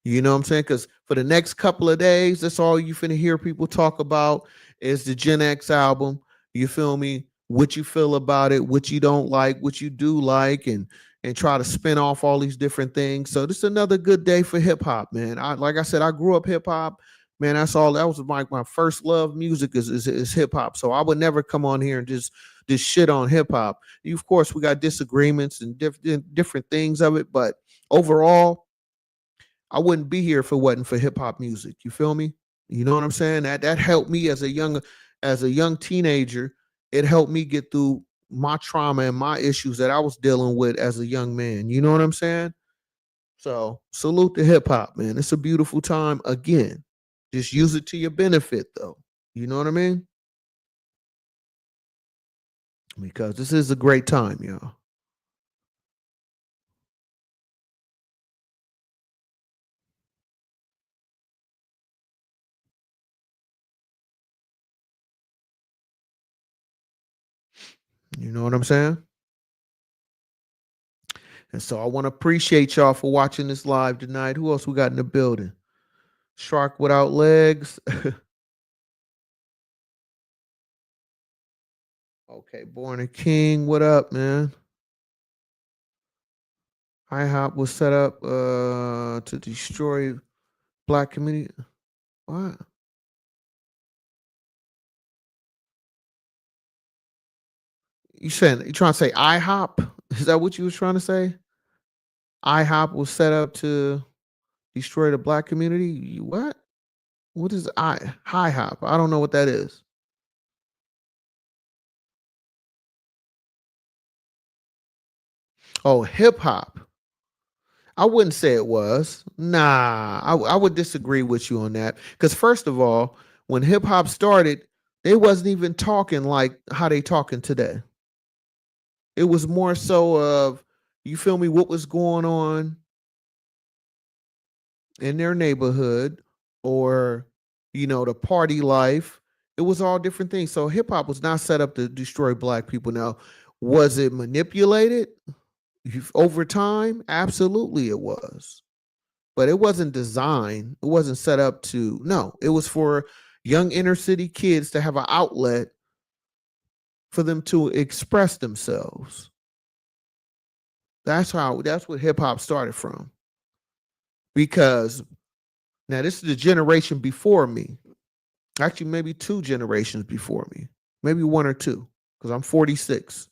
You know what I'm saying? Because for the next couple of days, that's all you finna hear people talk about is the Gen X album. You feel me? What you feel about it, what you don't like, what you do like, and try to spin off all these different things. So this is another good day for hip hop, man. Like I said, I grew up hip hop. Man, that's all. That was my first love. Music is hip hop. So I would never come on here and just shit on hip hop. Of course, we got disagreements and different things of it, but overall, I wouldn't be here if it wasn't for hip hop music. You feel me? You know what I'm saying? That helped me as a young teenager. It helped me get through my trauma and my issues that I was dealing with as a young man. You know what I'm saying? So salute to hip hop, man. It's a beautiful time again. Just use it to your benefit, though. You know what I mean? Because this is a great time, y'all. You know what I'm saying? And so I want to appreciate y'all for watching this live tonight. Who else we got in the building? Shark without legs. Okay, Born a King. What up, man? IHOP was set up to destroy black community. What? You trying to say IHOP? Is that what you was trying to say? IHOP was set up to destroy the black community. What? What is high hop? I don't know what that is. Oh, hip hop. I wouldn't say it was. Nah, I would disagree with you on that. Because first of all, when hip hop started, they wasn't even talking like how they talking today. It was more so of, you feel me, what was going on in their neighborhood, or the party life. It was all different things. So hip hop was not set up to destroy black people. Now, was it manipulated over time? Absolutely it was. But it wasn't designed, it wasn't set up to. No, it was for young inner city kids to have an outlet for them to express themselves. That's what hip hop started from. Because now this is the generation before me. Actually, maybe two generations before me. Maybe one or two, because I'm 46.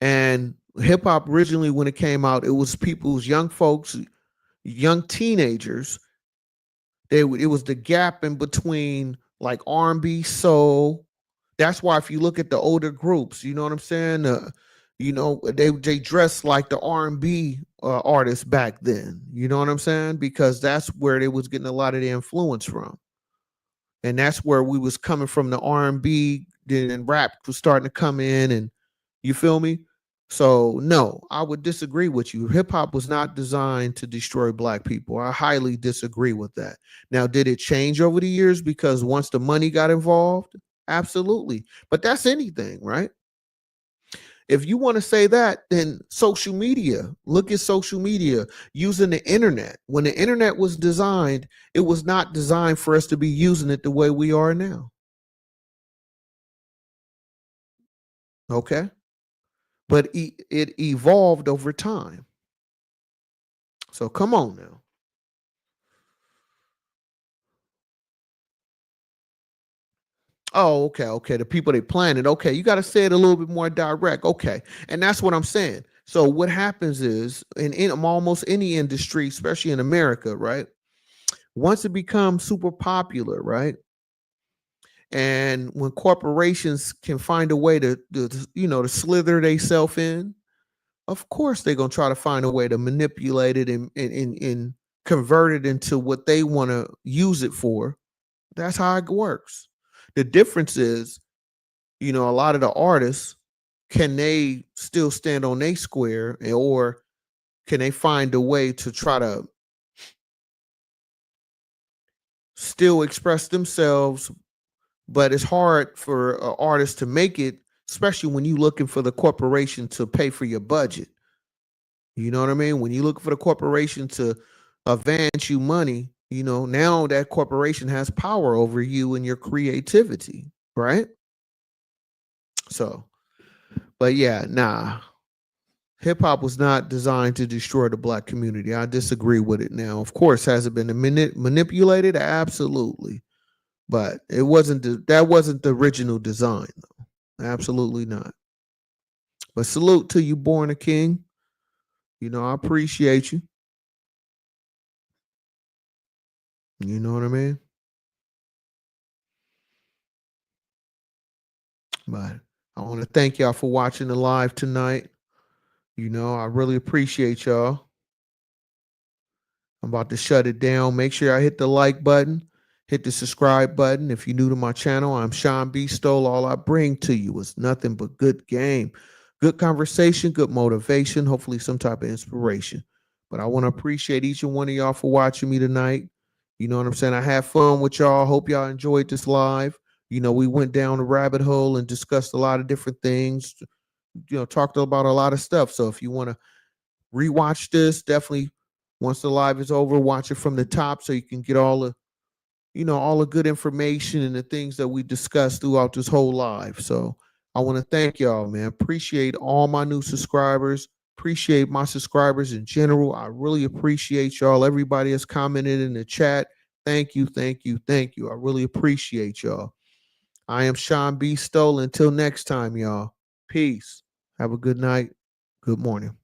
And hip hop originally, when it came out, it was people's young folks, young teenagers. It was the gap in between like R&B, soul. That's why if you look at the older groups, you know what I'm saying? They dressed like the R&B artists back then. You know what I'm saying? Because that's where they was getting a lot of the influence from, and that's where we was coming from. The R&B, then rap was starting to come in, and you feel me? So no, I would disagree with you. Hip hop was not designed to destroy black people. I highly disagree with that. Now, did it change over the years because once the money got involved? Absolutely. But that's anything, right? If you want to say that, then social media, look at social media using the internet. When the internet was designed, it was not designed for us to be using it the way we are now. Okay. But it evolved over time. So come on now. Oh, okay, okay. The people they planted. Okay, you got to say it a little bit more direct. Okay, and that's what I'm saying. So what happens is in almost any industry, especially in America, right? Once it becomes super popular, right? And when corporations can find a way to slither themselves in, of course they're gonna try to find a way to manipulate it and convert it into what they want to use it for. That's how it works. The difference is, a lot of the artists, can they still stand on their square, or can they find a way to try to still express themselves? But it's hard for an artist to make it, especially when you're looking for the corporation to pay for your budget. You know what I mean? When you look for the corporation to advance you money, now that corporation has power over you and your creativity, right? So, but yeah, nah. Hip hop was not designed to destroy the black community. I disagree with it now. Of course, has it been manipulated? Absolutely. But that wasn't the original design though. Absolutely not. But salute to you, Born a King. I appreciate you. You know what I mean? But I want to thank y'all for watching the live tonight. I really appreciate y'all. I'm about to shut it down. Make sure I hit the like button, hit the subscribe button. If you're new to my channel, I'm Sean B. Stoll. All I bring to you is nothing but good game, good conversation, good motivation, hopefully some type of inspiration. But I want to appreciate each and one of y'all for watching me tonight. You know what I'm saying? I had fun with y'all. Hope y'all enjoyed this live. We went down a rabbit hole and discussed a lot of different things, talked about a lot of stuff. So if you want to rewatch this, definitely once the live is over, watch it from the top so you can get all the good information and the things that we discussed throughout this whole live. So I want to thank y'all, man. Appreciate all my new subscribers. Appreciate my subscribers in general. I really appreciate y'all. Everybody has commented in the chat. Thank you, thank you, thank you. I really appreciate y'all. I am Sean B. Stoll. Until next time, y'all. Peace. Have a good night. Good morning.